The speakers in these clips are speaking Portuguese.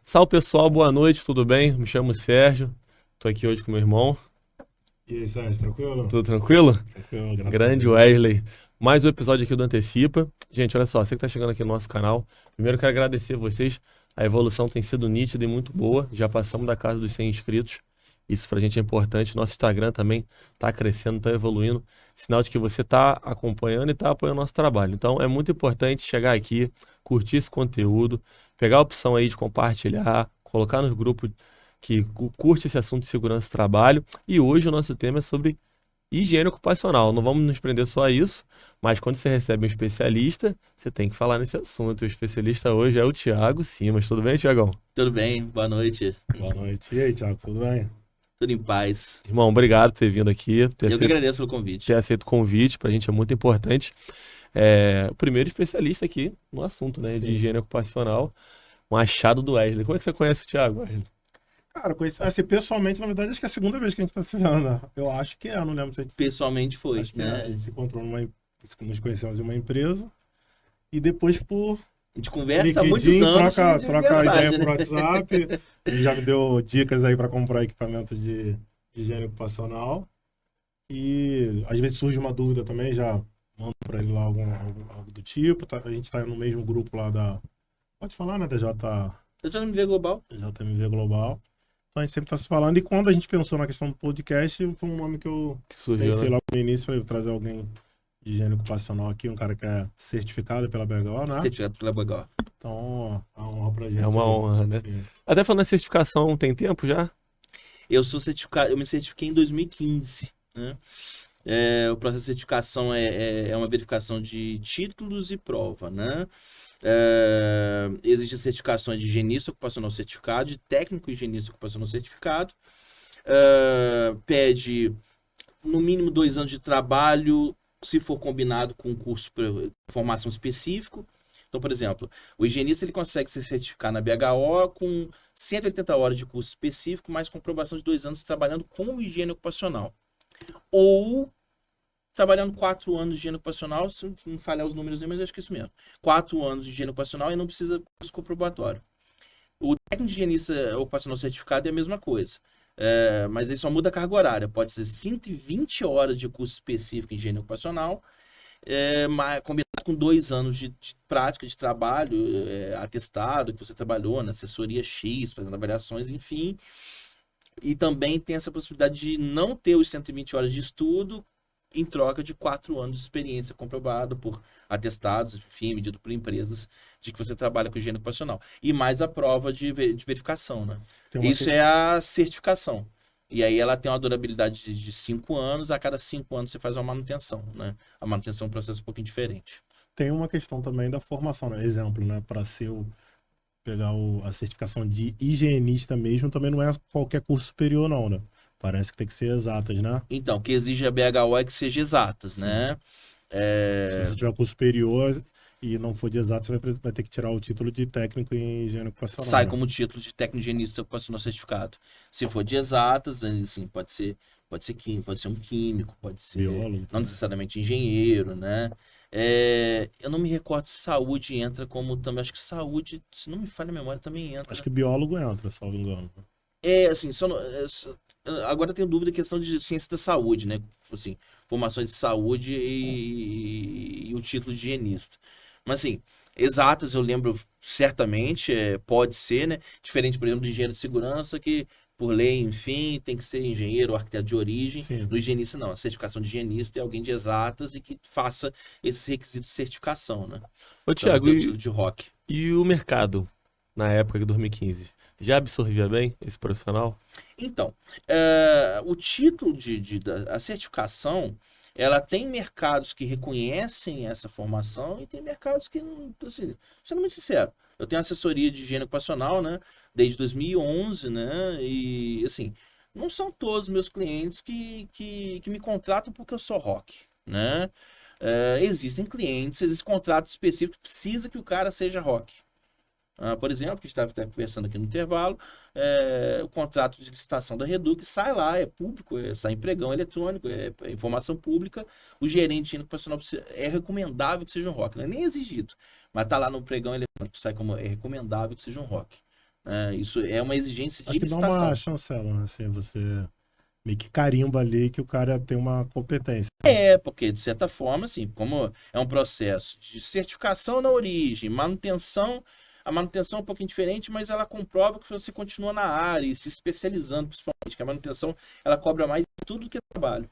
Salve pessoal, boa noite, tudo bem? Me chamo Sérgio, tô aqui hoje com meu irmão, E aí, Sérgio, tranquilo? tudo tranquilo? Tranquilo, graças a Grande Deus. Wesley. Mais um episódio aqui do Antecipa. Gente, olha só, você que tá chegando aqui no nosso canal, primeiro quero agradecer vocês, a evolução tem sido nítida e muito boa, já passamos da casa dos 100 inscritos, isso pra gente é importante, nosso Instagram também tá crescendo, tá evoluindo, sinal de que você tá acompanhando e tá apoiando o nosso trabalho. Então é muito importante chegar aqui, curtir esse conteúdo, pegar a opção aí de compartilhar, colocar nos grupos que curte esse assunto de segurança do trabalho. E hoje o nosso tema é sobre higiene ocupacional. Não vamos nos prender só a isso, mas quando você recebe um especialista, você tem que falar nesse assunto. O especialista hoje é o Thiago Simas. Tudo bem, Thiagão? Tudo bem? Boa noite. Boa noite. E aí, Thiago, tudo bem? Tudo em paz. Irmão, obrigado por ter vindo aqui, Eu que agradeço pelo ter convite. aceito o convite. Para a gente é muito importante. O primeiro especialista aqui no assunto, né, de Sim. higiene ocupacional. Um achado do Wesley. Como é que você conhece o Thiago, Wesley? Cara, conheci, assim, pessoalmente, na verdade, acho que é a segunda vez que a gente tá se vendo, né? Eu acho que é, não lembro se a gente... Pessoalmente foi, Acho que é, a né? gente se encontrou nos conhecemos em uma empresa e depois por A gente conversa há muitos LinkedIn, anos de troca ideia mensagem, por né? WhatsApp. Ele já me deu dicas aí para comprar equipamento de higiene ocupacional. E às vezes surge uma dúvida também, já mando para ele lá algo do tipo. A gente tá no mesmo grupo lá da... Pode falar, né? Da Eu já no MV Global. JMV Global. Então a gente sempre está se falando. E quando a gente pensou na questão do podcast, foi um nome que eu Que surgiu, pensei né? logo no início. Falei, vou trazer alguém de higiene ocupacional aqui, um cara que é certificado pela BHO, né? Certificado pela Global. Então, é uma honra pra gente É uma aí. honra, né? Sim. Até falando em certificação, tem tempo já? Eu sou certificado, eu me certifiquei em 2015, né? O processo de certificação é uma verificação de títulos e prova, né? Existem certificações de higienista ocupacional certificado, de técnico higienista ocupacional certificado. Pede no mínimo 2 anos de trabalho, se for combinado com um curso de formação específico. Então, por exemplo, o higienista ele consegue se certificar na BHO com 180 horas de curso específico, mais comprovação de 2 anos trabalhando com higiene ocupacional. Ou trabalhando 4 anos de higiene ocupacional, se não falhar os números aí, mas acho que é isso mesmo. 4 anos de higiene ocupacional e não precisa curso comprobatório. O técnico de higienista ocupacional certificado é a mesma coisa. Mas aí só muda a carga horária. Pode ser 120 horas de curso específico em higiene ocupacional, combinado com 2 anos de prática de trabalho, atestado que você trabalhou na assessoria X, fazendo avaliações, enfim. E também tem essa possibilidade de não ter os 120 horas de estudo em troca de 4 anos de experiência comprovado por atestados, enfim, medido por empresas, de que você trabalha com higiene ocupacional. E mais a prova de verificação, né? Tem uma Isso que... é a certificação. E aí ela tem uma durabilidade de 5 anos, a cada 5 anos você faz uma manutenção, né? A manutenção é um processo um pouquinho diferente. Tem uma questão também da formação, né? Exemplo, né? Para pegar a certificação de higienista mesmo, também não é qualquer curso superior, não, né? Parece que tem que ser exatas, né? Então, o que exige a BHO é que seja exatas, Sim. né? Se É, você tiver curso superior e não for de exatas, você vai ter que tirar o título de técnico em higiene ocupacional, Sai né? como título de técnico higienista ocupacional certificado. Se for de exatas, assim, pode ser químico, pode ser um químico, pode ser Biólogo não também. necessariamente engenheiro, né? Eu não me recordo se saúde entra como também, acho que saúde, se não me falha a memória, também Acho entra. que biólogo entra, salvo engano. Assim, agora eu tenho dúvida em questão de ciência da saúde, né? Assim, formações de saúde e o título de higienista. Mas assim, exatas eu lembro certamente, pode ser, né? Diferente, por exemplo, do engenheiro de segurança, que por lei, enfim, tem que ser engenheiro ou arquiteto de origem. Sim. No higienista, não. A certificação de higienista é alguém de exatas e que faça esses requisitos de certificação, né? Ô, Para Thiago, ter o título de ROC. e o mercado, na época de 2015, já absorvia bem esse profissional? Então, o título a certificação, ela tem mercados que reconhecem essa formação e tem mercados que, não, assim, sendo muito sincero, eu tenho assessoria de higiene ocupacional, né, desde 2011, né, e, assim, não são todos meus clientes que me contratam porque eu sou rock, né. Existem clientes, existem contratos específicos que precisa que o cara seja rock. Por exemplo, que a gente estava até conversando aqui no intervalo, o contrato de licitação da Redux sai lá, é público, sai em pregão eletrônico, é informação pública. O gerente de ocupacional é recomendável que seja um ROC, não é nem exigido, mas está lá no pregão eletrônico, sai como é recomendável que seja um ROC. né? Isso é uma exigência de Acho que dá licitação. uma chancela, né? Assim, você meio que carimba ali que o cara tem uma competência. Porque, de certa forma, assim, como é um processo de certificação na origem, manutenção, a manutenção é um pouquinho diferente, mas ela comprova que você continua na área e se especializando, principalmente, que a manutenção, ela cobra mais de tudo que é trabalho.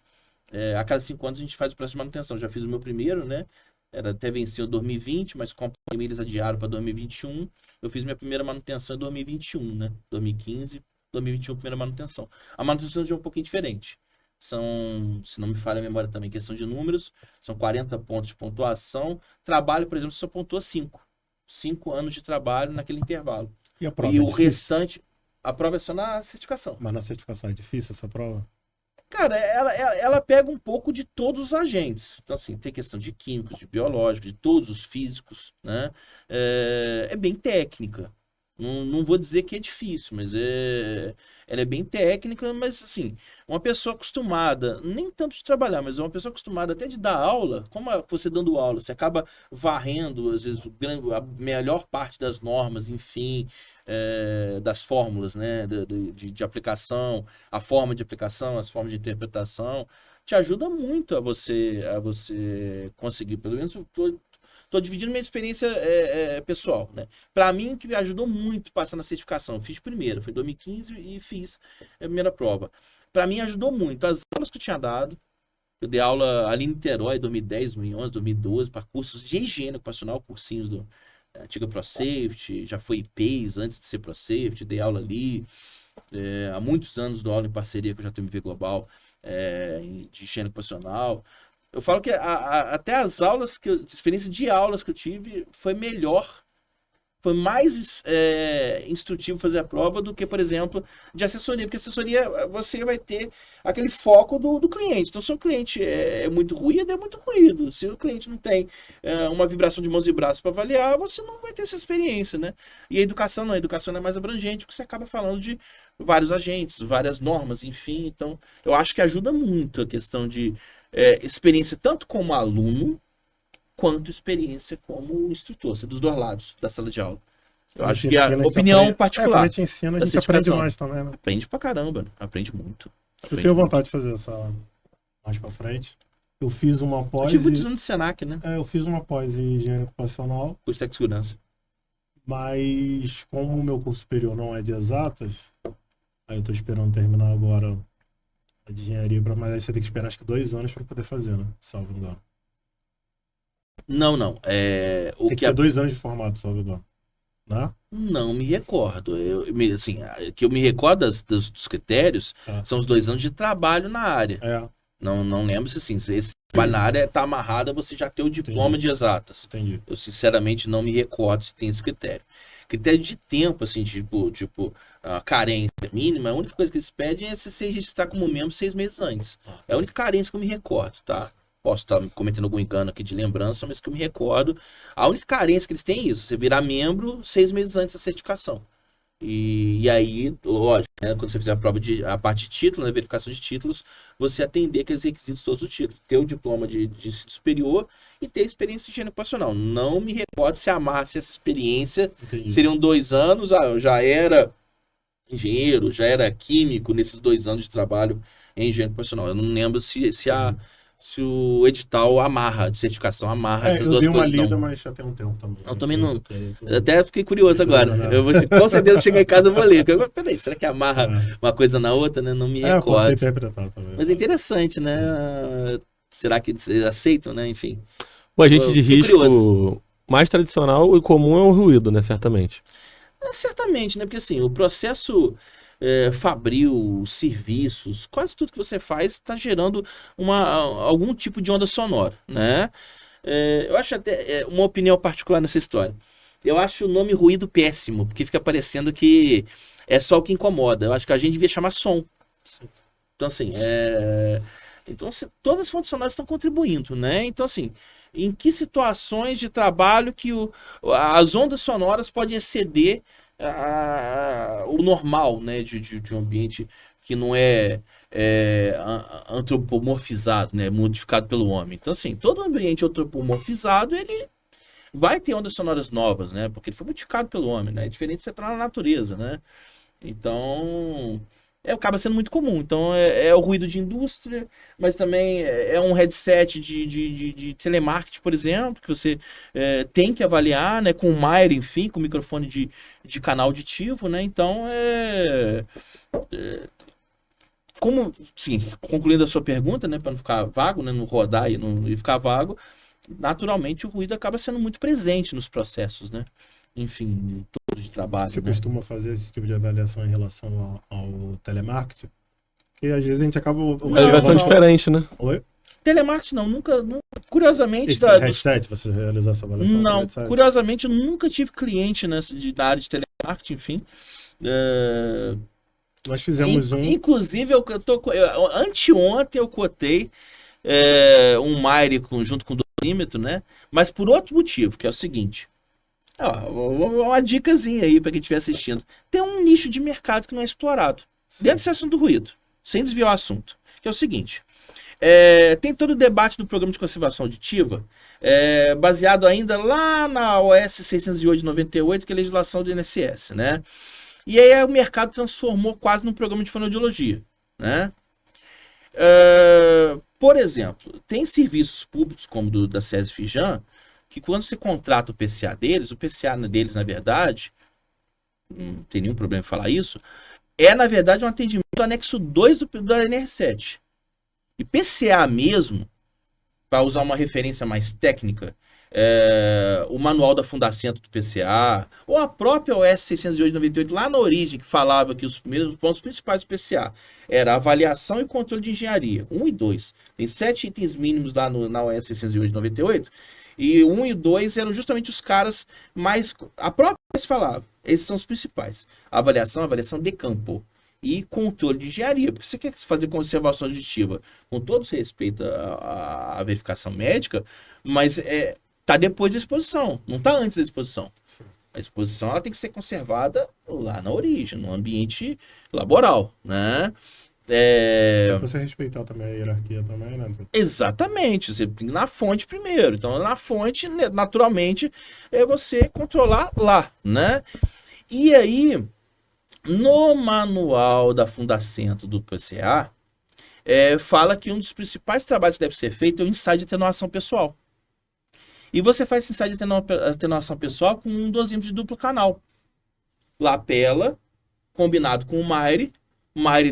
A cada 5 anos a gente faz o processo de manutenção. Já fiz o meu primeiro, né? Era até venceu em 2020, mas com a pandemia eles adiaram para 2021. Eu fiz minha primeira manutenção em 2021, né? 2015, 2021, primeira manutenção. A manutenção já é um pouquinho diferente. São, se não me falha a memória também, questão de números, são 40 pontos de pontuação. Trabalho, por exemplo, você só pontua 5. 5 anos de trabalho naquele intervalo. E a prova E é o difícil? restante, a prova é só na certificação. Mas na certificação é difícil essa prova? Cara, ela pega um pouco de todos os agentes. Então, assim, tem questão de químicos, de biológicos, de todos os físicos, né? É bem técnica. Não vou dizer que é difícil, mas ela é bem técnica, mas assim, uma pessoa acostumada, nem tanto de trabalhar, mas uma pessoa acostumada até de dar aula, como você dando aula, você acaba varrendo, às vezes, a melhor parte das normas, enfim, das fórmulas, né, de aplicação, a forma de aplicação, as formas de interpretação, te ajuda muito a você conseguir, pelo menos eu tô dividindo minha experiência pessoal, né? Para mim, que me ajudou muito passar na certificação. Eu fiz primeiro, foi em 2015 e fiz a primeira prova. Para mim, ajudou muito. As aulas que eu tinha dado, eu dei aula ali em Niterói, 2010, 2011, 2012, para cursos de higiene ocupacional, cursinhos do antiga ProSafety, já foi IPES antes de ser ProSafety, dei aula ali. Há muitos anos dou aula em parceria com o JMV Global, de higiene ocupacional. Eu falo que até as aulas, experiência de aulas que eu tive, foi melhor, foi mais instrutivo fazer a prova do que, por exemplo, de assessoria. Porque assessoria você vai ter aquele foco do cliente. Então, se o cliente é muito ruído, é muito ruído. Se o cliente não tem uma vibração de mãos e braços para avaliar, você não vai ter essa experiência, né? E a educação não, a educação é mais abrangente, porque você acaba falando de vários agentes, várias normas, enfim. Então, eu acho que ajuda muito a questão de experiência tanto como aluno, quanto experiência como instrutor, dos dois lados da sala de aula. Eu acho que a opinião particular. Quando a gente ensina, a gente aprende mais também, né? Aprende pra caramba, aprende muito. Eu tenho vontade de fazer essa mais pra frente. Eu fiz uma pós. Eu tive muitos anos no Senac, né? Eu fiz uma pós em higiene ocupacional. Curso de técnico de segurança. Mas como o meu curso superior não é de exatas, aí eu tô esperando terminar agora a de engenharia, mas aí você tem que esperar acho que 2 anos para poder fazer, né? Salvo engano. Não. Tem que ter 2 anos de formato, salvo engano. Né? Não me recordo. Que eu me recordo dos critérios são os 2 anos de trabalho na área. Não lembro se assim, se esse trabalho na área está amarrado a você já ter o diploma de exatas. Entendi. Eu sinceramente não me recordo se tem esse critério. Critério de tempo, assim, tipo a carência mínima, a única coisa que eles pedem é se você registrar como membro 6 meses antes. É a única carência que eu me recordo, tá? Posso estar cometendo algum engano aqui de lembrança, mas que eu me recordo. A única carência que eles têm é isso, você virar membro 6 meses antes da certificação. E aí, lógico, né, quando você fizer a parte de título, né, verificação de títulos, você atender aqueles requisitos todos do título. Ter o diploma de ensino superior e ter experiência de higiene ocupacional. Não me recordo se amarrasse essa experiência. Entendi. Seriam 2 anos, eu já era engenheiro, já era químico nesses 2 anos de trabalho em higiene ocupacional. Eu não lembro se o edital amarra, de certificação amarra essas duas coisas. Eu dei uma lida, mas já tem um tempo também. Eu também não. Até fiquei curioso agora. Com certeza chegar em casa e vou ler. Peraí, será que amarra uma coisa na outra, né? Não me recordo. Interpretar também. Mas é interessante, né? Será que eles aceitam, né? Enfim. O agente de risco mais tradicional e comum é o ruído, né? Certamente. Certamente, né? Porque assim, o processo fabril, serviços, quase tudo que você faz está gerando algum tipo de onda sonora, né? Eu acho até uma opinião particular nessa história. Eu acho o nome ruído péssimo, porque fica parecendo que é só o que incomoda. Eu acho que a gente devia chamar som. Sim. Então, assim, todas as fontes sonoras estão contribuindo, né? Então, assim, em que situações de trabalho que as ondas sonoras podem exceder o normal, né, de um ambiente que não é antropomorfizado, né, modificado pelo homem. Então, assim, todo ambiente antropomorfizado, ele vai ter ondas sonoras novas, né? Porque ele foi modificado pelo homem, né? É diferente de você estar na natureza, né? Então, acaba sendo muito comum. Então, é o ruído de indústria, mas também é um headset de telemarketing, por exemplo, que você tem que avaliar, né? Com o Maire, enfim, com microfone de canal auditivo, né? Então, como, sim, concluindo a sua pergunta, né, para não ficar vago, né, não rodar e ficar vago, naturalmente o ruído acaba sendo muito presente nos processos, né? Enfim, todos de trabalho. Você né? costuma fazer esse tipo de avaliação em relação ao telemarketing? Porque às vezes a gente acaba... Mas vai ser diferente, né? Oi? Telemarketing não, nunca curiosamente... Esse headset, você realizou essa avaliação? Não, curiosamente eu nunca tive cliente na área de telemarketing, enfim. Nós fizemos Inclusive, anteontem eu cotei um Maire junto com o dosímetro, né? Mas por outro motivo, que é o seguinte. Uma dicasinha aí para quem estiver assistindo. Tem um nicho de mercado que não é explorado. Sim. Dentro desse assunto do ruído, sem desviar o assunto. Que é o seguinte. Tem todo o debate do programa de conservação auditiva, baseado ainda lá na OS 608 de 98, que é a legislação do INSS, né? E aí o mercado transformou quase num programa de fonoaudiologia, né? Por exemplo, tem serviços públicos como da SESI Fijan, que quando você contrata o PCA deles, na verdade, não tem nenhum problema em falar isso, na verdade um atendimento anexo 2 do NR7. E PCA mesmo, para usar uma referência mais técnica, o manual da Fundacentro do PCA, ou a própria OS 608/98, lá na origem, que falava que os primeiros pontos principais do PCA era avaliação e controle de engenharia, 1 e 2. Tem 7 itens mínimos lá na OS 608/98, e 1 e 2 eram justamente os caras mais... A própria OS falava, esses são os principais. Avaliação de campo. E controle de engenharia, porque você quer fazer conservação auditiva com todo respeito à verificação médica, mas tá depois da exposição, não tá antes da exposição. Sim. A exposição ela tem que ser conservada lá na origem, no ambiente laboral, né? Você respeitar também a hierarquia também, né? Exatamente, você tem na fonte primeiro. Então, na fonte, naturalmente, é você controlar lá, né? E aí, no manual da Fundacentro do PCA, fala que um dos principais trabalhos que deve ser feito é o ensaio de atenuação pessoal. E você faz esse ensaio de atenuação pessoal com um dosímetro de duplo canal. Lapela, combinado com o Maire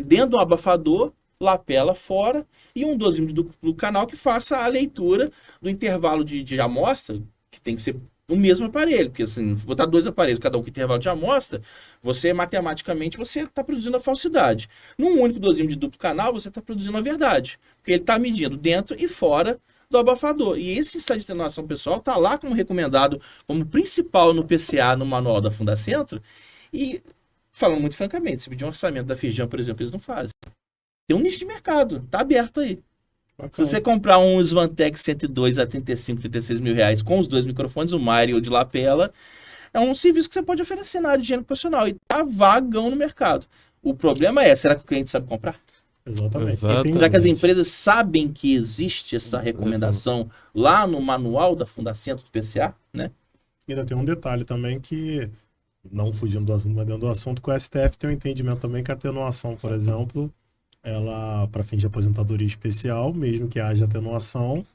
dentro do abafador, lapela fora, e um dosímetro de duplo canal que faça a leitura do intervalo de amostra, que tem que ser o mesmo aparelho, porque assim, botar 2 aparelhos, cada um com intervalo de amostra, você matematicamente está produzindo a falsidade. Num único dosímetro de duplo canal, você está produzindo a verdade, porque ele está medindo dentro e fora do abafador. E esse ensaio de atenuação pessoal está lá como recomendado, como principal no PCA, no manual da Fundacentro, e falando muito francamente, se pedir um orçamento da Fijan, por exemplo, eles não fazem. Tem um nicho de mercado, tá aberto aí. Bacana. Se você comprar um Svantec 102 a 35, 36 mil reais com os 2 microfones, o Maire ou de lapela, é um serviço que você pode oferecer na área de higiene profissional e tá vagão no mercado. O problema será que o cliente sabe comprar? Exatamente. Será que as empresas sabem que existe essa recomendação lá no manual da Fundacentro do PCA, né? E ainda tem um detalhe também que, não fugindo do assunto, mas dentro do assunto, que o STF tem um entendimento também que a atenuação, por exemplo, ela, para fins de aposentadoria especial, mesmo que haja atenuação,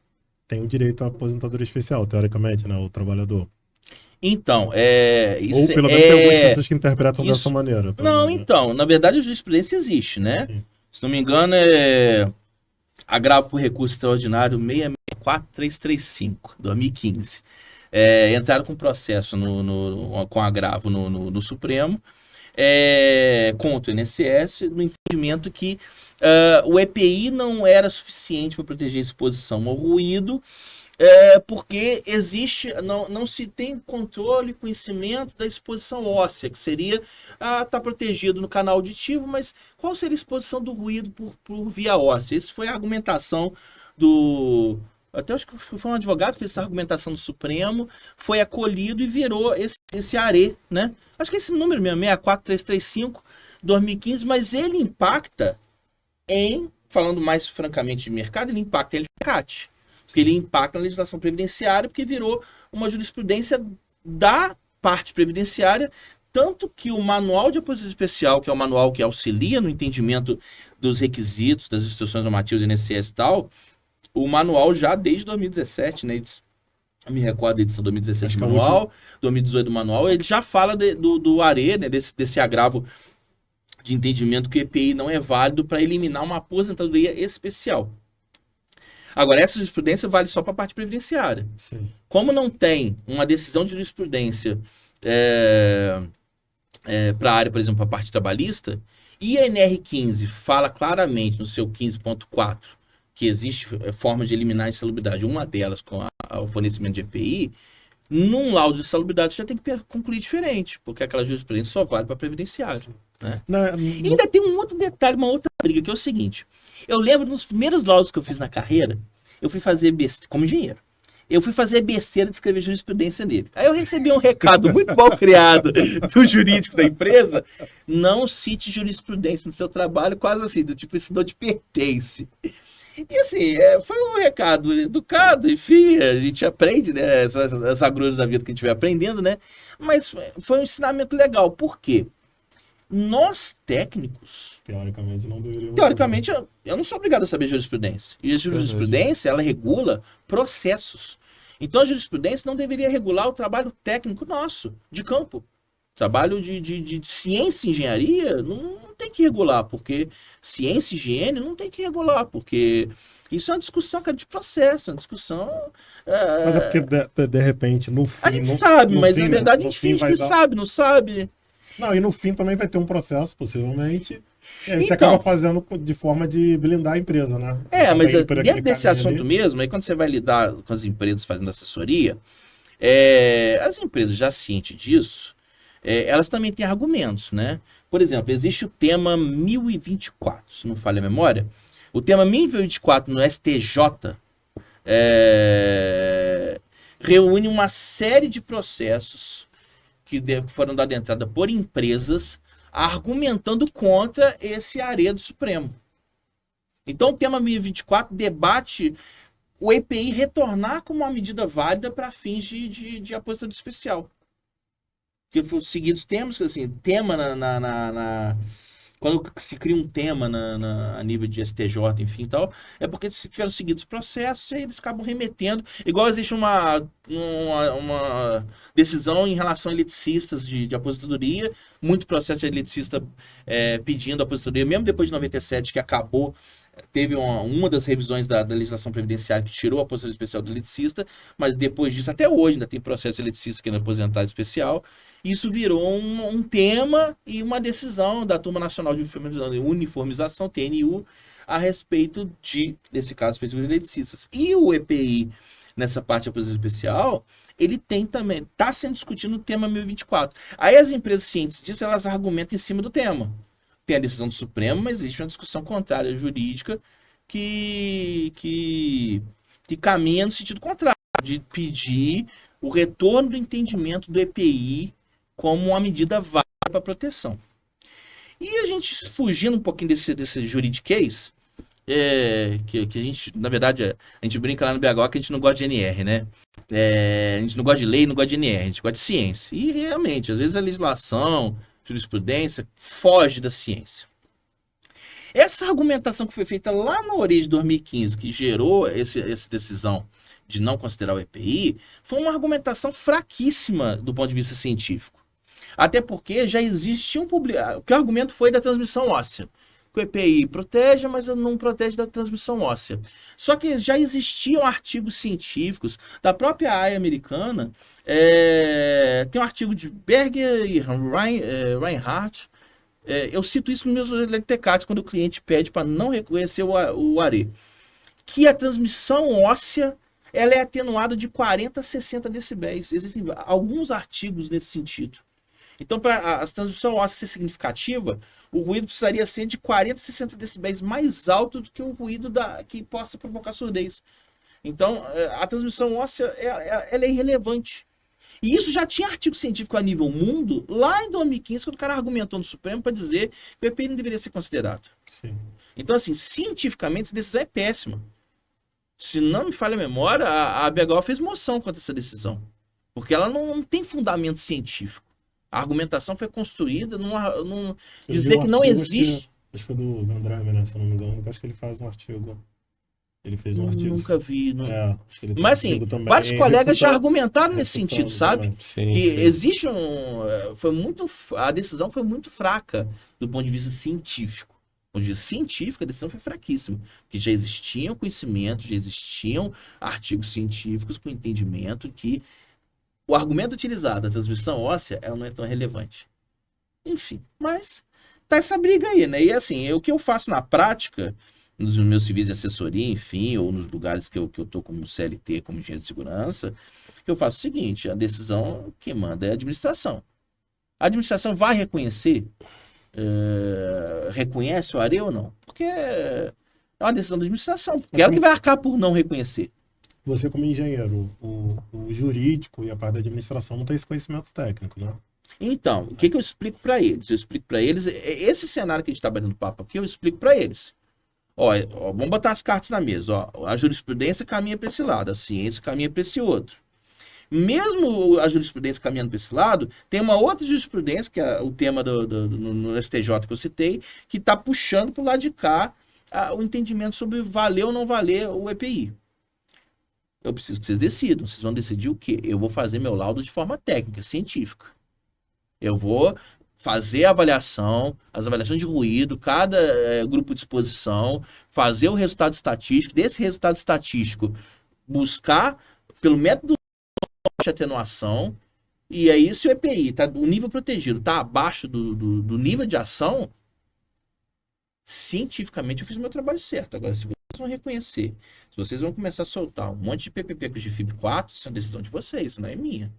tem o direito à aposentadoria especial, teoricamente, né, o trabalhador. Então, isso ou pelo menos tem algumas pessoas que interpretam dessa maneira. Não, então, na verdade a jurisprudência existe, né? Sim. Se não me engano, agravo por recurso extraordinário 664335, 2015. Entraram com processo com agravo no Supremo, contra o INSS, no entendimento que o EPI não era suficiente para proteger a exposição ao ruído, porque não se tem controle e conhecimento da exposição óssea, que seria tá protegido no canal auditivo, mas qual seria a exposição do ruído por via óssea? Essa foi a argumentação até acho que foi um advogado que fez essa argumentação do Supremo, foi acolhido e virou esse ARE, né? Acho que é esse número mesmo, 64335, 2015, mas ele impacta falando mais francamente de mercado, ele impacta em CAT. Porque ele impacta na legislação previdenciária, porque virou uma jurisprudência da parte previdenciária, tanto que o manual de aposentadoria especial, que é o manual que auxilia no entendimento dos requisitos, das instruções normativas do INSS e tal, o manual já desde 2017, né? Eu me recordo da edição 2017 do manual, 2018 do manual, ele já fala do ARE, né? Desse agravo de entendimento que o EPI não é válido para eliminar uma aposentadoria especial. Agora, essa jurisprudência vale só para a parte previdenciária. Sim. Como não tem uma decisão de jurisprudência para a área, por exemplo, para a parte trabalhista, e a NR15 fala claramente no seu 15.4 que existe forma de eliminar a insalubridade, uma delas com o fornecimento de EPI, num laudo de insalubridade você já tem que concluir diferente, porque aquela jurisprudência só vale para previdenciário. Né? E ainda tem um outro detalhe, uma outra briga, que é o seguinte. Eu lembro nos primeiros laudos que eu fiz na carreira, eu fui fazer besteira, como engenheiro, eu fui fazer besteira de escrever jurisprudência nele. Aí eu recebi um recado muito mal criado do jurídico da empresa: não cite jurisprudência no seu trabalho, quase assim, do tipo, isso não te pertence. E assim, foi um recado educado, enfim, a gente aprende, né, essas agruras da vida que a gente vai aprendendo, né, mas foi um ensinamento legal. Por quê? Nós, técnicos, teoricamente não deveríamos. Teoricamente, eu não sou obrigado a saber jurisprudência. E a jurisprudência, ela regula processos. Então, a jurisprudência não deveria regular o trabalho técnico nosso, de campo. Trabalho de ciência e engenharia não tem que regular, porque ciência e higiene não tem que regular, porque isso é uma discussão, cara, de processo, uma discussão... Mas é porque, de repente, no fim... A gente sabe, mas na verdade a gente finge que sabe, não sabe? Não, e no fim também vai ter um processo, possivelmente, e a gente acaba fazendo de forma de blindar a empresa, né? Mas dentro desse assunto mesmo, aí quando você vai lidar com as empresas fazendo assessoria, as empresas já cientes disso, elas também têm argumentos, né? Por exemplo, existe o tema 1024, se não falha a memória. O tema 1024 no STJ reúne uma série de processos que foram dados entrada por empresas argumentando contra esse ARE do Supremo. Então, o tema 1024 debate o EPI retornar como uma medida válida para fins de aposentadoria especial. Porque foram seguidos temas, assim, tema quando se cria um tema a nível de STJ, enfim e tal, é porque se tiveram seguidos processos e aí eles acabam remetendo. Igual existe uma decisão em relação a eletricistas de aposentadoria, muito processo de eletricista pedindo aposentadoria, mesmo depois de 97, que acabou, teve uma das revisões da legislação previdenciária que tirou a aposentadoria especial do eletricista, mas depois disso, até hoje, ainda tem processo de eletricista que é aposentado especial. Isso virou um tema e uma decisão da Turma Nacional de Uniformização, TNU, a respeito desse caso específico de eletricistas. E o EPI, nessa parte de aposentadoria especial, ele tem também, está sendo discutido no tema 1024. Aí as empresas cientes disso, elas argumentam em cima do tema. Tem a decisão do Supremo, mas existe uma discussão contrária jurídica que caminha no sentido contrário, de pedir o retorno do entendimento do EPI como uma medida válida para proteção. E a gente, fugindo um pouquinho desse juridiquês, que a gente, na verdade, a gente brinca lá no BH que a gente não gosta de NR, né? A gente não gosta de lei, não gosta de NR, a gente gosta de ciência. E realmente, às vezes a legislação, jurisprudência, foge da ciência. Essa argumentação que foi feita lá na origem de 2015, que gerou essa decisão de não considerar o EPI, foi uma argumentação fraquíssima do ponto de vista científico. Até porque já existia que o argumento foi da transmissão óssea. Que o EPI protege, mas não protege da transmissão óssea. Só que já existiam artigos científicos da própria AIA americana. Tem um artigo de Berger e Reinhardt. Eu cito isso nos meus LTCATs, quando o cliente pede para não reconhecer o ARE. Que a transmissão óssea ela é atenuada de 40 a 60 decibéis. Existem alguns artigos nesse sentido. Então, para a transmissão óssea ser significativa, o ruído precisaria ser de 40 a 60 decibéis mais alto do que o ruído que possa provocar surdez. Então, a transmissão óssea ela é irrelevante. E isso já tinha artigo científico a nível mundo, lá em 2015, quando o cara argumentou no Supremo para dizer que o EPI não deveria ser considerado. Sim. Então, assim, cientificamente, essa decisão é péssima. Se não me falha a memória, a BHO fez moção contra essa decisão. Porque ela não tem fundamento científico. A argumentação foi construída num dizer que não existe. Acho que foi do Van Driver, né? Se eu não me engano. Acho que ele faz um artigo. Ele fez um artigo. Nunca vi. Não. Acho que ele tem Mas um assim, artigo também, vários colegas já argumentaram refutando nesse sentido, sabe? também. Sim, Que sim. existe a decisão foi muito fraca do ponto de vista científico. Do ponto de vista científico, a decisão foi fraquíssima. Porque já existiam conhecimentos, já existiam artigos científicos com entendimento que o argumento utilizado da transmissão óssea ela não é tão relevante. Enfim, mas tá essa briga aí, né? E assim, o que eu faço na prática, nos meus civis de assessoria, enfim, ou nos lugares que eu tô como CLT, como engenheiro de segurança, eu faço o seguinte, a decisão que manda é a administração. A administração vai reconhecer, reconhece o ARE ou não? Porque é uma decisão da administração, porque ela que vai arcar por não reconhecer. Você, como engenheiro, o jurídico e a parte da administração não tem esse conhecimento técnico, né? Então, o que eu explico para eles? Eu explico para eles, esse cenário que a gente está batendo papo aqui, eu explico para eles. Ó, vamos botar as cartas na mesa. Ó, a jurisprudência caminha para esse lado, a ciência caminha para esse outro. Mesmo a jurisprudência caminhando para esse lado, tem uma outra jurisprudência, que é o tema no STJ que eu citei, que está puxando para o lado de cá o entendimento sobre valer ou não valer o EPI. Eu preciso que vocês decidam. Vocês vão decidir o quê? Eu vou fazer meu laudo de forma técnica, científica. Eu vou fazer a avaliação, as avaliações de ruído, cada grupo de exposição, fazer o resultado estatístico, desse resultado estatístico, buscar pelo método de atenuação, e aí se o EPI, o nível protegido, está abaixo do nível de ação, cientificamente eu fiz o meu trabalho certo. Agora, se vocês vão reconhecer, se vocês vão começar a soltar um monte de PPP com o GFIP 4, isso é uma decisão de vocês, isso não é minha.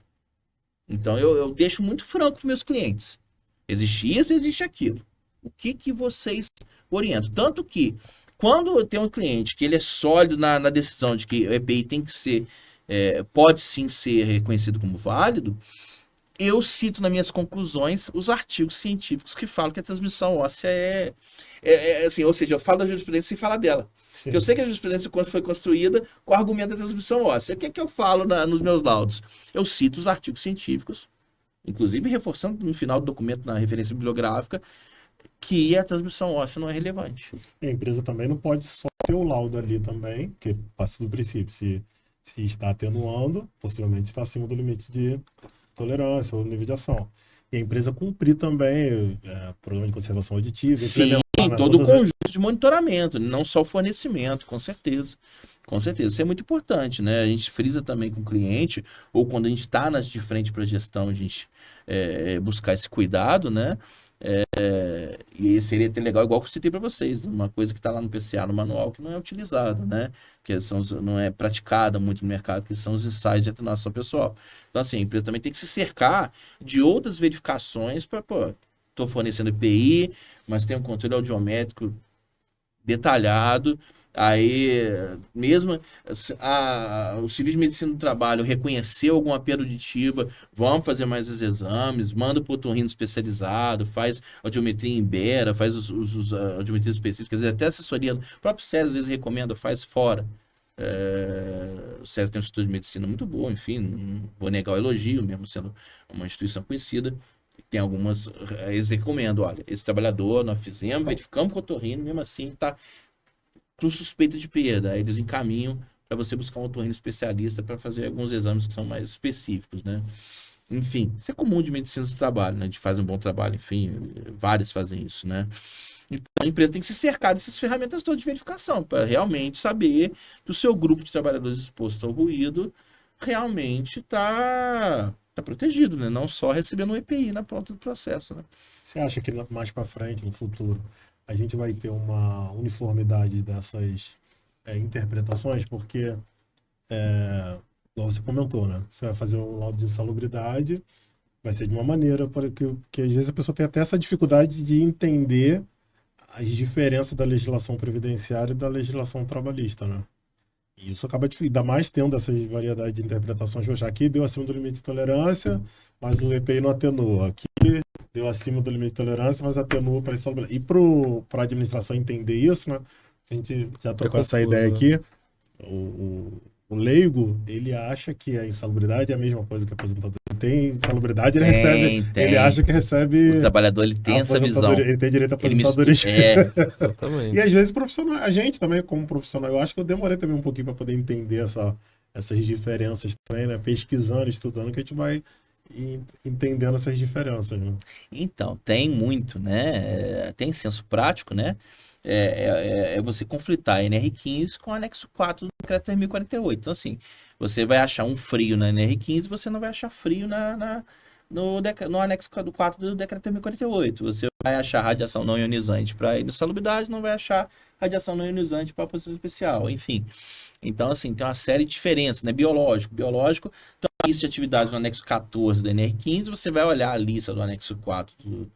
Então eu deixo muito franco para meus clientes. Existe isso, existe aquilo. O que vocês orientam? Tanto que, quando eu tenho um cliente que ele é sólido na decisão de que o EPI tem que ser, pode sim ser reconhecido como válido, eu cito nas minhas conclusões os artigos científicos que falam que a transmissão óssea assim, ou seja, eu falo da jurisprudência sem falar dela. Porque eu sei que a jurisprudência foi construída com o argumento da transmissão óssea. O que é que eu falo nos meus laudos? Eu cito os artigos científicos, inclusive reforçando no final do documento, na referência bibliográfica, que a transmissão óssea não é relevante. A empresa também não pode só ter o laudo ali também, que passa do princípio. Se está atenuando, possivelmente está acima do limite de tolerância ou nível de ação. E a empresa cumprir também programa de conservação auditiva. Sim, todo o conjunto de monitoramento, não só o fornecimento, com certeza. Com certeza, isso é muito importante, né? A gente frisa também com o cliente, ou quando a gente está de frente para a gestão, a gente buscar esse cuidado, né? E seria até legal, igual que eu citei para vocês, uma coisa que está lá no PCA, no manual, que não é utilizada, né? Que não é praticada muito no mercado, que são os ensaios de atenuação pessoal. Então, assim, a empresa também tem que se cercar de outras verificações para, estou fornecendo EPI, mas tem um controle audiométrico detalhado. Aí, mesmo o Serviço de Medicina do Trabalho reconheceu alguma perda auditiva, vamos fazer mais os exames, manda para o otorrino especializado, faz audiometria em Ibera, faz os audiometrias específicas, às vezes até assessoria, o próprio SES às vezes recomenda, faz fora. O SES tem um Instituto de Medicina muito bom, enfim, não vou negar o elogio, mesmo sendo uma instituição conhecida. Tem algumas, eles recomendam, olha, esse trabalhador nós fizemos, verificamos com o otorrino, mesmo assim está com suspeita de perda. Aí eles encaminham para você buscar um otorrino especialista para fazer alguns exames que são mais específicos, né? Enfim, isso é comum de medicina do trabalho, né? A gente faz um bom trabalho, enfim, vários fazem isso, né? Então a empresa tem que se cercar dessas ferramentas todas de verificação para realmente saber que o seu grupo de trabalhadores exposto ao ruído realmente está protegido, né? Não só recebendo um EPI na ponta do processo, né? Você acha que mais para frente, no futuro, a gente vai ter uma uniformidade dessas interpretações? Porque, igual você comentou, né? Você vai fazer um laudo de insalubridade, vai ser de uma maneira, porque às vezes a pessoa tem até essa dificuldade de entender as diferenças da legislação previdenciária e da legislação trabalhista, né? E isso acaba, ainda mais tendo essas variedades de interpretações. Hoje aqui deu acima do limite de tolerância, mas o EPI não atenuou. Aqui deu acima do limite de tolerância, mas atenuou para insalubridade. E para a administração entender isso, né? A gente já trocou essa ideia aqui. o leigo, ele acha que a insalubridade é a mesma coisa que a aposentadoria. Tem insalubridade, Tem. ele acha que recebe O trabalhador, ele tem a essa visão. aposentadoria, ele tem direito à Ele aposentadoria. Exatamente. E às vezes profissional, a gente também como profissional, eu acho que eu demorei também um pouquinho para poder entender essas diferenças também, né? Pesquisando, estudando, que a gente vai entendendo essas diferenças, né? Então, tem muito, né? Tem senso prático, né? É você conflitar a NR15 com o anexo 4 do decreto 3048. Então, assim, você vai achar um frio na NR15, você não vai achar frio no anexo 4 do decreto 3048. Você vai achar radiação não ionizante para insalubridade, não vai achar radiação não ionizante para posição especial, enfim. Então, assim, tem uma série de diferenças, né? Biológico, então, a lista de atividades no anexo 14 da NR15, você vai olhar a lista do anexo 4 do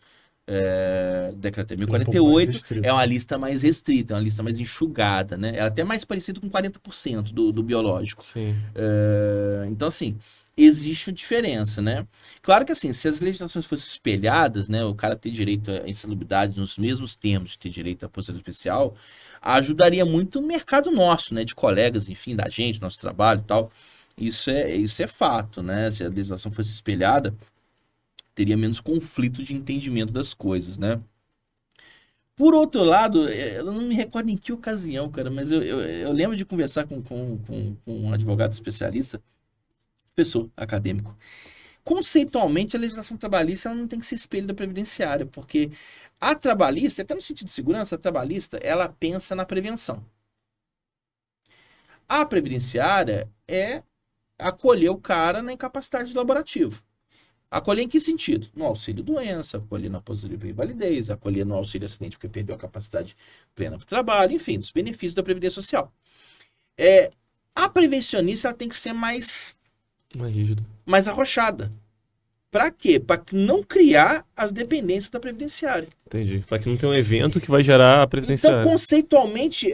decreto 3048, é uma lista mais restrita, é uma lista mais enxugada, né? É até mais parecido com 40% do biológico. Sim. Então, assim, existe uma diferença, né? Claro que, assim, se as legislações fossem espelhadas, né? O cara ter direito à insalubridade nos mesmos termos de ter direito à aposentadoria especial, ajudaria muito o mercado nosso, né? De colegas, enfim, da gente, nosso trabalho e tal. Isso é fato, né? Se a legislação fosse espelhada, teria menos conflito de entendimento das coisas, né? Por outro lado, eu não me recordo em que ocasião, cara, mas eu lembro de conversar com um advogado especialista, professor acadêmico. Conceitualmente, a legislação trabalhista ela não tem que ser espelho da previdenciária, porque a trabalhista, até no sentido de segurança, a trabalhista, ela pensa na prevenção. A previdenciária é acolher o cara na incapacidade laborativa. Acolher em que sentido? No auxílio doença, acolher na aposentadoria por invalidez, acolher no auxílio acidente porque perdeu a capacidade plena para o trabalho, enfim, os benefícios da Previdência Social. A prevencionista ela tem que ser mais rígido. Mais arrochada. Para quê? Para não criar as dependências da previdenciária. Entendi. Para que não tenha um evento que vai gerar a previdenciária. Então, conceitualmente,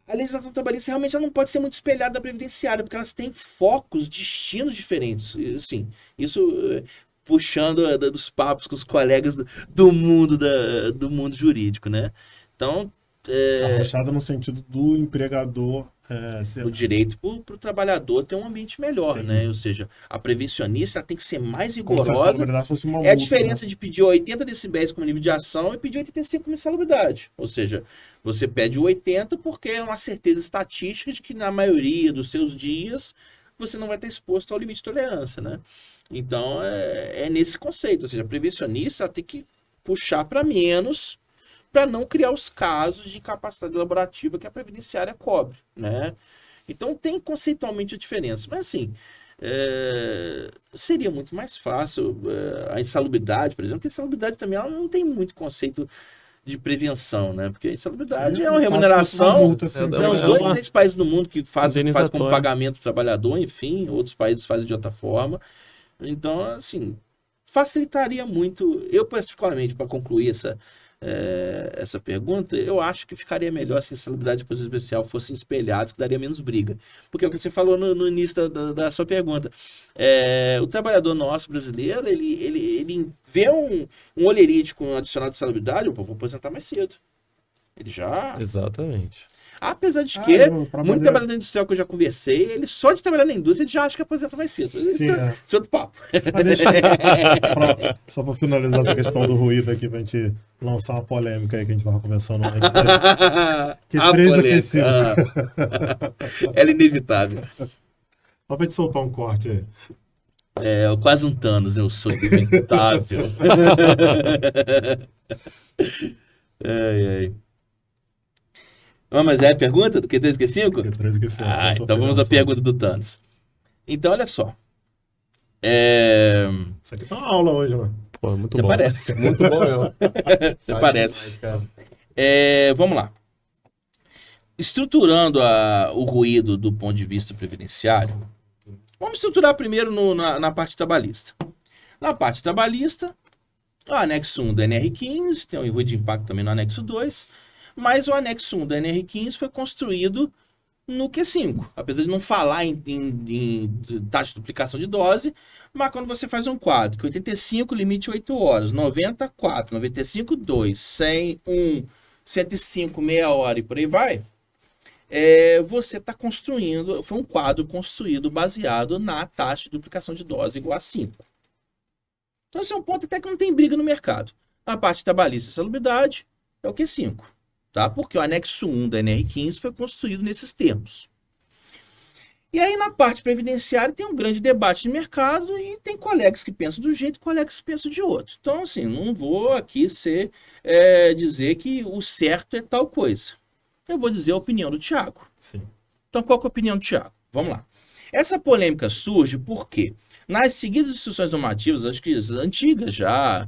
a legislação trabalhista realmente ela não pode ser muito espelhada da previdenciária, porque elas têm focos, destinos diferentes. Assim, isso puxando dos papos com os colegas do mundo jurídico, né? Então, arrochada no sentido do empregador o direito para o trabalhador ter um ambiente melhor, né? Ou seja, a prevencionista ela tem que ser mais rigorosa. É a diferença, né, de pedir 80 decibéis como nível de ação e pedir 85 como insalubridade. Ou seja, você pede 80 porque é uma certeza estatística de que na maioria dos seus dias você não vai estar exposto ao limite de tolerância, né? Então, é nesse conceito. Ou seja, a prevencionista ela tem que puxar para menos, para não criar os casos de incapacidade laborativa que a previdenciária cobre, né? Então tem conceitualmente a diferença, mas assim, seria muito mais fácil a insalubridade, por exemplo, porque a insalubridade também ela não tem muito conceito de prevenção, né? Porque a insalubridade é uma remuneração, multa, assim, tem uns 2, 3 países no mundo que fazem como pagamento do trabalhador, enfim, outros países fazem de outra forma. Então, assim, facilitaria muito, eu particularmente, para concluir essa pergunta, eu acho que ficaria melhor se a insalubridade e a posição especial fossem espelhados, que daria menos briga. Porque é o que você falou no início da sua pergunta. O trabalhador nosso brasileiro, ele vê um olherite com adicional de insalubridade, eu vou aposentar mais cedo. Ele já... Exatamente. Apesar de que, muito trabalhador industrial que eu já conversei, ele só de trabalhar na indústria, ele já acha que aposenta mais cedo. Isso é outro papo. Só para finalizar essa questão do ruído aqui, pra gente lançar uma polêmica aí que a gente tava conversando antes. Que 3 aqui 5. Ela é inevitável. Só pra gente soltar um corte aí. Quase um Thanos, né? Eu sou inevitável. Ai. Mas é a pergunta do Q3 e Q5? Q3 e Q5. Então vamos à pergunta do Thanos. Então, olha só. Isso aqui tá uma aula hoje, né? Pô, muito Até bom. parece. Muito bom mesmo. Até parece. Vamos lá. Estruturando o ruído do ponto de vista previdenciário, vamos estruturar primeiro na parte trabalhista. Na parte trabalhista, o anexo 1 da NR15, tem um ruído de impacto também no anexo 2, mas o anexo 1 da NR15 foi construído no Q5. Apesar de não falar em taxa de duplicação de dose, mas quando você faz um quadro, que 85, limite 8 horas, 90, 4, 95, 2, 100, 1, 105, meia hora e por aí vai, você está construindo, foi um quadro construído baseado na taxa de duplicação de dose igual a 5. Então esse é um ponto até que não tem briga no mercado. Na parte trabalhista e salubridade é o Q5, tá? Porque o anexo 1 da NR15 foi construído nesses termos. E aí na parte previdenciária tem um grande debate de mercado e tem colegas que pensam de um jeito e colegas que pensam de outro. Então assim, não vou aqui dizer que o certo é tal coisa. Eu vou dizer a opinião do Thiago. Sim. Então qual que é a opinião do Thiago? Vamos lá. Essa polêmica surge porque nas seguidas instruções normativas, acho que as antigas já,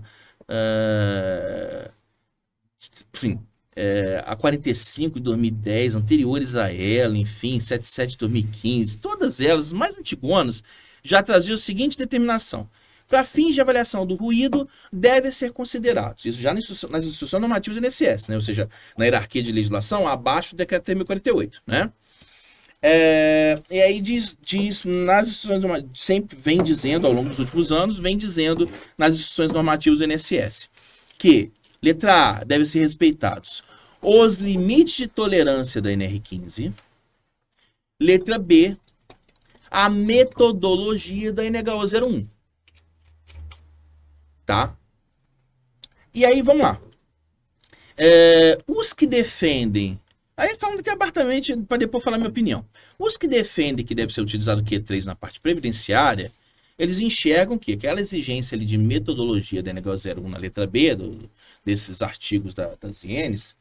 a 45 de 2010, anteriores a ela, enfim, 77 de 2015, todas elas, mais antiguanas, já traziam a seguinte determinação. Para fins de avaliação do ruído, deve ser considerados, isso já nas instruções normativas do INSS, né? Ou seja, na hierarquia de legislação, abaixo do decreto 3048, né? E aí diz nas instruções normativas, sempre vem dizendo, ao longo dos últimos anos, vem dizendo nas instruções normativas do INSS, que, letra A, devem ser respeitados os limites de tolerância da NR15, letra B, a metodologia da NHO 01. Tá? E aí, vamos lá. Os que defendem... Aí falando aqui abertamente, para depois falar minha opinião. Os que defendem que deve ser utilizado o Q3 na parte previdenciária, eles enxergam que aquela exigência ali de metodologia da NHO 01 na letra B, desses artigos das INs,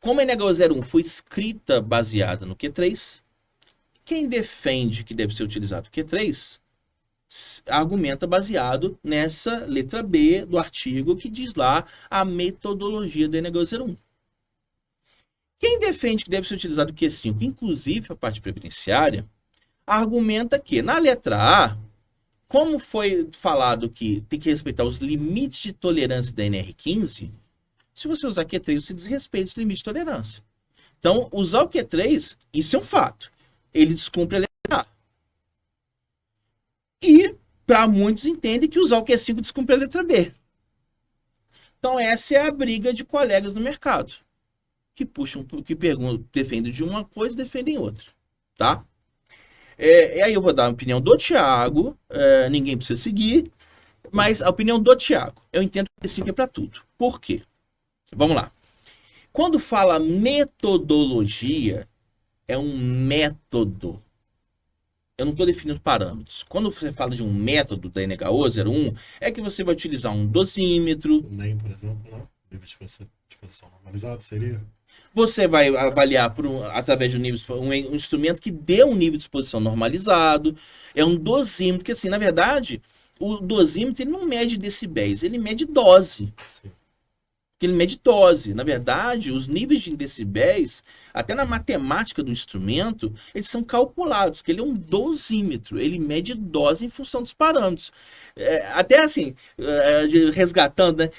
como a NHO 01 foi escrita baseada no Q3, quem defende que deve ser utilizado o Q3 argumenta baseado nessa letra B do artigo que diz lá a metodologia da NHO 01. Quem defende que deve ser utilizado o Q5, inclusive a parte previdenciária, argumenta que na letra A, como foi falado que tem que respeitar os limites de tolerância da NR15, se você usar Q3, você desrespeita os limites de tolerância. Então, usar o Q3, isso é um fato. Ele descumpre a letra A. E, para muitos, entendem que usar o Q5 descumpre a letra B. Então, essa é a briga de colegas no mercado. Que puxam, que perguntam, defendem de uma coisa e defendem outra. Tá? Aí eu vou dar a opinião do Thiago, ninguém precisa seguir, mas a opinião do Thiago. Eu entendo que esse é para tudo. Por quê? Vamos lá. Quando fala metodologia, é um método. Eu não estou definindo parâmetros. Quando você fala de um método da NHO 01, é que você vai utilizar um dosímetro. O NEM, por exemplo, não? Nível de exposição normalizado seria? Você vai avaliar através de um instrumento que dê um nível de exposição normalizado. É um dosímetro, que assim, na verdade, o dosímetro ele não mede decibéis, ele mede dose. Sim. Que ele mede dose. Na verdade, os níveis de decibéis, até na matemática do instrumento, eles são calculados, que ele é um dosímetro, ele mede dose em função dos parâmetros. Até assim, resgatando, né?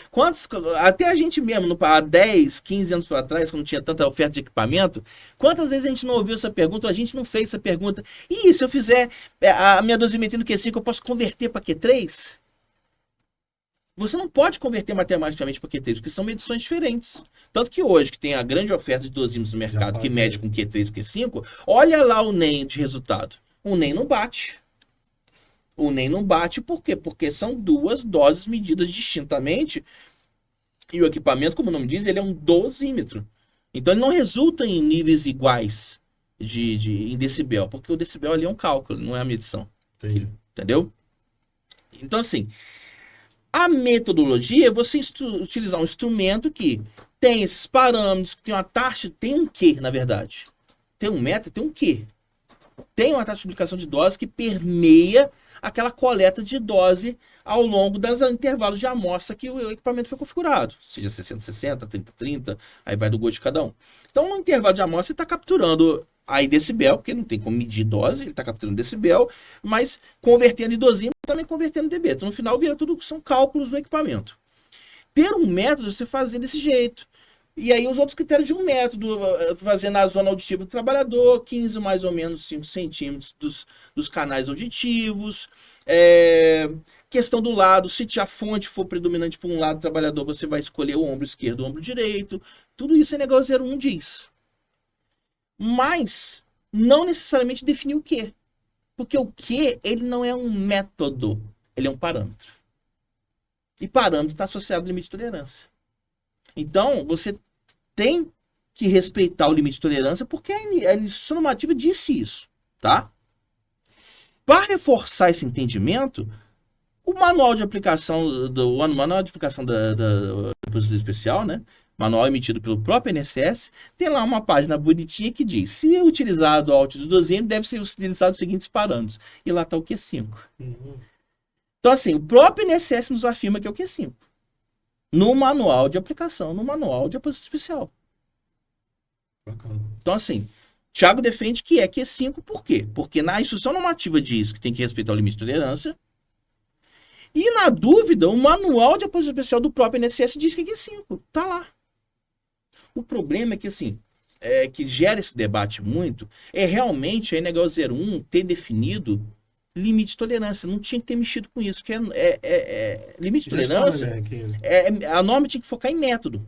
Até a gente mesmo, há 10, 15 anos para trás, quando tinha tanta oferta de equipamento, quantas vezes a gente não ouviu essa pergunta, ou a gente não fez essa pergunta, e se eu fizer a minha dosimetria no Q5, eu posso converter para Q3? Você não pode converter matematicamente para Q3, porque são medições diferentes. Tanto que hoje, que tem a grande oferta de dosímetros no mercado que mede com Q3 e Q5, olha lá o NEM de resultado. O NEM não bate. O NEM não bate por quê? Porque são duas doses medidas distintamente e o equipamento, como o nome diz, ele é um dosímetro. Então ele não resulta em níveis iguais em decibel, porque o decibel ali é um cálculo, não é a medição. Entendi. Entendeu? Então assim... A metodologia é você utilizar um instrumento que tem esses parâmetros, que tem uma taxa, tem um Q, na verdade. Tem um meta, tem um Q. Tem uma taxa de duplicação de dose que permeia aquela coleta de dose ao longo dos intervalos de amostra que o equipamento foi configurado. Seja 60-60, 30-30, aí vai do gosto de cada um. Então, no intervalo de amostra, você está capturando aí decibel, porque não tem como medir dose, ele está capturando decibel, mas convertendo em dosímetro, também convertendo em dB. Então, no final, vira tudo, são cálculos do equipamento. Ter um método, você fazer desse jeito. E aí, os outros critérios de um método, fazer na zona auditiva do trabalhador, 15 mais ou menos 5 centímetros dos canais auditivos, questão do lado, se a fonte for predominante para um lado do trabalhador, você vai escolher o ombro esquerdo ou o ombro direito. Tudo isso é NHO 01 diz. mas não necessariamente definir o quê. Porque o quê, ele não é um método, ele é um parâmetro. E parâmetro está associado ao limite de tolerância. Então, você tem que respeitar o limite de tolerância porque a instrução normativa disse isso, tá? Para reforçar esse entendimento, o manual de aplicação da Polícia Especial, né? Manual emitido pelo próprio INSS, tem lá uma página bonitinha que diz: se é utilizado o alt do dosímetro, deve ser utilizado os seguintes parâmetros. E lá está o Q5. Então, assim, o próprio INSS nos afirma que é o Q5. No manual de aplicação, no manual de aposição especial. Bacana. Então, assim, Thiago defende que é Q5, por quê? Porque na instrução normativa diz que tem que respeitar o limite de tolerância. E, na dúvida, o manual de aposição especial do próprio INSS diz que é Q5. Tá lá. O problema é que, assim, que gera esse debate muito, é realmente a NHO 01 ter definido limite de tolerância. Não tinha que ter mexido com isso, que limite de tolerância, a norma tinha que focar em método.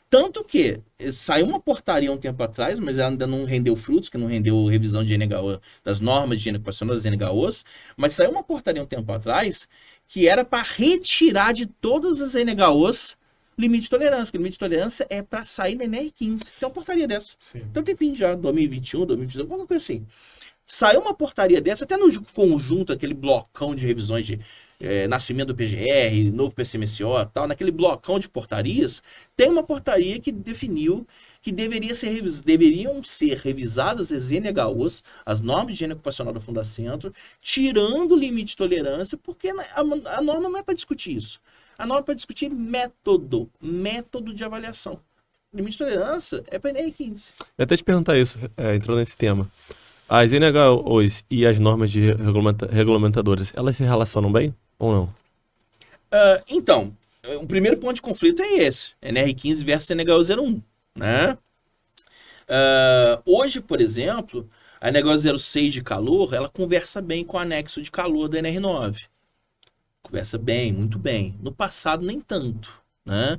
Tanto que saiu uma portaria um tempo atrás, mas ela ainda não rendeu frutos, que não rendeu revisão de NHO, das normas de higiene ocupacional das NHOs, mas saiu uma portaria um tempo atrás que era para retirar de todas as NHOs limite de tolerância, porque o limite de tolerância é para sair da NR15. Tem uma portaria dessa. Sim. Então tem fim já, 2021, 2022, alguma coisa assim. Saiu uma portaria dessa, até no conjunto, aquele blocão de revisões de nascimento do PGR, novo PCMSO e tal, naquele blocão de portarias, tem uma portaria que definiu que deveriam ser revisadas as NHOs, as normas de higiene ocupacional da Fundacentro, tirando o limite de tolerância, porque a norma não é para discutir isso. A norma é para discutir método de avaliação. O limite de tolerância é para NR15. Eu ia até te perguntar isso, entrando nesse tema. As NHOs e as normas de regulamentadoras, elas se relacionam bem ou não? Então, o primeiro ponto de conflito é esse. NR15 versus NHO 01. Né? Hoje, por exemplo, a NHO 06 de calor, ela conversa bem com o anexo de calor da NR9. Conversa bem, muito bem. No passado, nem tanto. Né?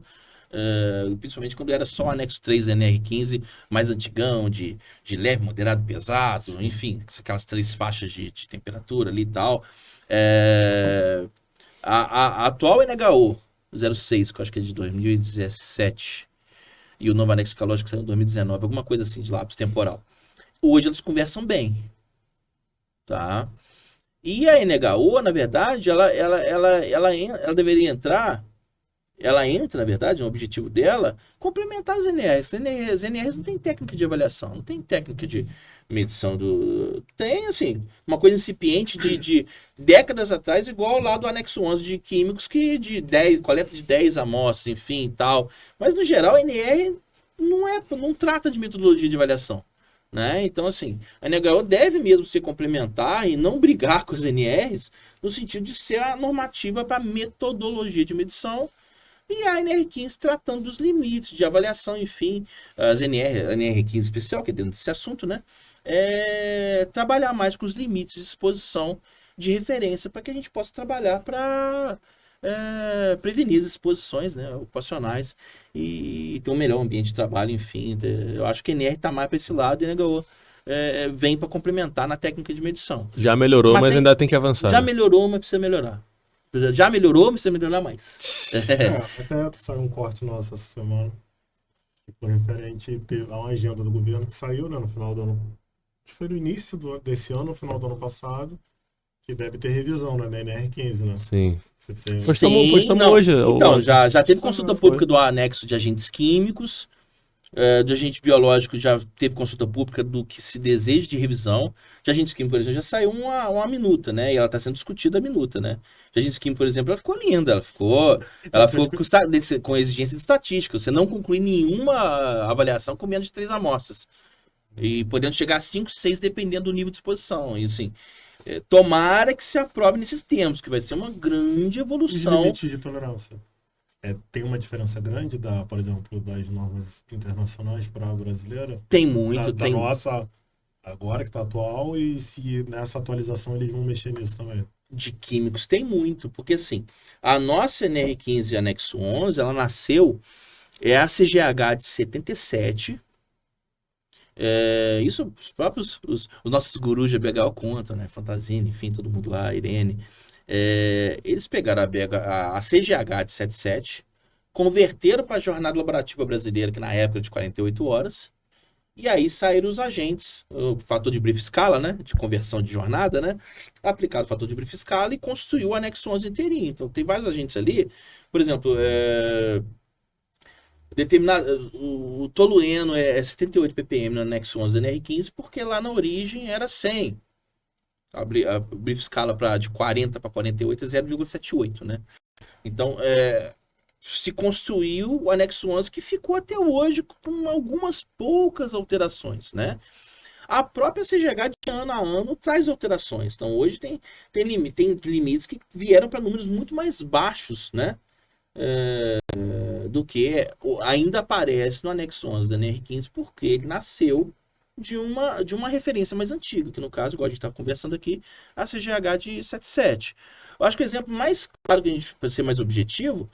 Principalmente quando era só o anexo 3 NR15, mais antigão, de leve, moderado, pesado, sim. Enfim, aquelas 3 faixas de temperatura ali e tal. A atual NHO 06, que eu acho que é de 2017, e o novo anexo calórico saiu em 2019, alguma coisa assim de lápis temporal. Hoje eles conversam bem. Tá? E a NHO, na verdade, ela deveria entrar. Ela entra, na verdade, no objetivo dela, complementar as NRs. As NRs não tem técnica de avaliação, não tem técnica de medição do... Tem, assim, uma coisa incipiente de décadas atrás, igual lá do anexo 11 de químicos, que coleta de 10 amostras, enfim, e tal. Mas, no geral, a NR não trata de metodologia de avaliação. Né? Então, assim, a NHO deve mesmo ser complementar e não brigar com as NRs, no sentido de ser a normativa para metodologia de medição. E a NR15 tratando dos limites de avaliação, enfim, a NR15 especial, que é dentro desse assunto, né? Trabalhar mais com os limites de exposição de referência para que a gente possa trabalhar para prevenir as exposições, né, ocupacionais e ter um melhor ambiente de trabalho, enfim. Eu acho que a NR está mais para esse lado e a NHO vem para complementar na técnica de medição. Já melhorou, mas ainda tem que avançar. Já melhorou, mas precisa melhorar. Já melhorou, mas precisa melhorar mais. Até saiu um corte nosso essa semana, que foi referente a uma agenda do governo que saiu, né, no final do ano. Acho que foi no início desse ano, no final do ano passado, que deve ter revisão, né, na NR15, né? Sim. Postamos hoje. Então, já teve consulta pública do anexo de agentes químicos. De agente biológico já teve consulta pública do que se deseja de revisão. De agentes químicos, por exemplo, já saiu uma minuta, né? E ela está sendo discutida a minuta, né? De agentes químicos, por exemplo, ela ficou linda. Ela ficou com exigência de estatística. Você não conclui nenhuma avaliação com menos de 3 amostras. E podendo chegar a 5, 6, dependendo do nível de exposição. E assim, tomara que se aprove nesses termos, que vai ser uma grande evolução. E limite de tolerância? Tem uma diferença grande, por exemplo, das normas internacionais para a brasileira? Tem muito. Da nossa, agora que está atual, e se nessa atualização eles vão mexer nisso também? De químicos tem muito, porque assim, a nossa NR15 anexo 11, ela nasceu, a CGH de 77, Isso os próprios, os nossos gurus de BHO contam, né? Fantasini, enfim, todo mundo lá, Irene. Eles pegaram a CGH de 77, converteram para a Jornada Laborativa Brasileira, que na época era de 48 horas, e aí saíram os agentes, o fator de brief escala, né? De conversão de jornada, né? Aplicado o fator de brief escala e construiu o anexo 11 inteirinho. Então tem vários agentes ali, por exemplo, o tolueno é 78 ppm no anexo 11 da NR15, porque lá na origem era 100. A brief escala de 40 para 48 é 0,78, né? Então, se construiu o anexo 11, que ficou até hoje com algumas poucas alterações, né? A própria CGH de ano a ano traz alterações. Então, hoje tem limites que vieram para números muito mais baixos, né? Do que ainda aparece no anexo 11 da NR15, porque ele nasceu de uma referência mais antiga, que no caso, igual a gente está conversando aqui, a CGH de 77. Eu acho que o exemplo mais claro, que a gente, para ser mais objetivo,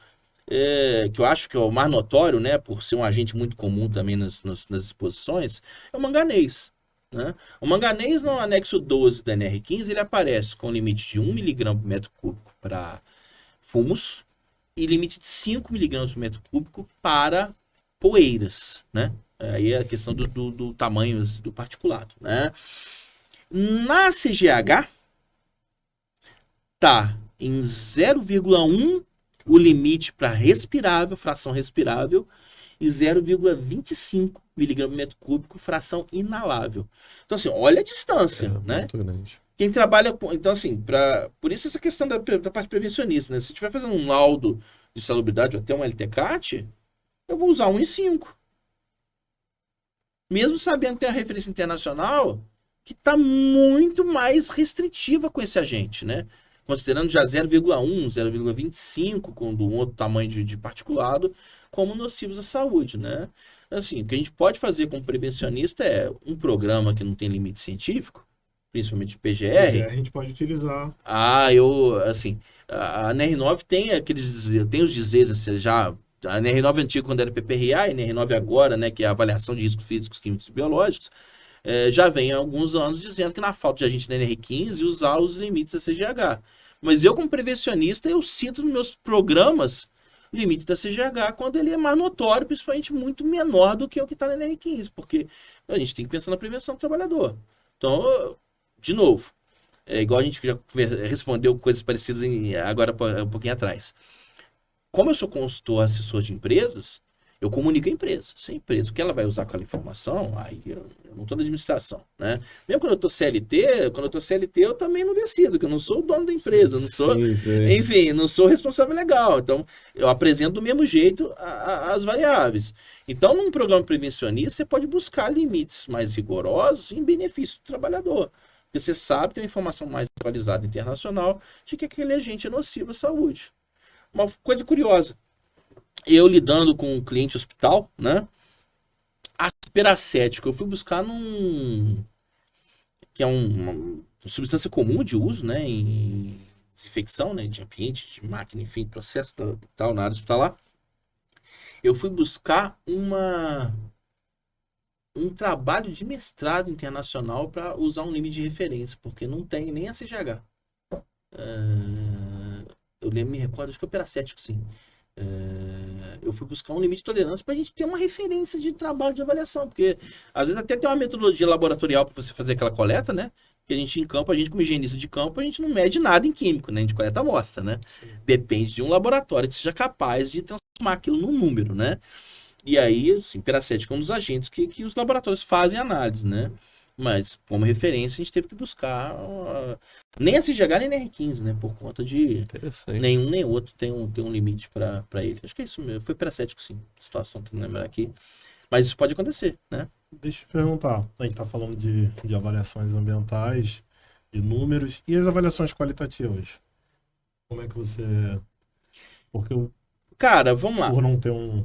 que eu acho que é o mais notório, né, por ser um agente muito comum também nas exposições, é o manganês. Né? O manganês no anexo 12 da NR15, ele aparece com limite de 1 mg por metro cúbico para fumos e limite de 5 mg por metro cúbico para poeiras, né? Aí é a questão do tamanho do particulado, né? Na CGH, tá em 0,1 o limite para respirável, fração respirável, e 0,25 mg por metro cúbico, fração inalável. Então, assim, olha a distância, né? Muito grande. Quem trabalha com... Então, assim, por isso essa questão da parte prevencionista, né? Se estiver fazendo um laudo de salubridade ou até um LTCAT, eu vou usar 1,5. Mesmo sabendo que tem a referência internacional que está muito mais restritiva com esse agente, né? Considerando já 0,1, 0,25 com um outro tamanho de particulado como nocivos à saúde, né? Assim, o que a gente pode fazer como prevencionista é um programa que não tem limite científico, principalmente PGR. A gente pode utilizar. Assim, a NR9 tem os dizeres, assim, já... A NR9 antiga, quando era PPRA, a NR9 agora, né, que é a avaliação de riscos físicos, químicos e biológicos, já vem há alguns anos dizendo que na falta de agente na NR15 usar os limites da CGH. Mas eu, como prevencionista, eu cito nos meus programas limite da CGH quando ele é mais notório, principalmente muito menor do que o que está na NR15, porque a gente tem que pensar na prevenção do trabalhador. Então, de novo, igual a gente já respondeu coisas parecidas agora um pouquinho atrás. Como eu sou consultor, assessor de empresas, eu comunico a empresa. Se a empresa, o que ela vai usar aquela informação, aí eu não estou na administração, né? Mesmo quando eu estou CLT, eu também não decido, porque eu não sou o dono da empresa, não sou, enfim, não sou responsável legal. Então, eu apresento do mesmo jeito as variáveis. Então, num programa prevencionista, você pode buscar limites mais rigorosos em benefício do trabalhador. Porque você sabe, tem uma informação mais atualizada internacional de que aquele agente é nocivo à saúde. Uma coisa curiosa, eu lidando com um cliente hospital, né? Asperacético, eu fui buscar que é uma substância comum de uso, né? Em desinfecção, né? De ambiente, de máquina, enfim, processo tal, na área hospitalar. Eu fui buscar um trabalho de mestrado internacional para usar um limite de referência, porque não tem nem a CGH. Eu me recordo, acho que é operacético, sim. Eu fui buscar um limite de tolerância para a gente ter uma referência de trabalho de avaliação, porque às vezes até tem uma metodologia laboratorial para você fazer aquela coleta, né? Que a gente em campo, a gente como higienista de campo, a gente não mede nada em químico, né? A gente coleta a amostra, né? Sim. Depende de um laboratório que seja capaz de transformar aquilo num número, né? E aí, assim, peracético é um dos agentes que os laboratórios fazem análise, né? Mas, como referência, a gente teve que buscar nem a CGH nem a NR15, né? Por conta de nenhum nem outro tem um limite para ele. Acho que é isso mesmo. Foi peracético, sim. Situação, tô lembrar aqui. Mas isso pode acontecer, né? Deixa eu te perguntar. A gente está falando de avaliações ambientais, de números, e as avaliações qualitativas? Como é que você... Porque Cara, vamos lá. Por não ter um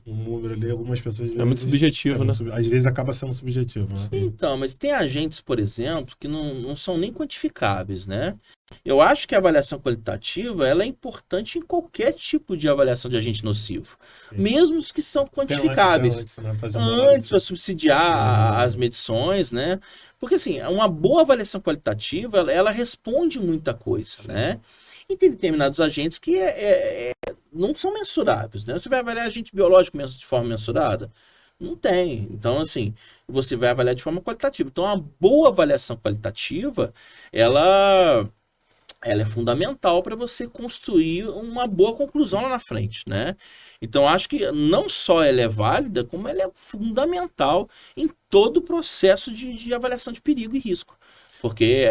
número ali, algumas pessoas às vezes... É muito subjetivo, né? Às vezes acaba sendo subjetivo, né? Então, mas tem agentes, por exemplo, que não são nem quantificáveis, né? Eu acho que a avaliação qualitativa ela é importante em qualquer tipo de avaliação de agente nocivo, Sim. mesmo os que são quantificáveis. Antes, né? Fazer uma Antes análise. para subsidiar as medições, né? Porque assim, uma boa avaliação qualitativa, ela responde muita coisa, Sim. né? E tem determinados agentes que não são mensuráveis, né? Você vai avaliar agente biológico de forma mensurada? Não tem. Então, assim, você vai avaliar de forma qualitativa. Então, uma boa avaliação qualitativa, ela é fundamental para você construir uma boa conclusão lá na frente, né? Então, acho que não só ela é válida, como ela é fundamental em todo o processo de avaliação de perigo e risco. Porque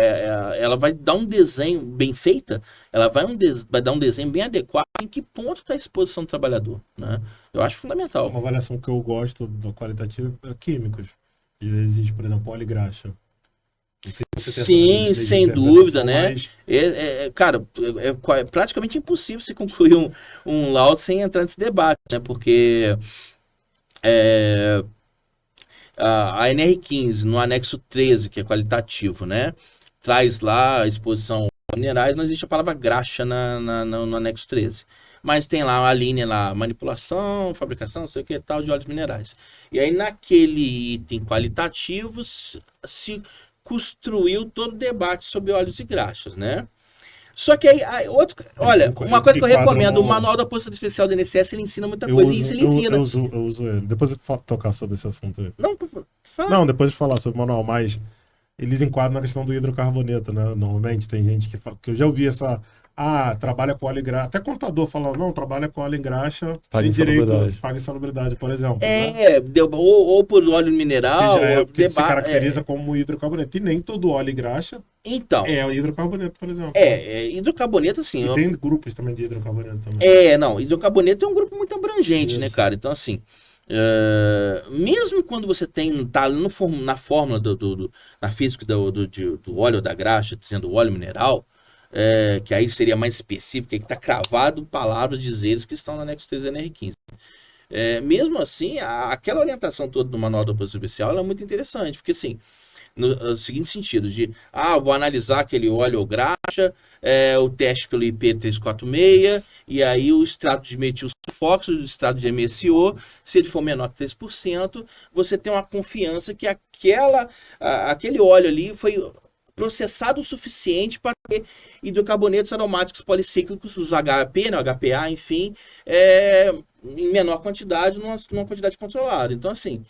ela vai dar um desenho bem feita, ela vai dar um desenho bem adequado em que ponto está a exposição do trabalhador, né? Eu acho fundamental. Uma avaliação que eu gosto do qualitativo é químicos. Às vezes, por exemplo, óleo e graxa. Não sei se você tem Sim, essa sem interpretação, dúvida, né? mas Cara, é praticamente impossível se concluir um laudo sem entrar nesse debate, né? Porque é, a NR15, no anexo 13, que é qualitativo, né? Traz lá a exposição a minerais, não existe a palavra graxa no anexo 13. Mas tem lá a linha lá, manipulação, fabricação, não sei o que tal, de óleos minerais. E aí naquele item qualitativo se construiu todo o debate sobre óleos e graxas, né? Só que aí olha, uma coisa que eu recomendo, o Manual da Polícia Especial do INSS, ele ensina muita coisa, e isso ele ensina. Eu uso ele. Depois eu vou tocar sobre esse assunto aí. Fala. Não, depois de falar sobre o manual, mas eles enquadram na questão do hidrocarboneto, né? Normalmente tem gente que eu já ouvi essa... trabalha com óleo e graxa. Até contador fala, não, trabalha com óleo e graxa, tem direito, paga insalubridade, por exemplo. Né? Ou por óleo mineral, que se caracteriza como hidrocarboneto. E nem todo óleo e graxa é o hidrocarboneto, por exemplo. Hidrocarboneto, assim... E tem grupos também de hidrocarboneto também. Hidrocarboneto é um grupo muito abrangente, Isso. né, cara? Então, assim... mesmo quando você tá ali na fórmula na física do óleo da graxa, dizendo óleo mineral, que aí seria mais específico, que está cravado palavras, dizeres que estão no anexo 3 NR15. Mesmo assim, aquela orientação toda do Manual da Polícia Especial ela é muito interessante, porque assim, no seguinte sentido, vou analisar aquele óleo ou graxa, o teste pelo IP346, e aí o extrato de metil sulfóxido, o extrato de MSO, se ele for menor que 3%, você tem uma confiança que aquele óleo ali foi processado o suficiente para ter hidrocarbonetos aromáticos policíclicos, os HP, né, o HPA, enfim, em menor quantidade, numa quantidade controlada. Então, assim,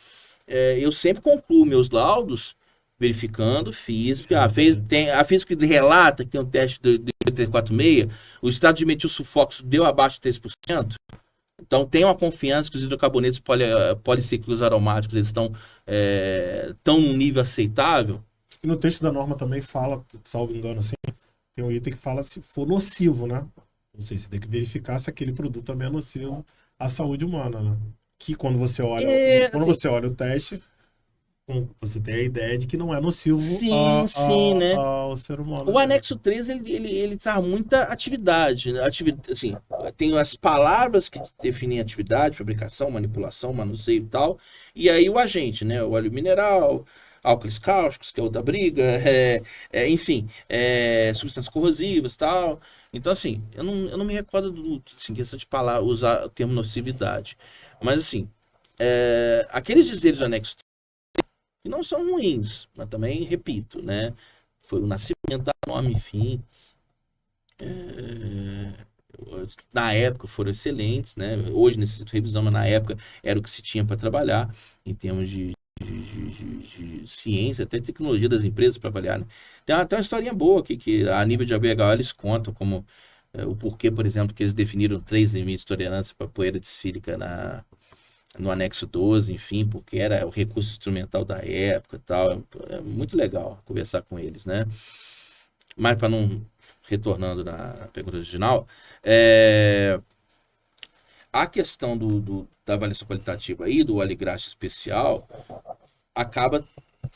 eu sempre concluo meus laudos verificando física. A física relata que tem um teste do IP346, o estado de metil sulfóxido deu abaixo de 3%. Então, tem uma confiança que os hidrocarbonetos policíclicos aromáticos eles estão num nível aceitável. E no texto da norma também fala, salvo engano, assim, tem um item que fala se for nocivo, né? Não sei, você tem que verificar se aquele produto também é nocivo à saúde humana, né? Que quando você olha, você olha o teste, você tem a ideia de que não é nocivo né? ao ser humano. O anexo 3, ele traz muita atividade, né? Assim, tem as palavras que definem atividade, fabricação, manipulação, manuseio e tal, e aí o agente, né? O óleo mineral, álcools cáusticos, que é outra briga, enfim, substâncias corrosivas e tal. Então, assim, eu não me recordo assim, questão de usar o termo nocividade. Mas, assim, aqueles dizeres do anexo que não são ruins, mas também, repito, né? Foi o nascimento da norma, enfim. Na época foram excelentes, né? Hoje necessito revisão, mas na época era o que se tinha para trabalhar em termos de ciência, até tecnologia das empresas para avaliar, né? Tem uma historinha boa aqui, que a nível de ABHO eles contam como o porquê, por exemplo, que eles definiram 3 limites de tolerância para poeira de sílica no anexo 12, enfim, porque era o recurso instrumental da época e tal. É muito legal conversar com eles, né? Mas para não... Retornando na pergunta original, a questão da avaliação qualitativa aí, do óleo e graxa especial, acaba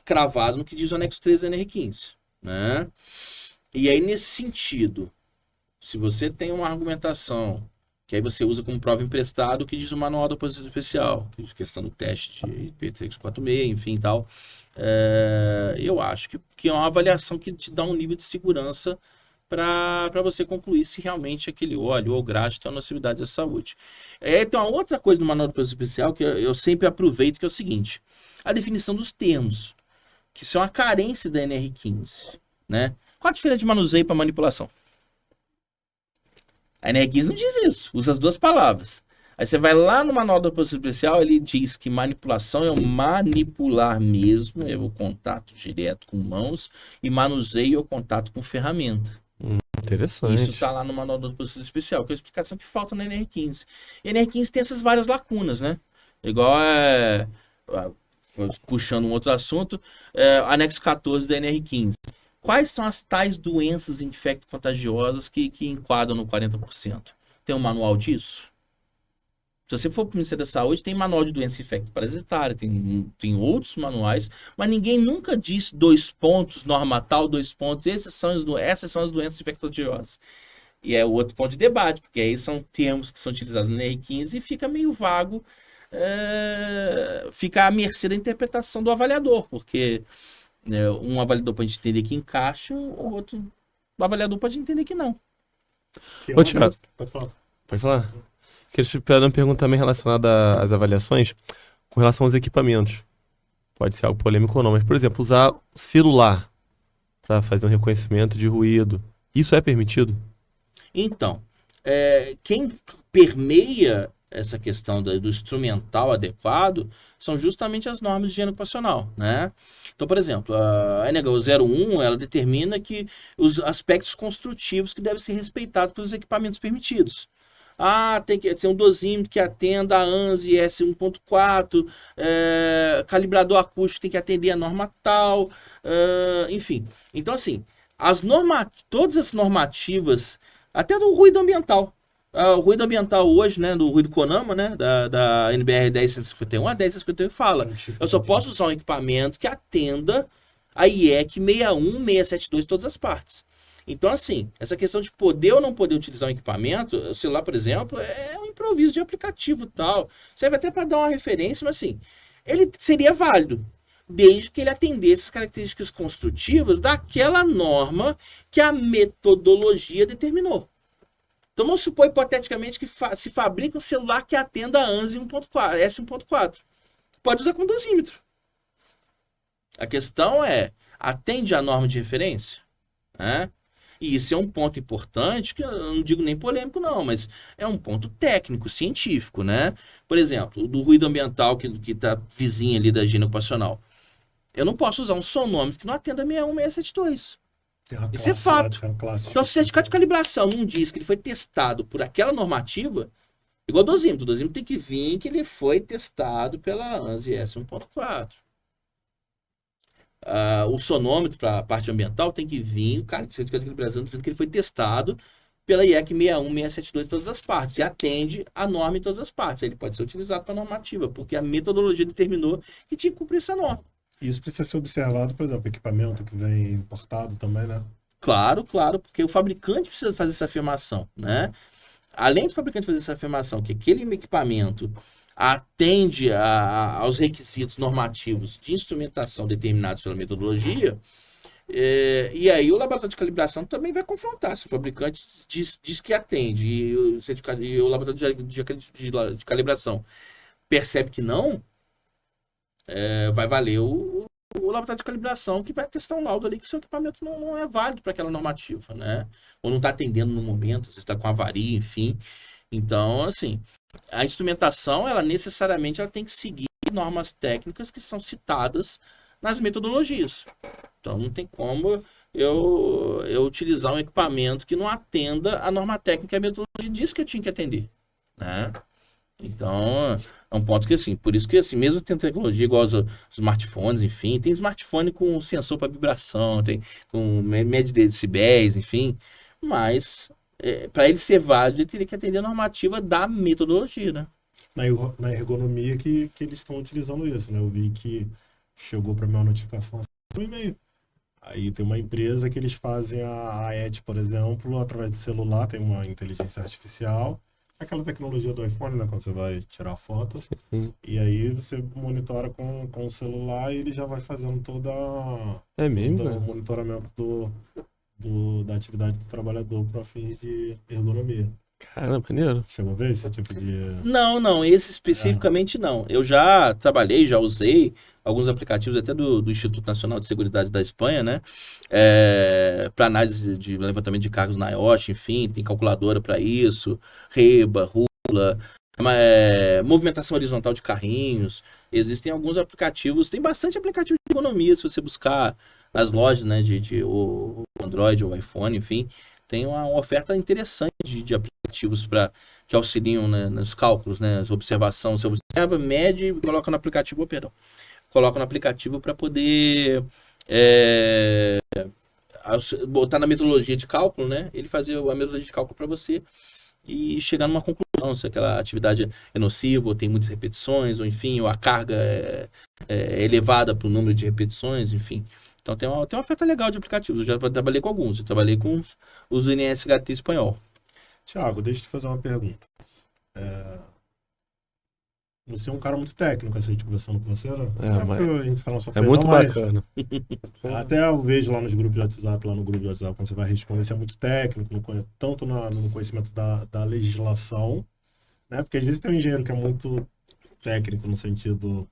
cravado no que diz o anexo 3 da NR15, né? E aí, nesse sentido, se você tem uma argumentação que aí você usa como prova emprestado o que diz o manual da Polícia Especial, que diz questão do teste de IP346, enfim e tal. Eu acho que é uma avaliação que te dá um nível de segurança para você concluir se realmente aquele óleo ou graxa tem uma nocividade à saúde. Tem uma outra coisa no manual da Polícia Especial que eu sempre aproveito, que é o seguinte: a definição dos termos, que são a carência da NR15, né? Qual a diferença de manuseio para manipulação? A NR15 não diz isso, usa as duas palavras. Aí você vai lá no manual da Polícia Especial, ele diz que manipulação é o manipular mesmo, é o contato direto com mãos, e manuseio é o contato com ferramenta. Interessante. Isso está lá no manual da Polícia Especial, que é a explicação que falta na NR15. E a NR15 tem essas várias lacunas, né? Igual puxando um outro assunto, anexo 14 da NR15. Quais são as tais doenças infecto-contagiosas que enquadram no 40%? Tem um manual disso? Se você for para o Ministério da Saúde, tem manual de doença infecto-parasitária, tem outros manuais, mas ninguém nunca disse 2 pontos, norma tal, 2 pontos, essas são as doenças infecto-contagiosas. E é outro ponto de debate, porque aí são termos que são utilizados na NR15 e fica meio vago, fica à mercê da interpretação do avaliador, porque um avaliador pode entender que encaixa, o outro avaliador pode entender que não. Ô, Thiago, Pode falar. pode falar? Queria te fazer uma pergunta também relacionada às avaliações com relação aos equipamentos. Pode ser algo polêmico ou não, mas, por exemplo, usar celular para fazer um reconhecimento de ruído. Isso é permitido? Então, quem permeia essa questão do instrumental adequado são justamente as normas de higiene ocupacional, né? Então, por exemplo, a NH 01, ela determina que os aspectos construtivos que devem ser respeitados pelos equipamentos permitidos. Tem que ter um dosímetro que atenda a ANSI S1.4, calibrador acústico tem que atender a norma tal, enfim. Então, assim, todas as normativas, até do ruído ambiental. O ruído ambiental hoje, né, do ruído CONAMA, né, da NBR 1051, a 1051 fala: eu só posso usar um equipamento que atenda a IEC 61672 em todas as partes. Então, assim, essa questão de poder ou não poder utilizar um equipamento, o celular, por exemplo, é um improviso de aplicativo e tal. Serve até para dar uma referência, mas assim, ele seria válido, desde que ele atendesse as características construtivas daquela norma que a metodologia determinou. Então, vamos supor, hipoteticamente, que se fabrica um celular que atenda a ANSI S1.4. Pode usar com dosímetro. A questão é, atende a norma de referência? Né? E isso é um ponto importante, que eu não digo nem polêmico não, mas é um ponto técnico, científico, né? Por exemplo, do ruído ambiental que está vizinho ali da higiene ocupacional. Eu não posso usar um sonômetro que não atenda 61672. Isso é fato. Então, se o certificado de calibração não diz que ele foi testado por aquela normativa, igual o dosímetro tem que vir que ele foi testado pela ANSI S1.4. O sonômetro para a parte ambiental tem que vir o cara de certificado de calibração dizendo que ele foi testado pela IEC 61672 em todas as partes e atende a norma em todas as partes. Aí ele pode ser utilizado para a normativa, porque a metodologia determinou que tinha que cumprir essa norma. Isso precisa ser observado, por exemplo, equipamento que vem importado também, né? Claro, porque o fabricante precisa fazer essa afirmação, né? Além do fabricante fazer essa afirmação que aquele equipamento atende aos requisitos normativos de instrumentação determinados pela metodologia, e aí o laboratório de calibração também vai confrontar se o fabricante diz que atende e o laboratório de calibração percebe que não, vai valer o laboratório de calibração que vai testar um laudo ali que seu equipamento não é válido para aquela normativa, né? Ou não está atendendo no momento, você está com avaria, enfim. Então, assim, a instrumentação, ela necessariamente tem que seguir normas técnicas que são citadas nas metodologias. Então, não tem como eu utilizar um equipamento que não atenda a norma técnica que a metodologia diz que eu tinha que atender, né? Então, é um ponto que, assim, por isso que, assim, mesmo tendo tecnologia igual os smartphones, enfim, tem smartphone com sensor para vibração, tem com média de decibéis, enfim, mas para ele ser válido, ele teria que atender a normativa da metodologia, né? Na ergonomia que eles estão utilizando isso, né? Eu vi que chegou para mim uma notificação no e-mail. Aí tem uma empresa que eles fazem a ET, por exemplo, através de celular, tem uma inteligência artificial, aquela tecnologia do iPhone, né? Quando você vai tirar foto. Sim. E aí você monitora com o celular e ele já vai fazendo É mesmo, todo o cara? monitoramento da atividade do trabalhador para fins de ergonomia. Caramba, maneiro. Chegou a ver esse tipo de... Não, esse especificamente não. Eu já trabalhei, já usei alguns aplicativos até do Instituto Nacional de Seguridade da Espanha, né? Para análise de levantamento de cargos na IoT, enfim, tem calculadora para isso, Reba, Rula, movimentação horizontal de carrinhos. Existem alguns aplicativos, tem bastante aplicativo de economia se você buscar nas lojas, né, o Android ou iPhone, enfim. Tem uma oferta interessante de aplicativos que auxiliam, né, nos cálculos, né, as observação. Você observa, mede e coloca no aplicativo, perdão, coloca no aplicativo para poder botar na metodologia de cálculo, né? Ele fazer a metodologia de cálculo para você e chegar numa conclusão, se aquela atividade é nociva, ou tem muitas repetições, ou enfim, ou a carga é elevada para o número de repetições, enfim. Então tem uma oferta legal de aplicativos. Eu já trabalhei com alguns. Eu trabalhei com os NSHT espanhol. Tiago, deixa eu te fazer uma pergunta. Você é um cara muito técnico, assim, conversando com você, né? Não é porque a gente tá na sua É frente, muito não, mas bacana. até eu vejo lá nos grupos de WhatsApp, lá no grupo de WhatsApp, quando você vai responder, você é muito técnico, tanto no conhecimento da legislação, né? Porque às vezes tem um engenheiro que é muito técnico no sentido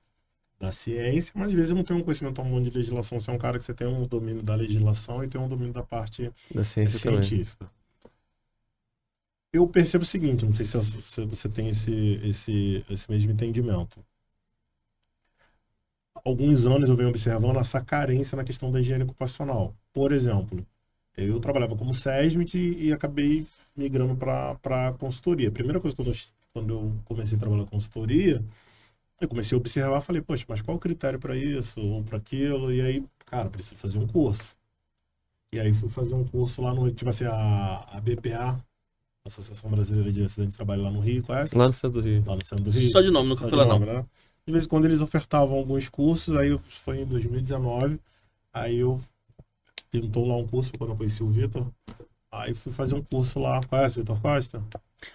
da ciência, mas às vezes não tem um conhecimento tão bom de legislação. Você é um cara que você tem um domínio da legislação e tem um domínio da parte Da ciência também. científica. Eu percebo o seguinte, não sei se você tem esse mesmo entendimento. Há alguns anos eu venho observando essa carência na questão da higiene ocupacional. Por exemplo, eu trabalhava como SESMIT e acabei migrando para consultoria. A primeira coisa quando eu comecei a trabalhar com consultoria, eu comecei a observar, falei, poxa, mas qual o critério para isso ou para aquilo? E aí, cara, preciso fazer um curso. E aí fui fazer um curso lá no, tipo assim, a BPA, Associação Brasileira de Acidentes de Trabalho lá no Rio, conhece? Lá no centro do Rio. Lá no centro do Rio. Só de nome, nunca Só fui de lá, não. nome, né? De vez em quando eles ofertavam alguns cursos, aí foi em 2019, aí eu pintou lá um curso quando eu conheci o Vitor, aí fui fazer um curso lá, conhece o Vitor Costa?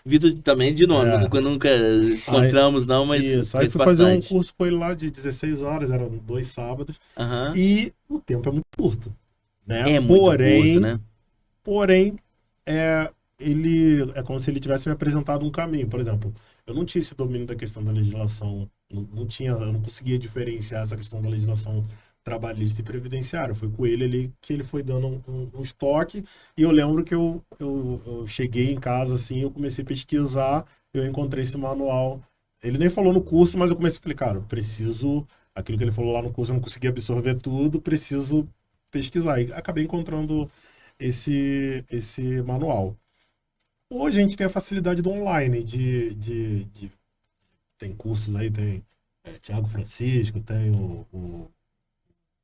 Vitor também de nome, É. nunca encontramos, não, mas Isso, aí conheço fui fazer um bastante. curso com ele lá de 16 horas, eram 2 sábados, Aham. e o tempo é muito curto, né? É muito curto, né? Porém, ele é como se ele tivesse me apresentado um caminho. Por exemplo, eu não tinha esse domínio da questão da legislação, eu não conseguia diferenciar essa questão da legislação trabalhista e previdenciária. Foi com ele ali que ele foi dando um estoque, e eu lembro que eu cheguei em casa assim, eu comecei a pesquisar, eu encontrei esse manual. Ele nem falou no curso, mas eu comecei a falar, cara, eu preciso, aquilo que ele falou lá no curso, eu não consegui absorver tudo, preciso pesquisar. E acabei encontrando esse manual. Hoje a gente tem a facilidade do online, tem cursos aí, tem Tiago Francisco, tem o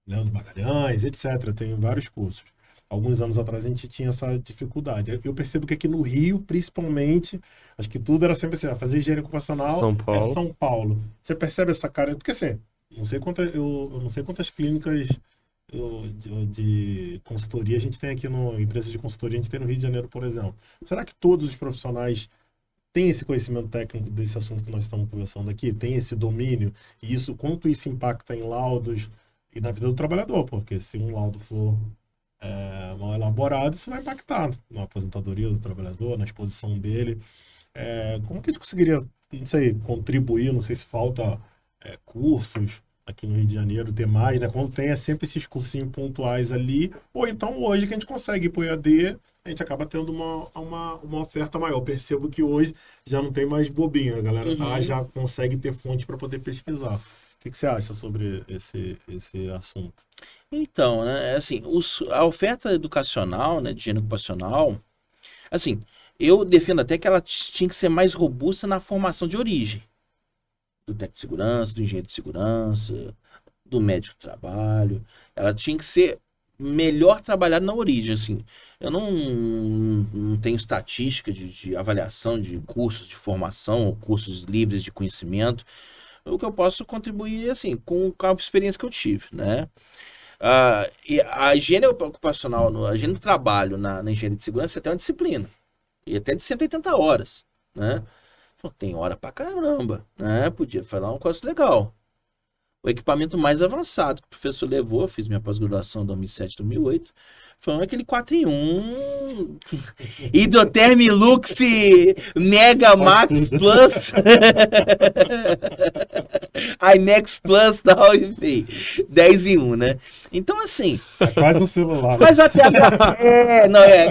Leandro Magalhães, etc. Tem vários cursos. Alguns anos atrás a gente tinha essa dificuldade. Eu percebo que aqui no Rio, principalmente, acho que tudo era sempre assim, fazer higiene ocupacional São Paulo. é São Paulo. Você percebe essa cara? Porque assim, eu não sei quantas clínicas de consultoria a gente tem aqui empresas de consultoria, a gente tem no Rio de Janeiro, por exemplo. Será que todos os profissionais têm esse conhecimento técnico desse assunto que nós estamos conversando aqui? Tem esse domínio? E quanto isso impacta em laudos e na vida do trabalhador? Porque se um laudo for mal elaborado, isso vai impactar na aposentadoria do trabalhador, na exposição dele. Como que a gente conseguiria, não sei, contribuir? Não sei se falta cursos aqui no Rio de Janeiro, ter mais, né? Quando tem sempre esses cursinhos pontuais ali, ou então hoje que a gente consegue ir pro EAD, a gente acaba tendo uma oferta maior. Eu percebo que hoje já não tem mais bobinho, a galera já consegue ter fonte para poder pesquisar. O que você acha sobre esse assunto? Então, né, assim, a oferta educacional, né, de higiene ocupacional, assim, eu defendo até que ela tinha que ser mais robusta na formação de origem. Do técnico de segurança, do engenheiro de segurança, do médico de trabalho. Ela tinha que ser melhor trabalhada na origem, assim. Eu não tenho estatística de avaliação de cursos de formação ou cursos livres de conhecimento. O que eu posso contribuir, assim, com a experiência que eu tive, né? E a higiene ocupacional, a higiene do trabalho na engenharia de segurança é até uma disciplina. E até de 180 horas, né? Pô, tem hora pra caramba, né? Podia falar um negócio legal. O equipamento mais avançado que o professor levou, eu fiz minha pós-graduação em 2007, 2008, foi aquele 4 em 1 Hidrotherm Lux Mega Max Plus IMAX Plus tal, enfim, 10 em 1, né? Então, assim... É quase um celular. Mas até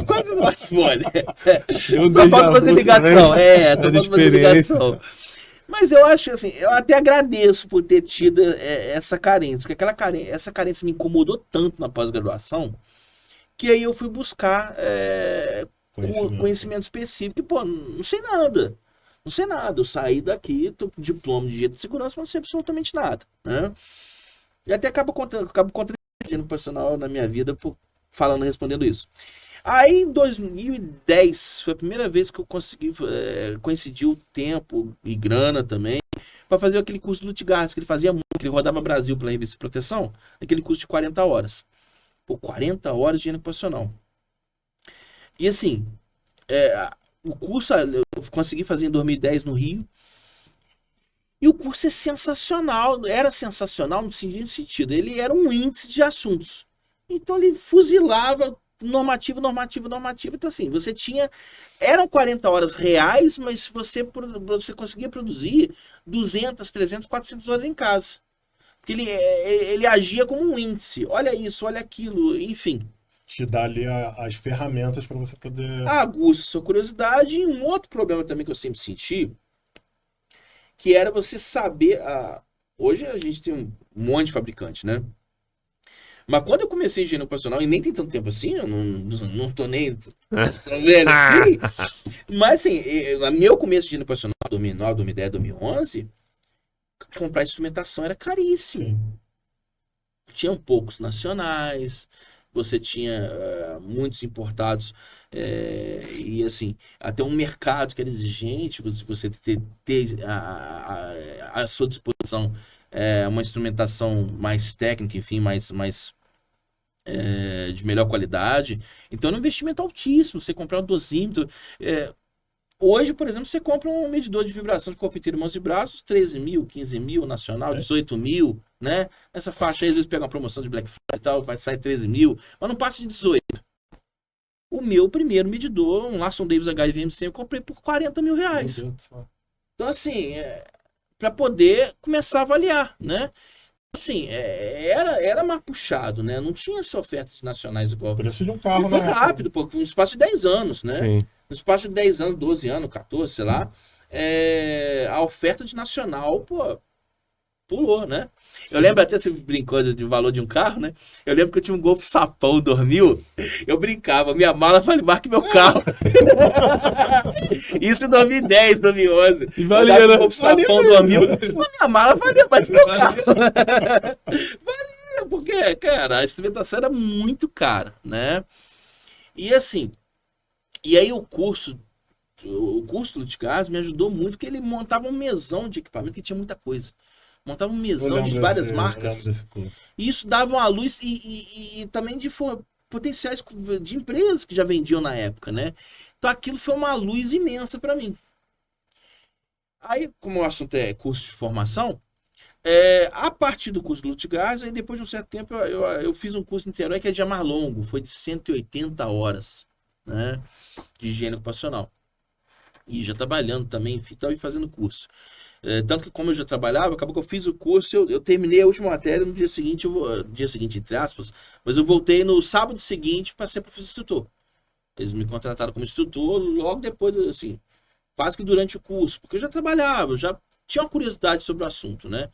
quase um smartphone. Só déjà falta fazer vu ligação, também, só da falta fazer experiência. ligação. Mas eu acho assim, eu até agradeço por ter tido essa carência, porque essa carência me incomodou tanto na pós-graduação, que aí eu fui buscar conhecimento específico. E, pô, não sei nada. Não sei nada. Eu saí daqui, tô com diploma de engenheiro de segurança, mas não sei absolutamente nada, né? E até acabo contradizendo o profissional na minha vida respondendo isso. Aí, em 2010, foi a primeira vez que eu consegui coincidir o tempo e grana também para fazer aquele curso do Lutgard, que ele fazia muito, que ele rodava Brasil pela revista Proteção, aquele curso de 40 horas. Pô, 40 horas de higiene ocupacional. E assim, o curso eu consegui fazer em 2010 no Rio. E o curso é sensacional, era sensacional no seguinte sentido, ele era um índice de assuntos. Então ele fuzilava normativo. Então assim, você tinha... Eram 40 horas reais, mas você conseguia produzir 200, 300, 400 horas em casa. Porque ele agia como um índice. Olha isso, olha aquilo, enfim. Te dá ali as ferramentas para você poder... Aguça sua curiosidade. E um outro problema também que eu sempre senti, que era você saber... Hoje a gente tem um monte de fabricante, né? Mas quando eu comecei engenharia ocupacional, e nem tem tanto tempo assim, eu não tô nem tô velho aqui, mas assim, meu começo de engenharia ocupacional, 2009, 2010, 2011, comprar instrumentação era caríssimo. Sim. Tinham poucos nacionais, você tinha muitos importados, e assim, até um mercado que era exigente, você ter à sua disposição uma instrumentação mais técnica, enfim, mais de melhor qualidade. Então era um investimento altíssimo, você comprar um dosímetro. Hoje, por exemplo, você compra um medidor de vibração de corpo inteiro, mãos e braços, 13 mil, 15 mil, nacional, 18 mil, né? Nessa faixa aí, às vezes pega uma promoção de Black Friday e tal, vai sair 13 mil, mas não passa de 18. O meu primeiro medidor, um Larson Davis HVM100, eu comprei por 40 mil reais. Meu Deus do céu. Então, assim, para poder começar a avaliar, né? Assim, era mais puxado, né? Não tinha essa oferta de nacionais igual. O preço de um carro, E foi né? rápido, pô, no espaço de 10 anos, né? Sim. No espaço de 10 anos, 12 anos, 14, sei lá, a oferta de nacional, pô, pulou, né? Sim. Eu lembro até, você brincou de valor de um carro, né? Eu lembro que eu tinha um Golf Sapão 2000, eu brincava, minha mala vale mais que meu carro. Isso em 2010, 2011. E valia, né? Um Golf Sapão 2000, minha mala valia mais que meu carro. Valia, porque, cara, a instrumentação era muito cara, né? E assim, e aí o curso do Lutgard me ajudou muito, porque ele montava um mesão de equipamento que tinha muita coisa. Montava um mesão de várias marcas. E isso dava uma luz e também de potenciais de empresas que já vendiam na época, né? Então aquilo foi uma luz imensa para mim. Aí, como o assunto é curso de formação, a partir do curso do Lutgard, aí depois de um certo tempo eu fiz um curso em Niterói que é de mais longo, foi de 180 horas, né, de higiene ocupacional. E já trabalhando também, e fazendo curso. Tanto que como eu já trabalhava, acabou que eu fiz o curso, eu terminei a última matéria no dia seguinte, entre aspas, mas eu voltei no sábado seguinte para ser professor instrutor. Eles me contrataram como instrutor logo depois, assim, quase que durante o curso, porque eu já trabalhava, eu já tinha uma curiosidade sobre o assunto, né?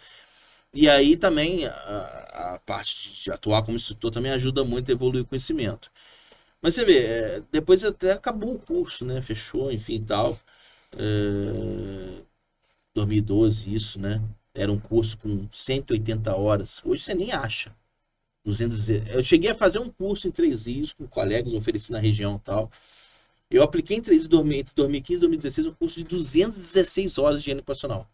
E aí também a parte de atuar como instrutor também ajuda muito a evoluir o conhecimento. Mas você vê, depois até acabou o curso, né? Fechou, enfim e tal. 2012 isso, né? Era um curso com 180 horas. Hoje você nem acha. 200... Eu cheguei a fazer um curso em 3 rios com colegas, ofereci na região e tal. Eu apliquei em 3 rios entre 2015 e 2016 um curso de 216 horas de higiene ocupacional.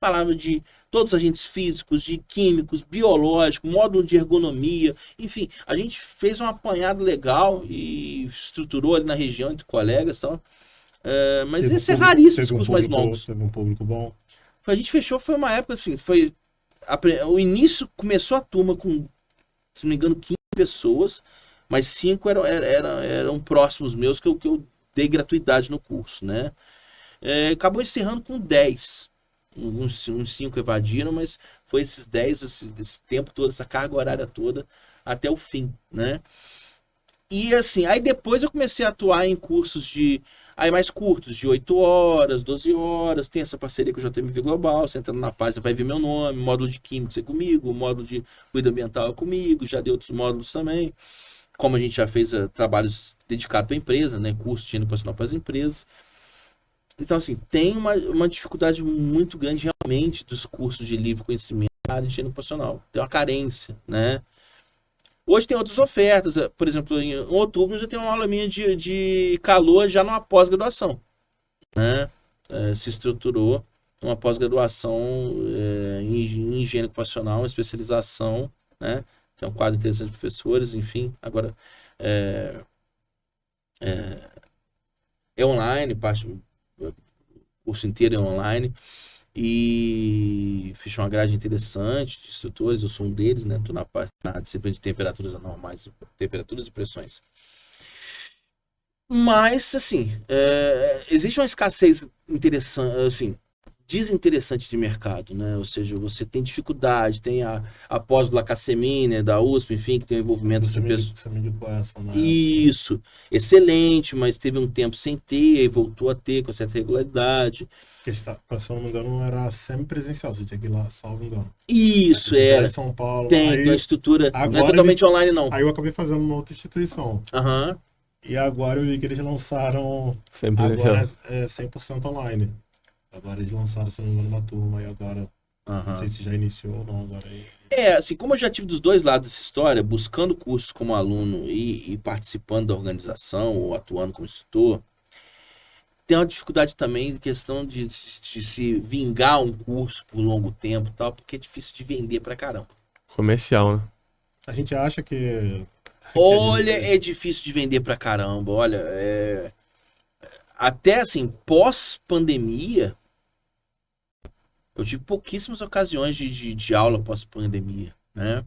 Falava de todos os agentes físicos, de químicos, biológicos, módulo de ergonomia, enfim, a gente fez um apanhado legal e estruturou ali na região entre colegas, então, Mas Teve esse é um raríssimo, os teve um cursos mais público- longos. Teve um público bom. A gente fechou, foi uma época assim, o início começou a turma com, se não me engano, 15 pessoas, mas 5 eram próximos meus que eu dei gratuidade no curso, né? Acabou encerrando com 10. Uns 5 evadiram, mas foi esses 10, esse tempo todo, essa carga horária toda, até o fim, né? E assim, aí depois eu comecei a atuar em cursos mais curtos, de 8 horas, 12 horas. Tem essa parceria com o JMV Global. Você entrando na página vai ver meu nome, módulo de Químicos é comigo, módulo de Cuidado Ambiental é comigo, já dei outros módulos também. Como a gente já fez trabalhos dedicados para a empresa, né? Curso de higiene ocupacional para as empresas. Então, assim, tem uma dificuldade muito grande realmente dos cursos de livre conhecimento na área de higiene ocupacional. Tem uma carência, né? Hoje tem outras ofertas, por exemplo, em outubro já tem uma aula minha de calor já numa pós-graduação, né? Se estruturou uma pós-graduação em higiene ocupacional, uma especialização, né? Tem um quadro interessante de professores, enfim. Agora é online, o curso inteiro é online. E fechou uma grade interessante de instrutores, eu sou um deles, né? Estou na disciplina de temperaturas anormais, temperaturas e pressões. Mas, assim, existe uma escassez interessante, assim, desinteressante de mercado, né? Ou seja, você tem dificuldade, tem a pós do Lacacemim, né, da USP, enfim, que tem um envolvimento Você de pessoas. você me indicou essa, né? Isso, excelente, mas teve um tempo sem ter, e voltou a ter com certa regularidade. Porque, se eu não me engano, era semipresencial. Você tinha que ir lá, salvo engano. Isso, Aí, era. em São Paulo. Tem uma estrutura, não é agora totalmente online, não. Aí eu acabei fazendo uma outra instituição. Aham. E agora eu vi que eles lançaram. Sempre Agora presencial. é 100% online. Agora eles lançaram, se não me engano, uma turma. E agora. Não sei se já iniciou ou não. Agora aí. Assim, como eu já tive dos dois lados dessa história, buscando cursos como aluno e participando da organização ou atuando como instrutor, tem uma dificuldade também em questão de se vingar um curso por longo tempo e tal, porque é difícil de vender pra caramba. Comercial, né? A gente acha que. Olha, é difícil de vender pra caramba. Olha, até assim, pós-pandemia, eu tive pouquíssimas ocasiões de aula pós-pandemia, né?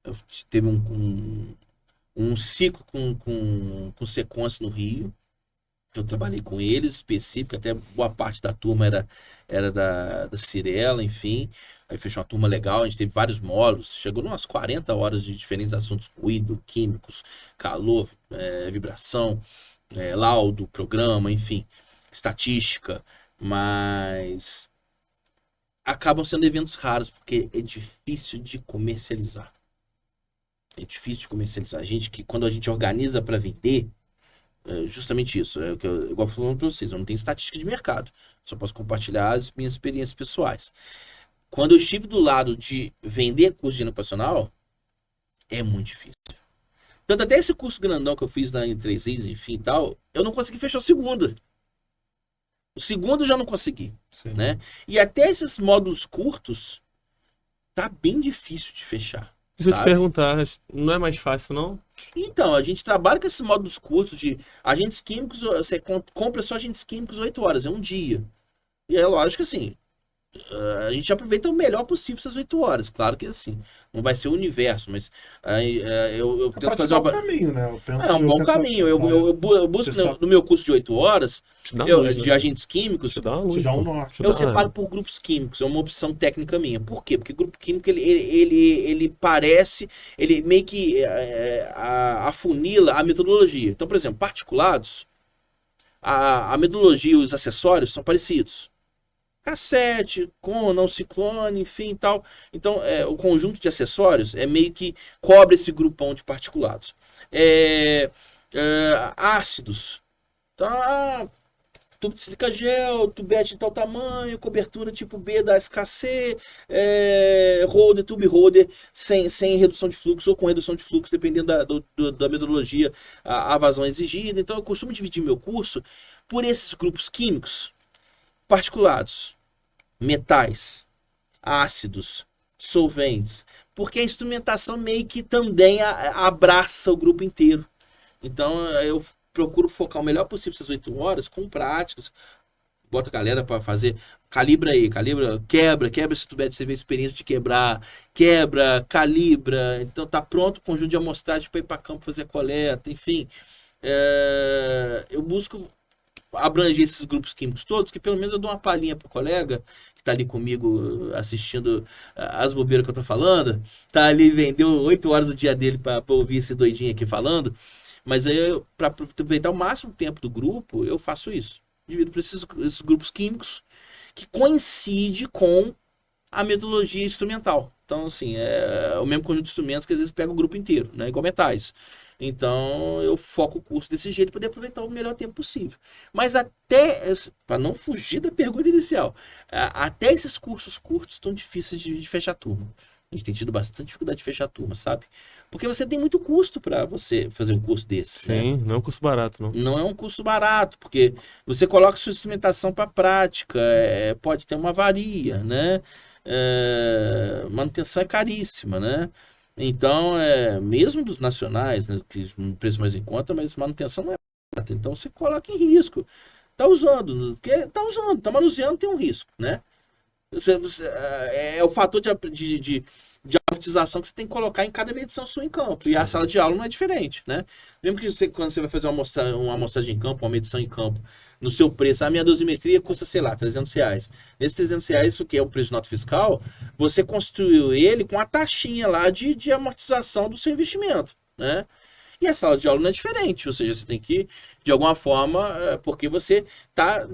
Eu teve um ciclo com Sequance no Rio. Eu trabalhei com eles, específico, até boa parte da turma era da Cirela, enfim. Aí fechou uma turma legal, a gente teve vários módulos, chegou umas 40 horas de diferentes assuntos, ruído, químicos, calor, vibração, laudo, programa, enfim, estatística, mas acabam sendo eventos raros, porque é difícil de comercializar. É difícil de comercializar. Quando a gente organiza para vender, justamente isso, é o que eu igual falando para vocês, eu não tenho estatística de mercado, só posso compartilhar as minhas experiências pessoais. Quando eu estive do lado de vender curso de higiene ocupacional, é muito difícil. Tanto até esse curso grandão que eu fiz lá em 3is, enfim e tal, eu não consegui fechar o segundo. O segundo eu já não consegui, né? E até esses módulos curtos, tá bem difícil de fechar. Deixa eu te sabe? perguntar, não é mais fácil, não? Então, a gente trabalha com esses módulos curtos de agentes químicos, você compra só agentes químicos 8 horas, é um dia. E é lógico assim, a gente aproveita o melhor possível essas 8 horas. Claro que assim, não vai ser o universo, mas eu tento fazer um caminho, né? É um bom caminho. Eu busco no meu curso de 8 horas de agentes químicos. Te dá uma luz, Te dá um pô. norte. Eu separo por grupos químicos, é uma opção técnica minha. Por quê? Porque grupo químico ele parece, ele meio que afunila a metodologia. Então, por exemplo, particulados, a metodologia e os acessórios são parecidos. Cassete, não ciclone, enfim tal. Então, o conjunto de acessórios é meio que cobre esse grupão de particulados. Ácidos. Então, tubo de silica gel, tubete de tal tamanho, cobertura tipo B da SKC, holder, tube holder, sem redução de fluxo ou com redução de fluxo, dependendo da metodologia, a vazão exigida. Então, eu costumo dividir meu curso por esses grupos químicos particulados, metais, ácidos, solventes, porque a instrumentação meio que também abraça o grupo inteiro. Então, eu procuro focar o melhor possível essas 8 horas com práticas. Bota a galera para fazer, calibra, quebra se tu tiver experiência de quebrar, quebra, calibra, então tá pronto o conjunto de amostragem para ir para campo fazer a coleta, enfim. Eu busco abranger esses grupos químicos todos, que pelo menos eu dou uma palhinha pro colega que tá ali comigo assistindo as bobeiras que eu tô falando, tá ali, vendeu 8 horas do dia dele para ouvir esse doidinho aqui falando, mas aí para aproveitar o máximo tempo do grupo, eu faço isso. Divido para esses grupos químicos que coincide com a metodologia instrumental. Então, assim, é o mesmo conjunto de instrumentos que às vezes pega o grupo inteiro, né? Igual metais. Então, eu foco o curso desse jeito para poder aproveitar o melhor tempo possível. Mas até, para não fugir da pergunta inicial, até esses cursos curtos estão difíceis de fechar turma. A gente tem tido bastante dificuldade de fechar turma, sabe? Porque você tem muito custo para você fazer um curso desse. Sim, né? não é um curso barato, não. Não é um curso barato, porque você coloca sua instrumentação para prática, pode ter uma avaria, né? Manutenção é caríssima, né? Então, mesmo dos nacionais, né, que um preço mais em conta, mas manutenção não é barata. Então, você coloca em risco. Tá usando, porque tá usando, tá manuseando, tem um risco, né? É o fator de amortização que você tem que colocar em cada medição sua em campo. E a sala de aula não é diferente, né? Mesmo que quando você vai fazer uma amostragem em campo, uma medição em campo, no seu preço, a minha dosimetria custa, sei lá, R$300. Nesses R$300, isso que é o preço de nota fiscal, você construiu ele com a taxinha lá de amortização do seu investimento, né? E a sala de aula não é diferente, ou seja, você tem que, de alguma forma, porque você está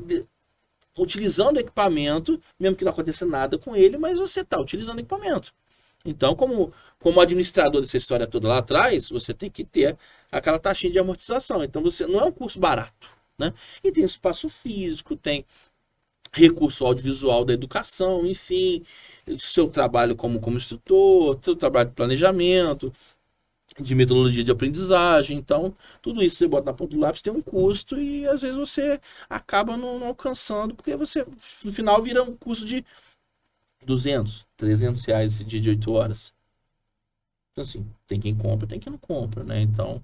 utilizando o equipamento, mesmo que não aconteça nada com ele, mas você está utilizando o equipamento. Então, como administrador dessa história toda lá atrás, você tem que ter aquela taxinha de amortização. Então, você não é um curso barato, né? E tem espaço físico, tem recurso audiovisual da educação, enfim, seu trabalho como instrutor, seu trabalho de planejamento, de metodologia de aprendizagem. Então, tudo isso você bota na ponta do lápis, tem um custo e às vezes você acaba não alcançando, porque você, no final, vira um curso de R$200, R$300 esse dia de 8 horas. Então, assim, tem quem compra, tem quem não compra, né? Então,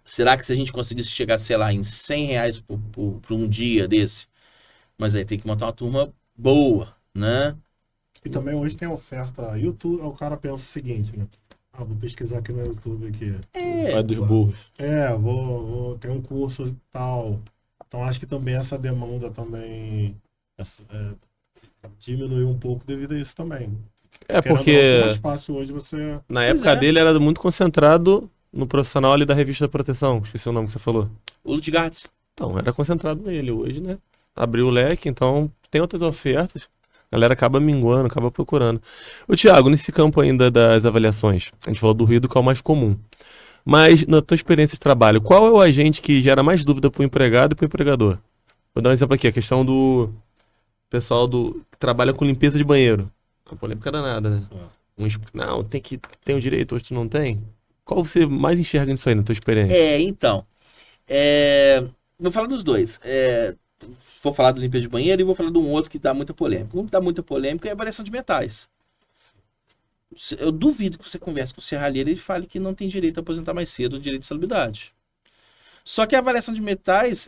será que se a gente conseguisse chegar, sei lá, em R$100 por um dia desse? Mas aí tem que montar uma turma boa, né? E também hoje tem a oferta YouTube, o cara pensa o seguinte, né? Vou pesquisar aqui no YouTube aqui. Vai dos burros. Vou ter um curso e tal. Então acho que também essa demanda também diminuiu um pouco devido a isso também. Porque é mais fácil hoje você... na época dele era muito concentrado no profissional ali da revista da proteção. Esqueci o nome que você falou. O Ludgartes. Então, era concentrado nele. Hoje, né? Abriu o leque, então tem outras ofertas. A galera acaba minguando, acaba procurando. Ô, Thiago, nesse campo ainda das avaliações, a gente falou do ruído, que é o mais comum. Mas, na tua experiência de trabalho, qual é o agente que gera mais dúvida para o empregado e para o empregador? Vou dar um exemplo aqui, a questão do pessoal que trabalha com limpeza de banheiro. Uma polêmica danada, né? Não, tem o direito, outro não tem. Qual você mais enxerga nisso aí, na tua experiência? Então, vou falar dos dois. Vou falar do limpeza de banheiro e vou falar de um outro que dá muita polêmica. Um que dá muita polêmica é a avaliação de metais. Eu duvido que você converse com o serralheiro e ele fale que não tem direito a aposentar mais cedo o direito de salubridade. Só que a avaliação de metais,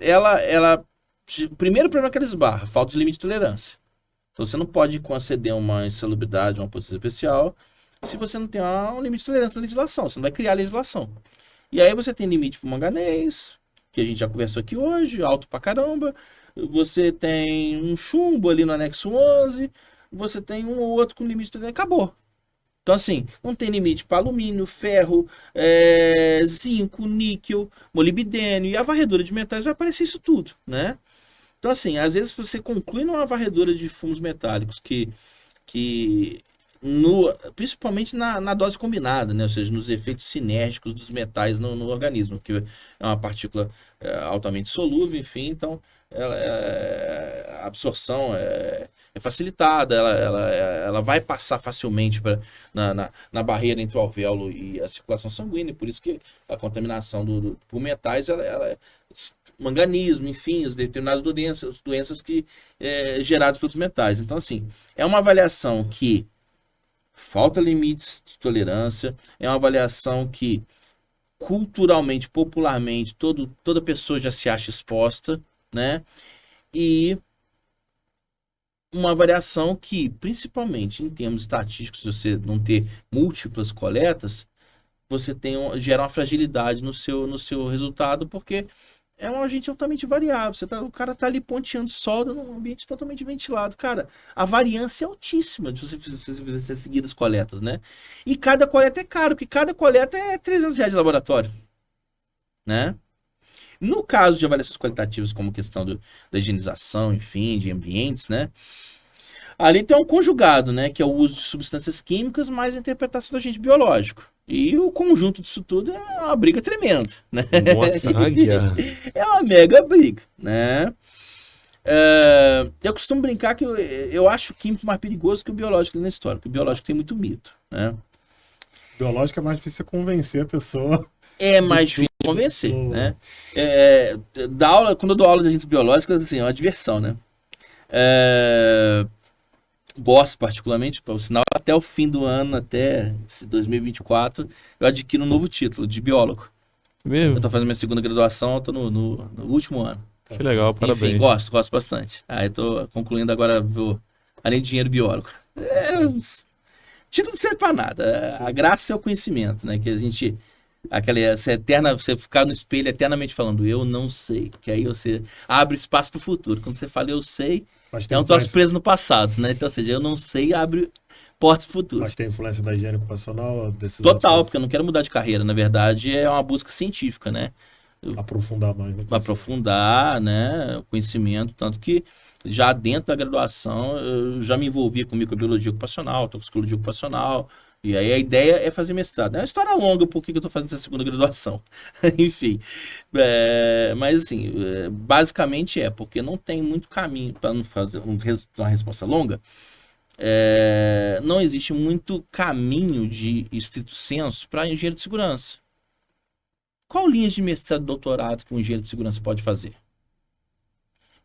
o primeiro problema é que ela esbarra, falta de limite de tolerância. Então você não pode conceder uma insalubridade, uma posição especial, se você não tem um limite de tolerância na legislação. Você não vai criar legislação. E aí você tem limite para o manganês, que a gente já conversou aqui hoje, alto pra caramba. Você tem um chumbo ali no anexo 11, você tem um ou outro com limite de tolerância. Acabou. Então, assim, não tem limite para alumínio, ferro, zinco, níquel, molibdênio, e a varredura de metais vai aparecer isso tudo, né? Então, assim, às vezes você conclui numa varredura de fumos metálicos principalmente na dose combinada, né? Ou seja, nos efeitos sinérgicos dos metais no organismo, que é uma partícula altamente solúvel, enfim, então a absorção é facilitada, ela vai passar facilmente na barreira entre o alvéolo e a circulação sanguínea, por isso que a contaminação por metais, ela manganismo, enfim, as determinadas doenças que geradas pelos metais. Então, assim, é uma avaliação que falta limites de tolerância, é uma avaliação que culturalmente, popularmente, toda pessoa já se acha exposta, né? E uma variação que, principalmente em termos estatísticos, se você não ter múltiplas coletas, você gera uma fragilidade no seu resultado, porque é um agente altamente variável. O cara tá ali ponteando solda num ambiente totalmente ventilado. Cara, a variância é altíssima se você fizer seguidas coletas, né? E cada coleta é caro, porque cada coleta é R$300 de laboratório, né? No caso de avaliações qualitativas, como questão da higienização, enfim, de ambientes, né? Ali tem um conjugado, né? Que é o uso de substâncias químicas mais a interpretação do agente biológico. E o conjunto disso tudo é uma briga tremenda, né? Nossa, uma guerra. É uma mega briga, né? Eu costumo brincar que eu acho o químico mais perigoso que o biológico na história, porque o biológico tem muito mito, né? Biológico é mais difícil convencer a pessoa. É mais difícil de convencer, né? Quando eu dou aula de agentes biológicos, assim, é uma diversão, né? Gosto particularmente, por sinal, até o fim do ano, até esse 2024, eu adquiro um novo título de biólogo. Mesmo? Eu tô fazendo minha segunda graduação, eu tô no último ano. Que legal, parabéns. Enfim, gosto bastante. Eu tô concluindo agora, além de engenheiro biólogo. Título não serve pra nada. A graça é o conhecimento, né? Que a gente... você ficar no espelho eternamente falando, eu não sei. Que aí você abre espaço pro futuro. Quando você fala, eu sei, é um troço preso no passado, né? Então, ou seja, eu não sei, abre porta pro futuro. Mas tem influência da higiene ocupacional? Total, porque eu não quero mudar de carreira. Na verdade, é uma busca científica, né? Aprofundar mais. Aprofundar, né? O conhecimento. Tanto que já dentro da graduação, eu já me envolvi com microbiologia ocupacional, toxicologia ocupacional. E aí a ideia é fazer mestrado. É uma história longa porque eu estou fazendo essa segunda graduação. Enfim. Mas assim, basicamente porque não tem muito caminho, para não fazer uma resposta longa, não existe muito caminho de estrito senso para engenheiro de segurança. Qual linha de mestrado e doutorado que um engenheiro de segurança pode fazer?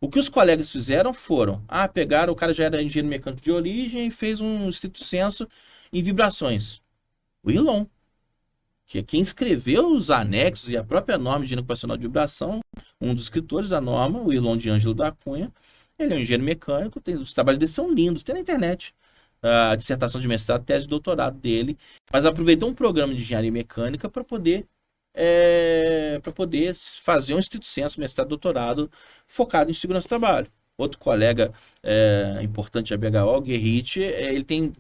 O que os colegas fizeram foram, pegaram, o cara já era engenheiro mecânico de origem e fez um estrito senso em vibrações. O ILON, que é quem escreveu os anexos e a própria norma de higiene ocupacional de vibração, um dos escritores da norma, o ILON de Ângelo da Cunha, ele é um engenheiro mecânico, os trabalhos dele são lindos, tem na internet. A dissertação de mestrado, tese de doutorado dele, mas aproveitou um programa de engenharia mecânica para poder fazer um estrito senso, mestrado, doutorado, focado em segurança do trabalho. Outro colega importante da BHO, Guerrit, ele tem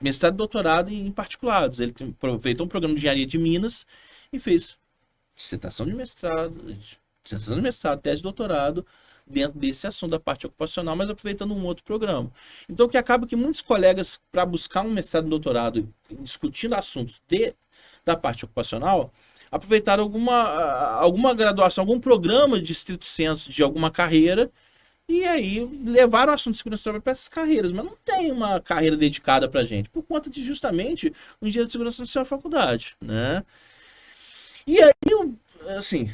mestrado e doutorado em particulados. Ele aproveitou um programa de engenharia de Minas e fez dissertação de mestrado, tese de doutorado, dentro desse assunto da parte ocupacional, mas aproveitando um outro programa. Então, que acaba que muitos colegas, para buscar um mestrado e doutorado discutindo assuntos da parte ocupacional, aproveitaram alguma graduação, algum programa de estrito senso de alguma carreira, e aí levaram o assunto de segurança do trabalho para essas carreiras, mas não tem uma carreira dedicada para a gente, por conta de justamente o engenheiro de segurança na sua faculdade, né? E aí, assim,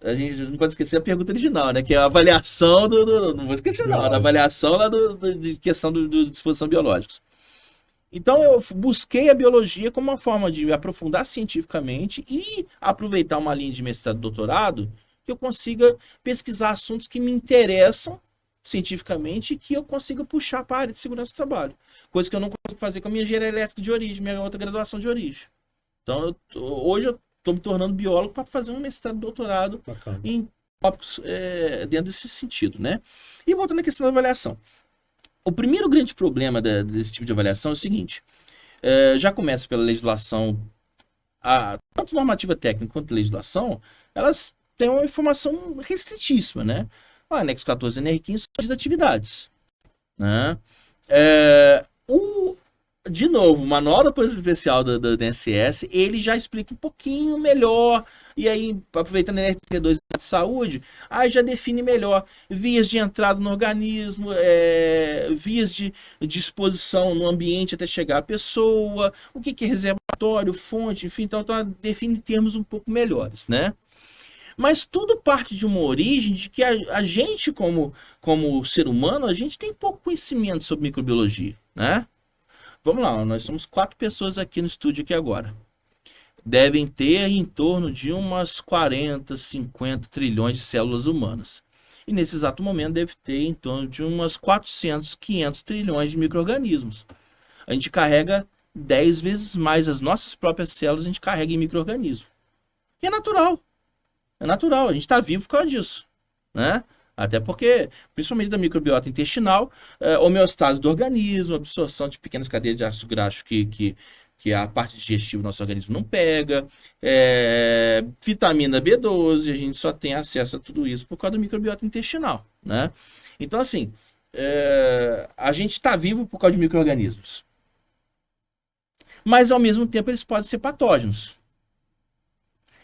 a gente não pode esquecer a pergunta original, né? Que é a avaliação não vou esquecer não, da avaliação lá de questão de disposição biológicos. Então eu busquei a biologia como uma forma de me aprofundar cientificamente e aproveitar uma linha de mestrado e doutorado que eu consiga pesquisar assuntos que me interessam cientificamente e que eu consiga puxar para a área de segurança do trabalho. Coisa que eu não consigo fazer com a minha engenharia elétrica de origem, minha outra graduação de origem. Então hoje eu estou me tornando biólogo para fazer um mestrado e doutorado em tópicos dentro desse sentido, né? E voltando à questão da avaliação. O primeiro grande problema desse tipo de avaliação é o seguinte, já começa pela legislação, tanto normativa técnica quanto legislação, elas têm uma informação restritíssima, né? O anexo 14 da NR15 só diz atividades, né? De novo, o manual da Polícia Especial do DNSS, ele já explica um pouquinho melhor, e aí, aproveitando a NR32 de saúde, aí já define melhor vias de entrada no organismo, vias de disposição no ambiente até chegar a pessoa, o que é reservatório, fonte, enfim, então define termos um pouco melhores, né? Mas tudo parte de uma origem de que a gente, como ser humano, a gente tem pouco conhecimento sobre microbiologia, né? Vamos lá, nós somos 4 pessoas aqui no estúdio aqui agora. devem ter em torno de umas 40, 50 trilhões de células humanas. E nesse exato momento deve ter em torno de umas 400, 500 trilhões de micro-organismos. A gente carrega 10 vezes mais as nossas próprias células, a gente carrega em micro-organismos. E é natural. É natural, a gente está vivo por causa disso, né? Até porque, principalmente da microbiota intestinal, homeostase do organismo, absorção de pequenas cadeias de ácidos graxos que a parte digestiva do nosso organismo não pega, vitamina B12, a gente só tem acesso a tudo isso por causa da microbiota intestinal, né? Então, assim, a gente está vivo por causa de micro-organismos. Mas, ao mesmo tempo, eles podem ser patógenos.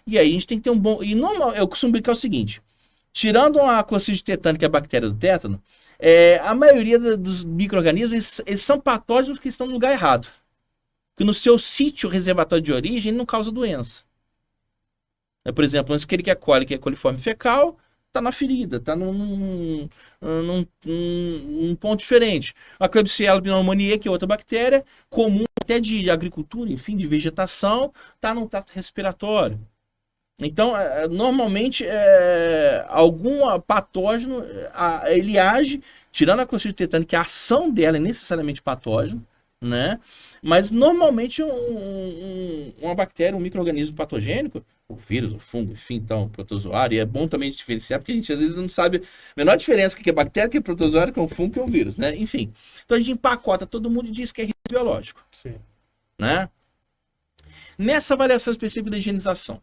E aí a gente tem que ter um bom... E normal, eu costumo brincar o seguinte, tirando a Clostridium tetani, que é a bactéria do tétano, a maioria dos micro-organismos, eles são patógenos que estão no lugar errado. Que no seu sítio reservatório de origem não causa doença. Por exemplo, um Escherichia coli, que é coliforme fecal, está na ferida, está num ponto diferente. A Klebsiella pneumoniae, que é outra bactéria, comum até de agricultura, enfim, de vegetação, está no trato respiratório. Então, normalmente, algum patógeno, ele age, tirando a Clostridium tetani, que a ação dela é necessariamente patógeno, né? Mas, normalmente, uma bactéria, um micro-organismo patogênico, o vírus, o fungo, enfim, então, o protozoário, e é bom também diferenciar, porque a gente, às vezes, não sabe a menor diferença que é bactéria, que é protozoário, que é o fungo, que é o vírus, né? Enfim, então a gente empacota todo mundo e diz que é risco biológico, Sim. né? Nessa avaliação específica da higienização,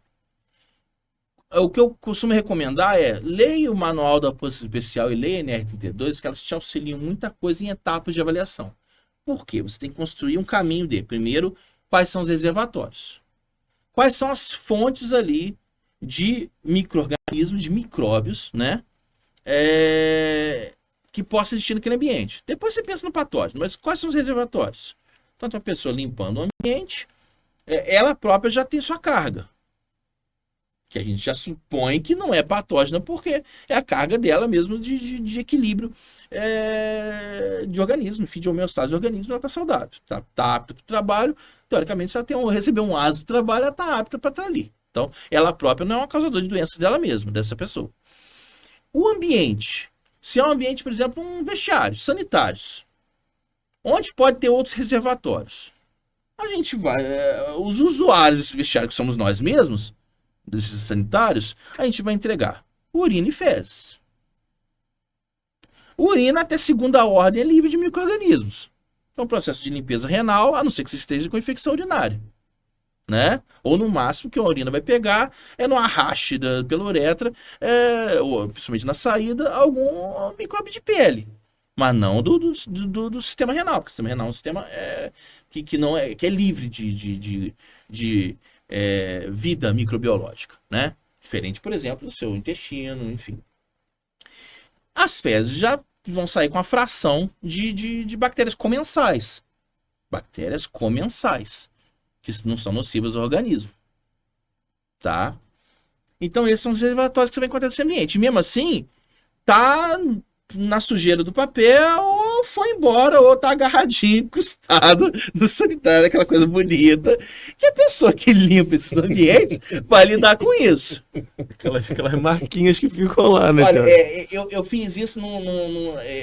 o que eu costumo recomendar é leia o manual da Posição Especial e leia a NR32, que elas te auxiliam muita coisa em etapas de avaliação. Por quê? Você tem que construir um caminho de, primeiro, quais são os reservatórios? Quais são as fontes ali de micro-organismos, de micróbios, né? Que possam existir naquele ambiente. Depois você pensa no patógeno, mas quais são os reservatórios? Tanto a pessoa limpando o ambiente, ela própria já tem sua carga. Que a gente já supõe que não é patógena, porque é a carga dela mesmo de equilíbrio de organismo, enfim, de homeostase de organismo, ela está saudável, tá apta para o trabalho. Teoricamente, se ela receber um asa do trabalho, ela está apta para estar ali. Então, ela própria não é uma causadora de doenças dela mesma, dessa pessoa. O ambiente, se é um ambiente, por exemplo, um vestiário, sanitários, onde pode ter outros reservatórios, a gente vai, os usuários desse vestiário, que somos nós mesmos, desses sanitários, a gente vai entregar urina e fezes. Urina até segunda ordem é livre de micro-organismos. Então, processo de limpeza renal, a não ser que você esteja com infecção urinária, né? Ou no máximo que a urina vai pegar no arraste pela uretra, ou principalmente na saída, algum micróbio de pele. Mas não do sistema renal, porque o sistema renal é um sistema que é livre de vida microbiológica, né? Diferente, por exemplo, do seu intestino, enfim. As fezes já vão sair com a fração de bactérias comensais. Bactérias comensais, que não são nocivas ao organismo. Tá? Então, esses são os reservatórios que você vai encontrar nesse ambiente. E mesmo assim, tá na sujeira do papel, ou foi embora, ou tá agarradinho, encostado no sanitário, aquela coisa bonita, que a pessoa que limpa esses ambientes vai lidar com isso. Aquelas marquinhas que ficam lá, né, Olha, cara? eu fiz isso,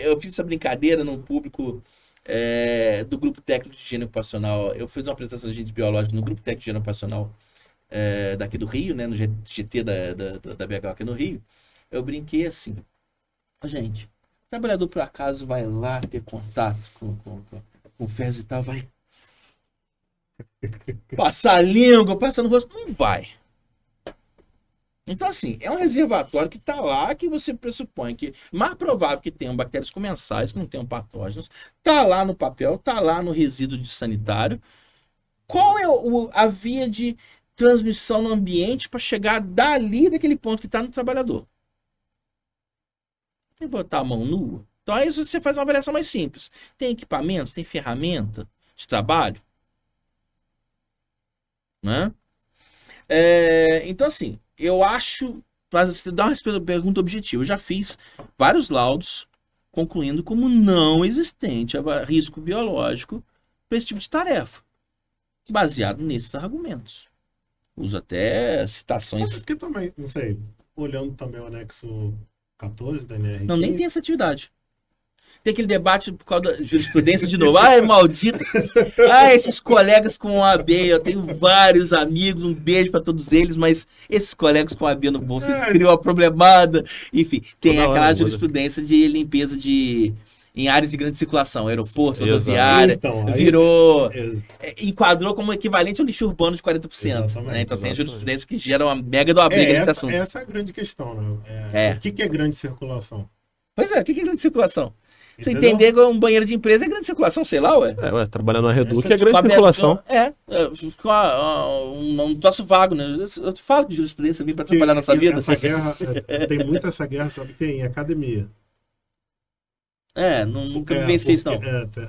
eu fiz essa brincadeira no público do Grupo Técnico de Higiene Ocupacional. Eu fiz uma apresentação de agentes biológicos no Grupo Técnico de Higiene Ocupacional daqui do Rio, né, no GT da BH aqui no Rio. Eu brinquei assim, gente, o trabalhador por acaso vai lá ter contato com fezes e tal, vai passar a língua, passar no rosto? Não vai. Então, assim, é um reservatório que está lá, que você pressupõe que mais provável que tenham bactérias comensais, que não tenham patógenos, está lá no papel, está lá no resíduo de sanitário. Qual é a via de transmissão no ambiente para chegar dali, daquele ponto que está no trabalhador? Tem que botar a mão nua? Então, aí você faz uma avaliação mais simples. Tem equipamentos, tem ferramenta de trabalho? Né? Então, assim, eu acho, para você dar uma pergunta objetiva, eu já fiz vários laudos concluindo como não existente risco biológico para esse tipo de tarefa, baseado nesses argumentos. Uso até Mas citações. porque também, não sei, olhando também o anexo 14 da NR15. Não, nem tem essa atividade. Tem aquele debate por causa da jurisprudência de novo. Ai, maldito. Ai, esses colegas com OAB, eu tenho vários amigos, um beijo pra todos eles, mas esses colegas com OAB no bolso, eles criam uma problemada. Enfim, tem Toda hora aquela muda. jurisprudência de limpeza em áreas de grande circulação, aeroporto, Exato. rodoviária, Então, aí- virou... É, enquadrou como equivalente ao lixo urbano de 40%. Exatamente, Né? Então tem exatamente. jurisprudência que gera uma mega de uma briga nesse assunto. essa é a grande questão, né? É. O que é grande circulação? Pois é, o que é grande circulação? Você Entendeu? entender que um banheiro de empresa é grande circulação, sei lá, ué. Ué, trabalhar no Reduc Essa é grande circulação. Um troço vago, né? Eu te falo de jurisprudência vem pra atrapalhar a nossa vida. Essa guerra, tem muita essa guerra, sabe quem? Em academia. Nunca vivenciei isso, não.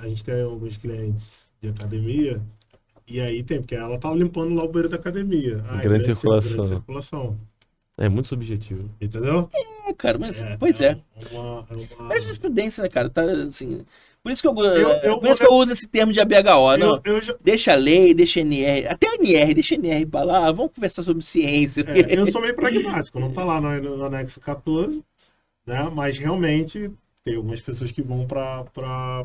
A gente tem alguns clientes de academia, e aí porque ela tá limpando lá o banheiro da academia. Grande circulação. Grande circulação. É muito subjetivo. Entendeu? Cara, mas, pois é. Uma... É jurisprudência, né, cara? Tá, assim, por isso que Eu por isso que eu uso esse termo de ABHO, não. eu já- Deixa a lei, deixa a NR, até a NR, deixa a NR pra lá, vamos conversar sobre ciência. eu sou meio pragmático, não tá lá no anexo 14, né? Mas realmente tem algumas pessoas que vão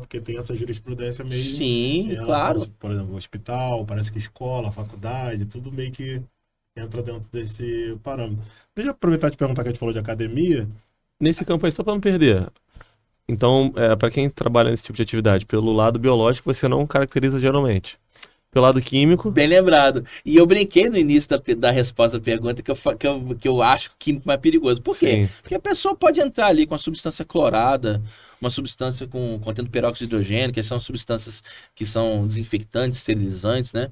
porque tem essa jurisprudência mesmo. Sim, Em relação, claro. por exemplo, hospital, parece que escola, faculdade, tudo meio que entra dentro desse parâmetro. Deixa eu aproveitar de perguntar que a gente falou de academia. Nesse campo aí, só para não perder. Então, para quem trabalha nesse tipo de atividade, pelo lado biológico, você não caracteriza geralmente. Pelo lado químico, Bem lembrado. E eu brinquei no início da resposta à pergunta que eu acho que o químico mais perigoso. Por quê? sim. Porque a pessoa pode entrar ali com uma substância clorada, uma substância contendo peróxido de hidrogênio, que são substâncias que são desinfectantes, esterilizantes, né?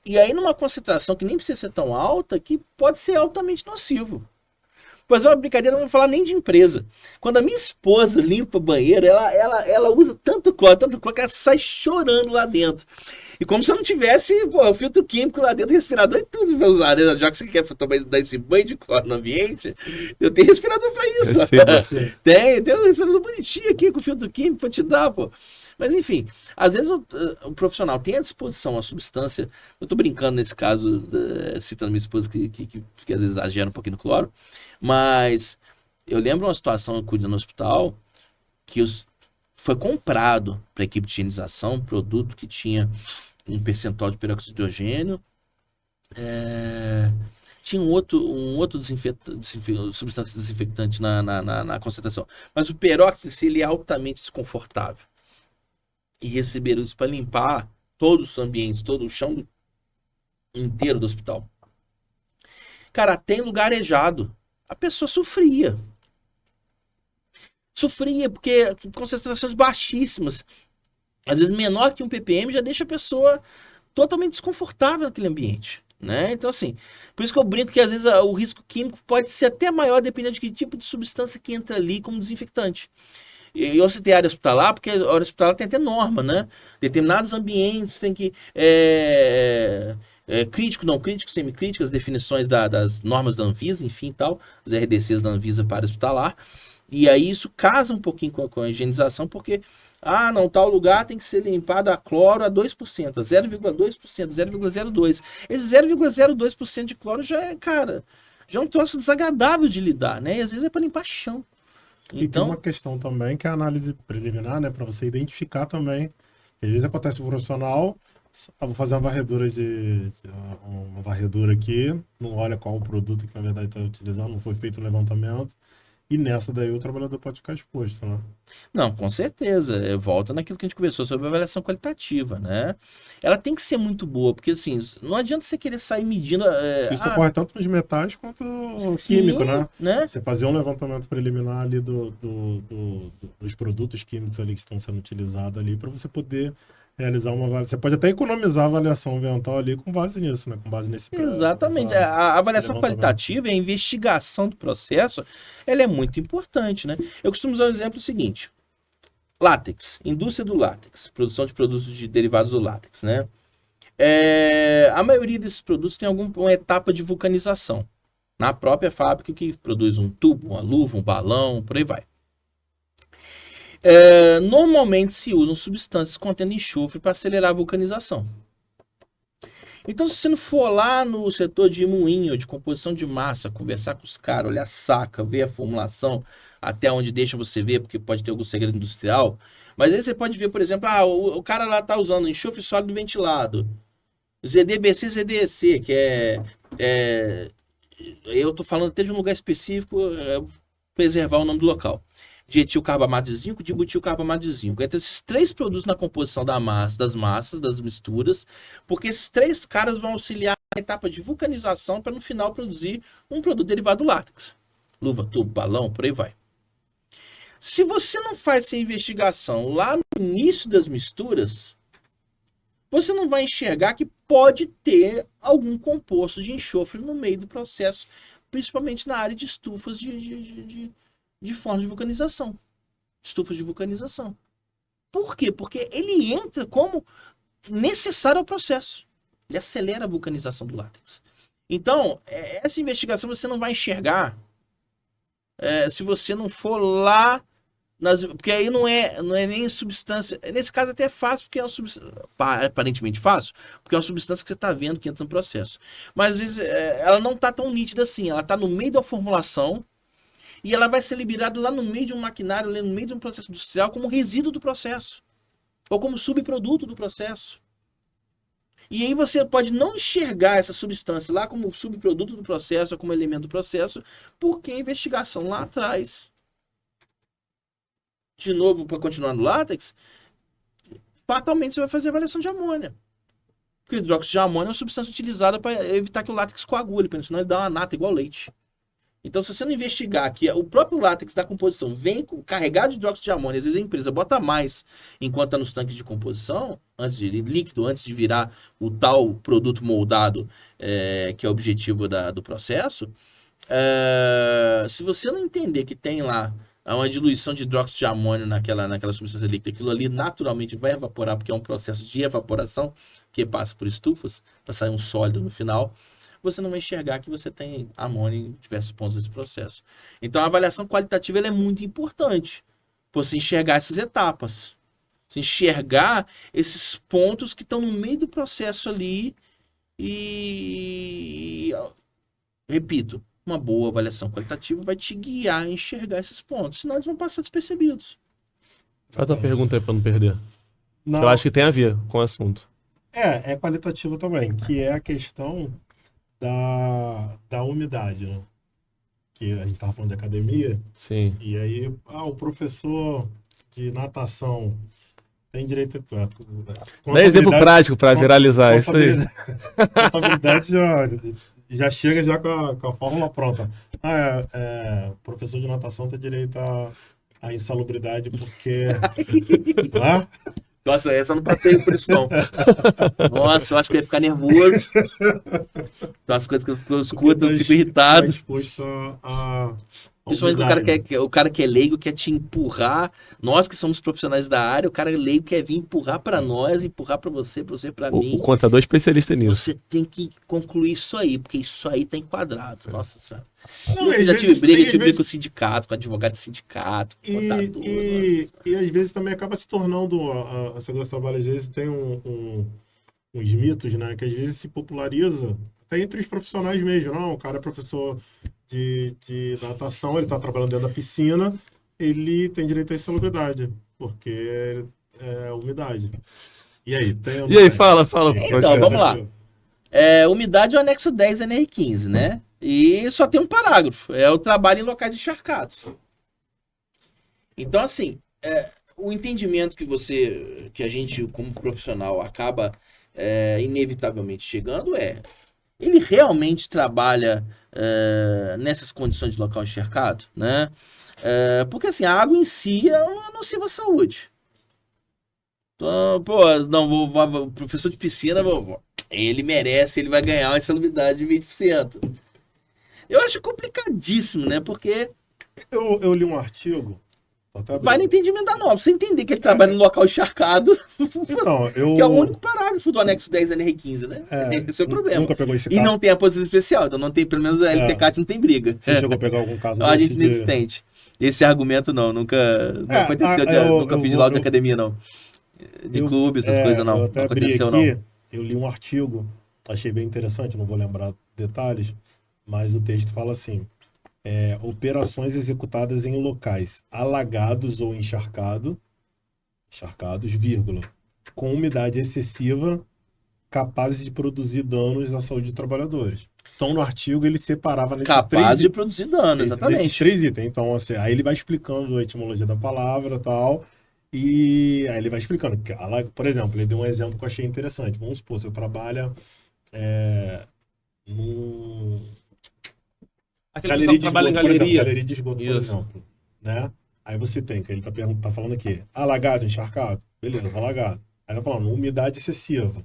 E aí numa concentração que nem precisa ser tão alta, que pode ser altamente nocivo. Mas é uma brincadeira, não vou falar nem de empresa. Quando a minha esposa limpa o banheiro, ela usa tanto cloro que ela sai chorando lá dentro. E como se eu não tivesse o filtro químico lá dentro, respirador e tudo pra usar, né? Já que você quer dar esse banho de cloro no ambiente, eu tenho respirador pra isso. Sim. Tem um respirador bonitinho aqui com filtro químico pra te dar, pô. Mas enfim, às vezes o profissional tem à disposição a substância. Eu tô brincando nesse caso, citando minha esposa que às vezes exagera um pouquinho no cloro. Mas eu lembro uma situação eu cuido no hospital que foi comprado para a equipe de higienização um produto que tinha um percentual de peróxido de hidrogênio. Tinha um outro substância desinfectante na concentração. Mas o peróxido, ele é altamente desconfortável. E receberam isso para limpar todos os ambientes, todo o chão inteiro do hospital. Cara, até em lugar arejado, a pessoa sofria. Sofria porque concentrações baixíssimas, às vezes menor que um ppm, já deixa a pessoa totalmente desconfortável naquele ambiente. Né? Então, assim, por isso que eu brinco que às vezes o risco químico pode ser até maior dependendo de que tipo de substância que entra ali como desinfectante. E eu citei área hospitalar, porque a área hospitalar tem até norma, né? Determinados ambientes tem que... crítico, não crítico, semicrítico, as definições das normas da Anvisa, enfim, tal, os RDCs da Anvisa para área hospitalar. E aí isso casa um pouquinho com a higienização, porque, não, tal lugar tem que ser limpado a cloro a 2%, a 0,2%, 0,02%. Esse 0,02% de cloro já é um troço desagradável de lidar, né? E às vezes é para limpar chão. E tem uma questão também que é a análise preliminar, né? Para você identificar também. Às vezes acontece um profissional, vou fazer uma varredura uma varredura aqui, não olha qual o produto que na verdade está utilizando, não foi feito o levantamento. E nessa daí o trabalhador pode ficar exposto, né? Não, com certeza. Volta naquilo que a gente conversou sobre a avaliação qualitativa, né? Ela tem que ser muito boa, porque assim, não adianta você querer sair medindo... Isso ocorre tanto nos metais quanto no químico, né? né? Você fazer um levantamento preliminar ali dos produtos químicos ali que estão sendo utilizados ali para você poder realizar uma avaliação. Você pode até economizar a avaliação ambiental ali com base nisso, né? Com base nesse... Exatamente. A avaliação qualitativa e a investigação do processo, ela é muito importante, né? Eu costumo usar o exemplo seguinte. Látex, indústria do látex, produção de produtos derivados do látex, né? A maioria desses produtos tem uma etapa de vulcanização na própria fábrica que produz um tubo, uma luva, um balão, por aí vai. Normalmente se usam substâncias contendo enxofre para acelerar a vulcanização. Então, se você não for lá no setor de moinho, de composição de massa, conversar com os caras, olhar a saca, ver a formulação, até onde deixa você ver, porque pode ter algum segredo industrial. Mas aí você pode ver, por exemplo, o cara lá tá usando enxofre sólido ventilado, ZDBC, ZDEC, que eu tô falando até de um lugar específico, preservar o nome do local. De etilcarbamato de zinco, de butilcarbamato de zinco. Entre esses 3 produtos na composição da massa, das massas, das misturas, porque esses 3 caras vão auxiliar na etapa de vulcanização para no final produzir um produto derivado do látex. Luva, tubo, balão, por aí vai. Se você não faz essa investigação lá no início das misturas, você não vai enxergar que pode ter algum composto de enxofre no meio do processo, principalmente na área de estufas de forma de vulcanização. Estufas de vulcanização. Por quê? Porque ele entra como necessário ao processo. Ele acelera a vulcanização do látex. Então, essa investigação você não vai enxergar se você não for lá. Porque aí não é nem substância. Nesse caso até é fácil, porque é uma substância. Aparentemente fácil, porque é uma substância que você está vendo que entra no processo. Mas às vezes ela não está tão nítida assim. Ela está no meio da formulação e ela vai ser liberada lá no meio de um maquinário, lá no meio de um processo industrial, como resíduo do processo. Ou como subproduto do processo. E aí você pode não enxergar essa substância lá como subproduto do processo, ou como elemento do processo, porque a investigação lá atrás. De novo, para continuar no látex, fatalmente você vai fazer avaliação de amônia. Porque o hidróxido de amônia é uma substância utilizada para evitar que o látex coagule, porque senão ele dá uma nata igual leite. Então, se você não investigar que o próprio látex da composição vem carregado de hidróxido de amônia, às vezes a empresa bota mais enquanto está nos tanques de composição, antes de líquido, antes de virar o tal produto moldado, que é o objetivo do processo, se você não entender que tem lá uma diluição de hidróxido de amônio naquela substância líquida, aquilo ali naturalmente vai evaporar, porque é um processo de evaporação que passa por estufas, para sair um sólido no final, você não vai enxergar que você tem amônio em diversos pontos desse processo. Então a avaliação qualitativa ela é muito importante, para você enxergar essas etapas, você enxergar esses pontos que estão no meio do processo ali e repito, uma boa avaliação qualitativa vai te guiar a enxergar esses pontos, senão eles vão passar despercebidos. Faz a pergunta aí pra não perder. Não, Eu acho que tem a ver com o assunto. é qualitativo também, que é a questão da umidade, né? Que a gente estava falando de academia, Sim. e aí o professor de natação tem direito a... Dá exemplo prático para viralizar isso aí. Contabilidade já chega já com a fórmula pronta. Professor de natação tem direito à insalubridade porque... Nossa, essa eu não passei por isso, não. Nossa, eu acho que eu ia ficar nervoso. Tem umas coisas que eu escuto, eu fico irritado. Exposto a Principalmente o cara que é leigo quer te empurrar. Nós que somos profissionais da área, o cara leigo quer vir empurrar para nós, empurrar para você, para mim. O contador é especialista nisso. Você tem que concluir isso aí, porque isso aí tá enquadrado. Nossa senhora. Não, Eu já tive briga com o sindicato, com advogado de sindicato, com contador. E às vezes também acaba se tornando, a segurança do trabalho às vezes tem uns mitos, né? Que às vezes se populariza, até entre os profissionais mesmo. Não, o cara é professor de natação, ele está trabalhando dentro da piscina, ele tem direito à insalubridade, porque é umidade. E aí? E aí, fala. Então, vamos lá. Umidade é o anexo 10 da NR15, né? E só tem um parágrafo, é o trabalho em locais encharcados. Então, assim, o entendimento que a gente, como profissional, acaba inevitavelmente chegando ele realmente trabalha nessas condições de local encharcado, né? Porque assim, a água em si é uma nociva à saúde. Então, o professor de piscina, ele merece, ele vai ganhar uma insalubridade de 20%. Eu acho complicadíssimo, né? Porque eu li um artigo. Vai no entendimento da norma. Você entender que ele trabalha no local encharcado, então, que é o único parágrafo do anexo 10 da NR15, né? Esse é o problema. Nunca pegou esse caso. E não tem a posição especial, então não tem, pelo menos a LTCAT não tem briga. Você chegou a pegar algum caso desse? A gente inexistente. Esse argumento não aconteceu, nunca fiz laudo de academia, não. De clube, essas coisas não. Eu até abri aqui, eu li um artigo achei bem interessante, não vou lembrar detalhes, mas o texto fala assim: operações executadas em locais alagados ou encharcados, vírgula, com umidade excessiva, capazes de produzir danos à saúde de trabalhadores. Então, no artigo, ele separava nesses Capaz de três, produzir dano, nesses exatamente. três itens. Então, assim, aí ele vai explicando a etimologia da palavra e tal, e aí ele vai explicando. Por exemplo, ele deu um exemplo que eu achei interessante. Vamos supor, você trabalha num Aquele pessoal que trabalha em por exemplo, galeria. galeria de esgoto, por Isso. exemplo, né? Aí você tem, que ele tá falando aqui, alagado, encharcado, beleza, alagado. Aí tá falando umidade excessiva.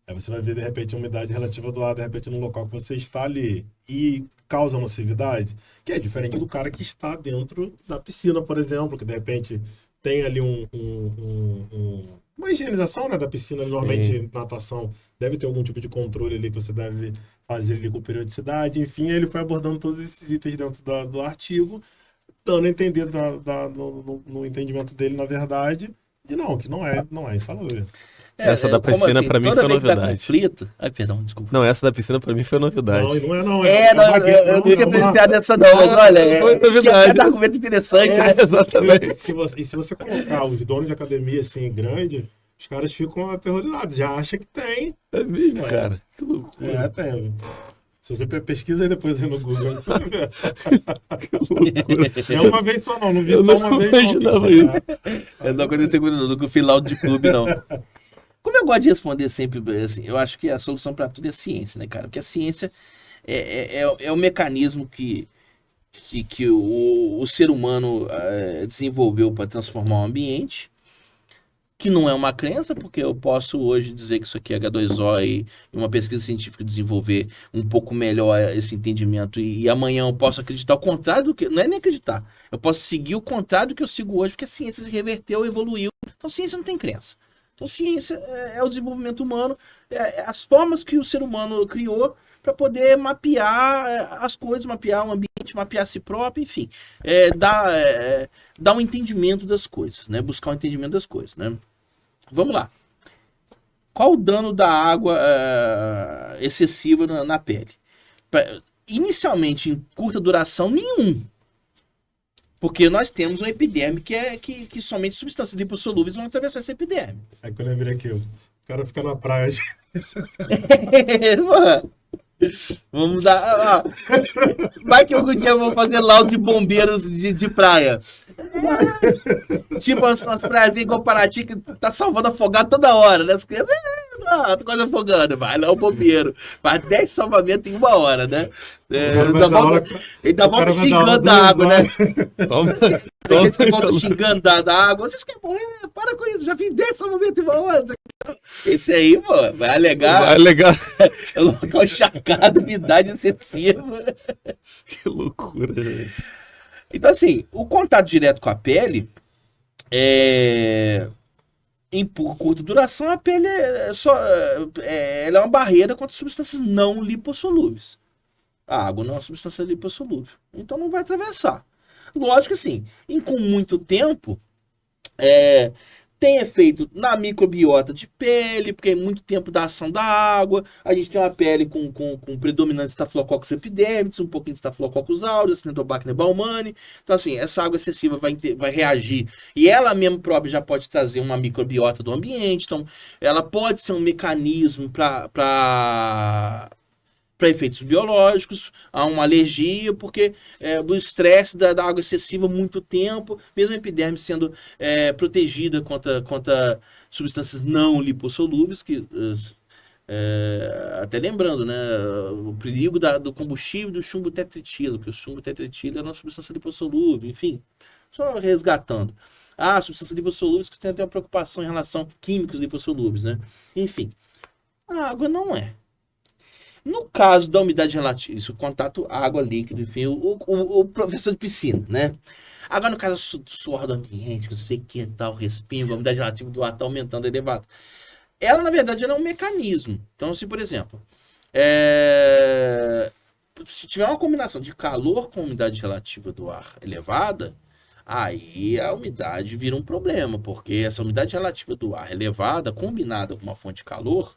Aí você vai ver, de repente, a umidade relativa do ar, de repente, no local que você está ali. E causa nocividade, que é diferente do cara que está dentro da piscina, por exemplo, que de repente tem ali uma higienização, né, da piscina. Normalmente, natação deve ter algum tipo de controle ali que você deve fazer ali com periodicidade. Enfim, ele foi abordando todos esses itens dentro do artigo, dando a entender no entendimento dele, na verdade, e que não é insalubre. Essa da como piscina assim? pra mim Toda foi vez que dá novidade. conflito... Ai, perdão, desculpa. Não, essa da piscina pra mim foi novidade. Não, e não é não. Não, eu não tinha apresentado essa não, mas olha, foi que é novidade. cada argumento interessante, né? Exatamente. Se você colocar os donos de academia assim, grande, os caras ficam aterrorizados, já acham que tem. É mesmo, É. cara. Que loucura. Tem. Se você pesquisa aí depois aí no Google, você vai ver. É uma vez só não vi Eu só não uma vez só. imaginava isso. Não aconteceu com o final de clube, não. Como eu gosto de responder sempre, assim, eu acho que a solução para tudo é ciência, né, cara? Porque a ciência é o mecanismo que o ser humano desenvolveu para transformar o ambiente, que não é uma crença, porque eu posso hoje dizer que isso aqui é H2O e uma pesquisa científica desenvolver um pouco melhor esse entendimento, e amanhã eu posso acreditar o contrário do que... Não é nem acreditar, eu posso seguir o contrário do que eu sigo hoje, porque a ciência se reverteu, evoluiu. Então ciência não tem crença. Então ciência é o desenvolvimento humano, as formas que o ser humano criou para poder mapear as coisas, mapear o ambiente, mapear a si próprio, enfim, dar um entendimento das coisas, né? Buscar um entendimento das coisas, né? Vamos lá. Qual o dano da água excessiva na pele? Inicialmente, em curta duração, nenhum. Porque nós temos uma epiderme que somente substâncias lipossolúveis vão atravessar essa epiderme. Aí quando eu virei aqui, o cara fica na praia. Vamos dar. Vai que algum dia eu vou fazer laudo de bombeiros de praia. Tipo umas praias igual Paraty que tá salvando afogado toda hora, né? As crianças, tô quase afogando. Vai lá o bombeiro. Faz 10 salvamentos em 1 hora, né? Ele dá volta xingando a água, né? Tem gente que volta xingando da água. Vocês querem morrer? Para com isso. Já fiz 10 salvamentos em 1 hora. Esse aí, pô, vai alegar. É local encharcado, umidade excessiva. Que loucura, gente. Então, assim, o contato direto com a pele, por curta duração, a pele ela é uma barreira contra substâncias não lipossolúveis. A água não é uma substância lipossolúvel, então não vai atravessar. Lógico que, assim, com muito tempo, tem efeito na microbiota de pele, porque é muito tempo da ação da água. A gente tem uma pele com predominante Staphylococcus epidermidis, um pouquinho de Staphylococcus aureus, Acinetobacter baumannii. Então, assim, essa água excessiva vai reagir. E ela mesmo própria já pode trazer uma microbiota do ambiente. Então, ela pode ser um mecanismo para efeitos biológicos, há uma alergia, porque do estresse da água excessiva muito tempo, mesmo a epiderme sendo protegida contra substâncias não lipossolúveis, que até lembrando, né, o perigo do combustível do chumbo tetretilo, que o chumbo tetretilo é uma substância lipossolúvel, enfim, só resgatando. Substâncias lipossolúveis que tem até uma preocupação em relação a químicos lipossolúveis, né? Enfim, a água não é. No caso da umidade relativa, isso, contato água, líquido, enfim, o professor de piscina, né? Agora, no caso do suor do ambiente, que eu sei que tal, respingo, a umidade relativa do ar está aumentando, elevado. Ela, na verdade, ela é um mecanismo. Então, se, por exemplo, se tiver uma combinação de calor com umidade relativa do ar elevada, aí a umidade vira um problema, porque essa umidade relativa do ar elevada, combinada com uma fonte de calor,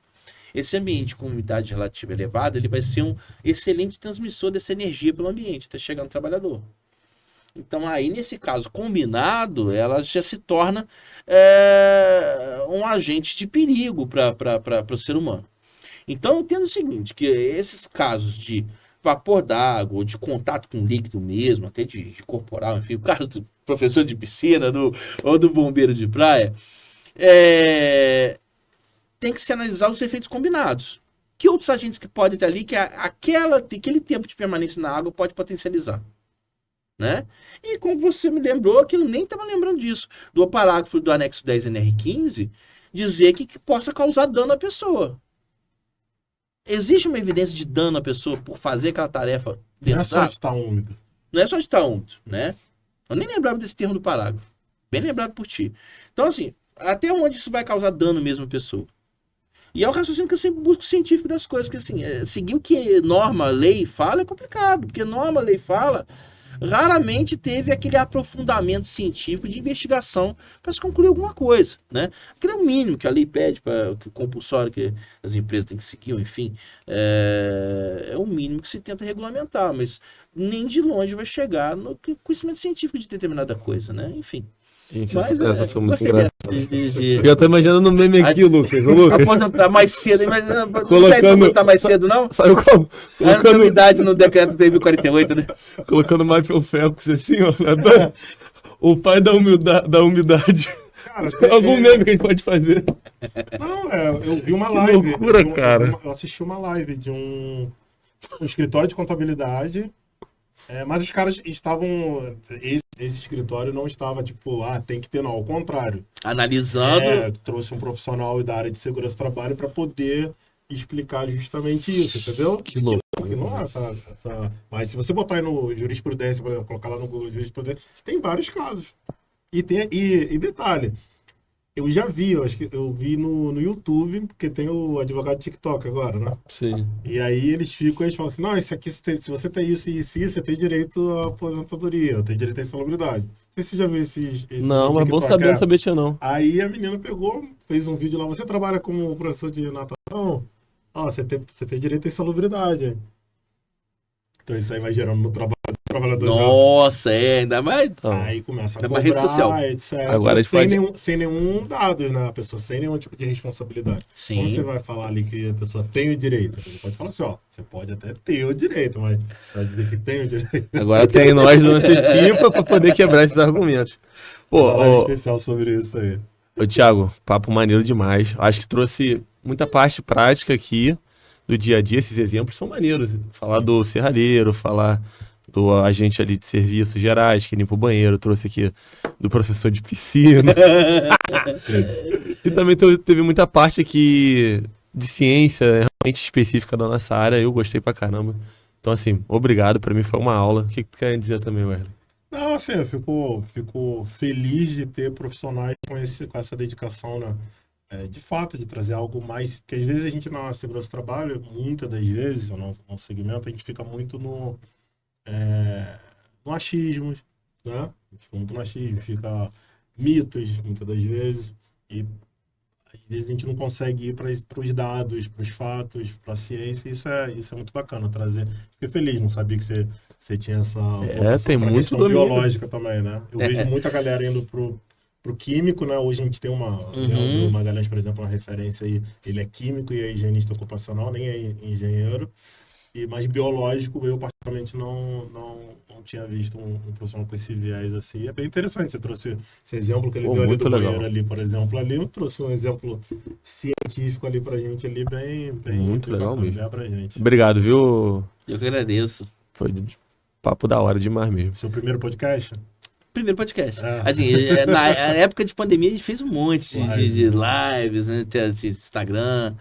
Esse ambiente com umidade relativa elevada, ele vai ser um excelente transmissor dessa energia pelo ambiente, até chegar no trabalhador. Então, aí, nesse caso combinado, ela já se torna um agente de perigo para o ser humano. Então, eu entendo o seguinte, que esses casos de vapor d'água, ou de contato com líquido mesmo, até de corporal, enfim, o caso do professor de piscina ou do bombeiro de praia, tem que se analisar os efeitos combinados. Que outros agentes que podem estar ali, que aquele tempo de permanência na água pode potencializar. Né? E como você me lembrou, que eu nem estava lembrando disso, do parágrafo do anexo 10 NR15, dizer que possa causar dano à pessoa. Existe uma evidência de dano à pessoa por fazer aquela tarefa dentro Não é só de estar úmido. Não é só de estar úmido, né? Eu nem lembrava desse termo do parágrafo. Bem lembrado por ti. Então, assim, até onde isso vai causar dano mesmo à pessoa? E é o raciocínio que eu sempre busco científico das coisas, porque assim, seguir o que norma, lei fala é complicado, porque norma, lei fala, raramente teve aquele aprofundamento científico de investigação para se concluir alguma coisa, né? Aquele é o mínimo que a lei pede, para que o compulsório que as empresas têm que seguir, enfim, é o mínimo que se tenta regulamentar, mas nem de longe vai chegar no conhecimento científico de determinada coisa, né? Enfim. Gente, Mas essa foi muito gostei engraçada. dessa Eu tô imaginando no meme aqui, Lucas. Ô, Lucas. aposentar mais cedo, mas não Colocando- tem pra aposentar mais cedo, não? Saiu como? A Colocando, idade no decreto 2048, né? colocando Michael Phelps assim, ó. O pai da umidade. Cara, Algum meme que a gente pode fazer. Não, eu vi uma live. loucura, cara. Eu assisti uma live de um escritório de contabilidade, mas os caras estavam. Esse escritório não estava tipo, tem que ter, não. Ao contrário. Analisando. Trouxe um profissional da área de segurança do trabalho para poder explicar justamente isso, entendeu? Que louco. Porque não é essa. Mas se você botar aí no jurisprudência, por exemplo, colocar lá no Google jurisprudência, tem vários casos. E detalhe, eu já vi, eu acho que eu vi no YouTube, porque tem o advogado TikTok agora, né? Sim. E aí eles falam assim, não, isso aqui, se você tem isso e isso, você tem direito à aposentadoria, tem direito à insalubridade. Não sei se você já viu esses Não, mas bom TikTok, saber, não sabia tinha não. Aí a menina pegou, fez um vídeo lá, você trabalha como professor de natação? Você tem direito à insalubridade. Então isso aí vai gerando no trabalho do trabalhador. Nossa, ainda mais. Então, Aí começa a É uma rede social. cobrar, etc. Agora a gente pode- sem nenhum dado, né? A pessoa sem nenhum tipo de responsabilidade. Sim. Como você vai falar ali que a pessoa tem o direito? Você pode falar assim, você pode até ter o direito, mas você vai dizer que tem o direito. agora tem nós do Antefipa pra poder quebrar esses argumentos. Pô, Uma live ô, especial sobre isso aí. ô, Thiago, papo maneiro demais. Acho que trouxe muita parte prática aqui do dia a dia. Esses exemplos são maneiros. Falar do serralheiro, falar do agente ali de serviços gerais que limpa o banheiro, trouxe aqui do professor de piscina. E também teve muita parte aqui de ciência realmente específica da nossa área. Eu gostei pra caramba. Então, assim, obrigado. Pra mim foi uma aula. O que tu quer dizer também, Wesley? Não, assim, eu fico feliz de ter profissionais com essa dedicação, né? De fato, de trazer algo mais. Porque às vezes a gente na segurança do trabalho, muitas das vezes, no nosso segmento, a gente fica muito no achismo, né? A gente fica muito no achismo, fica mitos, muitas das vezes. E às vezes a gente não consegue ir para os dados, para os fatos, para a ciência. Isso é muito bacana trazer. Fiquei feliz, não sabia que você tinha essa tem pra muito questão domínio. biológica também, né? Eu vejo muita galera indo pro químico, né? Hoje a gente tem uma Magalhães, por exemplo, uma referência aí, ele é químico e é higienista ocupacional, nem é engenheiro. Mas biológico, eu particularmente não tinha visto um profissional com esse viés assim. É bem interessante, você trouxe esse exemplo que ele deu ali muito do legal. banheiro ali, por exemplo, ali, eu trouxe um exemplo científico ali pra gente ali, bem Muito legal bacana, mesmo. bem abrangente. Obrigado, viu? Eu que agradeço. Foi papo da hora demais mesmo. Seu primeiro podcast? Primeiro podcast. É. Assim, na época de pandemia a gente fez um monte de Live. lives, né? De Instagram,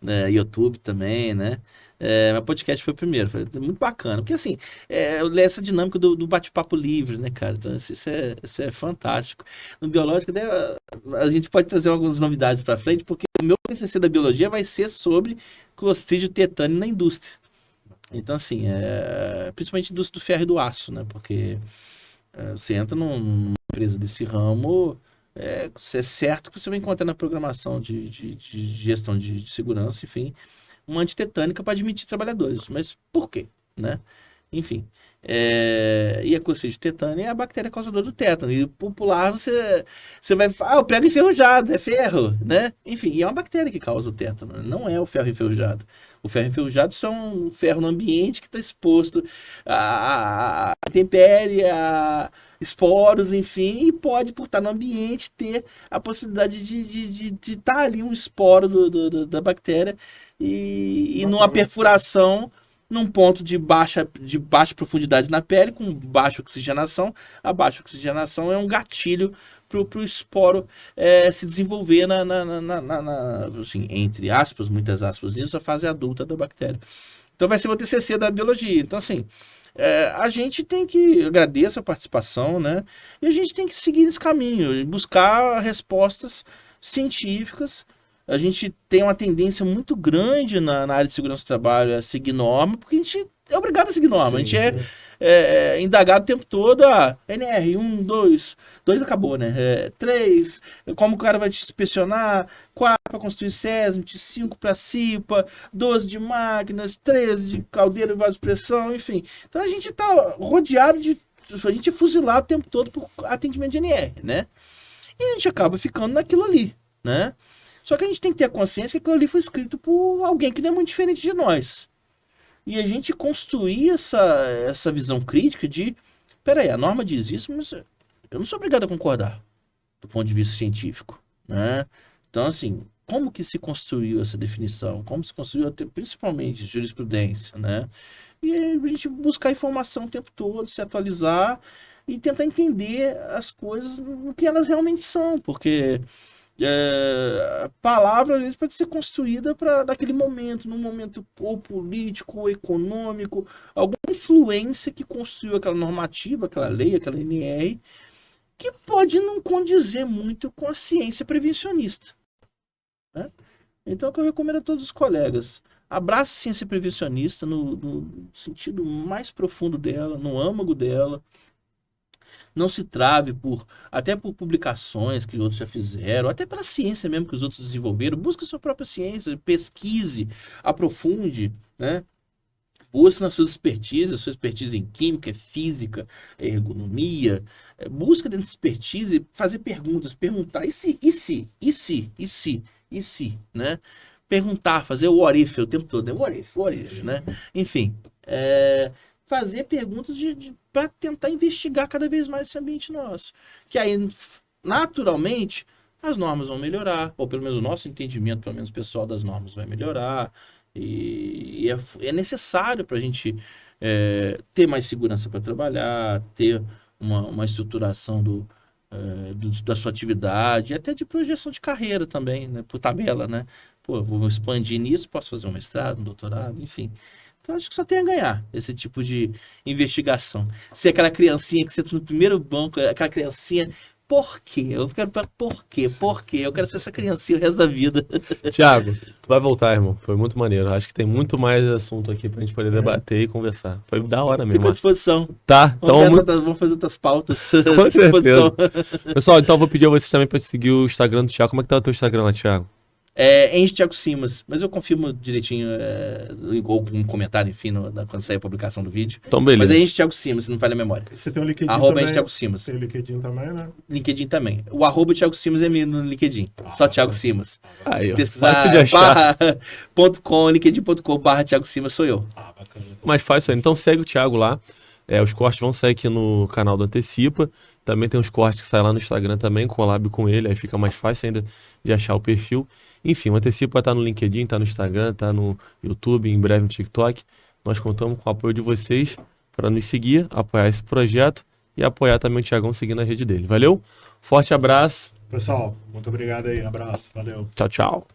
né? YouTube também, né? Mas podcast foi o primeiro, foi muito bacana. Porque assim, essa dinâmica do bate-papo livre, né, cara? Então isso é fantástico. No biológico, né, a gente pode trazer algumas novidades para frente, porque o meu TCC da biologia vai ser sobre Clostridium tetani na indústria. Então assim, principalmente indústria do ferro e do aço, né? Porque você entra numa empresa desse ramo, é certo que você vai encontrar na programação de gestão de segurança, enfim, uma antitetânica para admitir trabalhadores. Mas por quê? Né? Enfim. E a Clostridium tetani é a bactéria causadora do tétano. E popular você vai falar, o prego enferrujado, é ferro, né? Enfim, e é uma bactéria que causa o tétano, não é o ferro enferrujado. O ferro enferrujado só é um ferro no ambiente que está exposto a intempérie, a esporos, enfim, e pode, por estar no ambiente, ter a possibilidade de estar ali um esporo da bactéria e numa perfuração num ponto de baixa profundidade na pele, com baixa oxigenação. A baixa oxigenação é um gatilho para o esporo se desenvolver assim, entre aspas, muitas aspas nisso, a fase adulta da bactéria. Então vai ser o TCC da biologia. Então, assim, a gente tem que agradecer a participação, né? E a gente tem que seguir esse caminho, buscar respostas científicas. A gente tem uma tendência muito grande na área de segurança do trabalho a seguir norma, porque a gente é obrigado a seguir norma. A gente é indagado o tempo todo. NR, 1, 2 acabou, né? 3, como o cara vai te inspecionar, 4 para construir SESMIT, 5 para CIPA, 12 de máquinas, 13 de caldeira e vasopressão, enfim. Então a gente está rodeado a gente é fuzilado o tempo todo por atendimento de NR, né? E a gente acaba ficando naquilo ali, né? Só que a gente tem que ter a consciência que aquilo ali foi escrito por alguém que não é muito diferente de nós. E a gente construir essa visão crítica de, peraí, a norma diz isso, mas eu não sou obrigado a concordar do ponto de vista científico, né? Então, assim, como que se construiu essa definição? Como se construiu, principalmente, jurisprudência, né? E a gente buscar informação o tempo todo, se atualizar e tentar entender as coisas no que elas realmente são, porque a palavra às vezes pode ser construída para naquele momento, num momento ou político ou econômico, alguma influência que construiu aquela normativa, aquela lei, aquela NR, que pode não condizer muito com a ciência prevencionista, né? Então é o que eu recomendo a todos os colegas: abrace a ciência prevencionista no sentido mais profundo dela, no âmago dela. Não se trave até por publicações que outros já fizeram, até pela ciência mesmo que os outros desenvolveram. Busque a sua própria ciência, pesquise, aprofunde, né? Busque nas suas expertises, a sua expertise em química, física, ergonomia. Busca dentro de expertise fazer perguntas, perguntar, e se, né? Perguntar, fazer o what if o tempo todo, né? What if, né? Enfim, fazer perguntas para tentar investigar cada vez mais esse ambiente nosso. Que aí, naturalmente, as normas vão melhorar, ou pelo menos o nosso entendimento, pelo menos pessoal das normas, vai melhorar. E é necessário para a gente ter mais segurança para trabalhar, ter uma estruturação da sua atividade, até de projeção de carreira também, né? Por tabela, né? Pô, vou expandir nisso, posso fazer um mestrado, um doutorado, enfim. Então, acho que só tem a ganhar esse tipo de investigação. Se aquela criancinha que senta no primeiro banco, aquela criancinha, por quê? Eu quero por quê? Por quê? Eu quero ser essa criancinha o resto da vida. Thiago, tu vai voltar, irmão. Foi muito maneiro. Acho que tem muito mais assunto aqui pra gente poder debater e conversar. Foi da hora mesmo. Fico à disposição. Tá, então... Vamos fazer outras pautas. Com certeza. Pessoal, então eu vou pedir a vocês também pra seguir o Instagram do Thiago. Como é que tá o teu Instagram lá, Thiago? Enche Thiago Simas, mas eu confirmo direitinho, ou com um comentário, enfim, quando sair a publicação do vídeo. Então, beleza. Mas é Enche Thiago Simas, se não falha a memória. Você tem o LinkedIn @Enche também. Thiago Simas. Tem o LinkedIn também, né? LinkedIn também. O @Thiago Simas é meu no LinkedIn. Só Thiago Simas. Aí, Se ó, pesquisar fácil de achar. linkedin.com/Thiago Simas sou eu. Bacana. Mais fácil ainda. Então segue o Thiago lá. Os cortes vão sair aqui no canal do Antecipa. Também tem uns cortes que saem lá no Instagram também, collab com ele. Aí fica mais fácil ainda de achar o perfil. Enfim, o Antecipa tá no LinkedIn, tá no Instagram, tá no YouTube, em breve no TikTok. Nós contamos com o apoio de vocês para nos seguir, apoiar esse projeto e apoiar também o Thiagão seguindo a rede dele. Valeu? Forte abraço. Pessoal, muito obrigado aí. Abraço. Valeu. Tchau, tchau.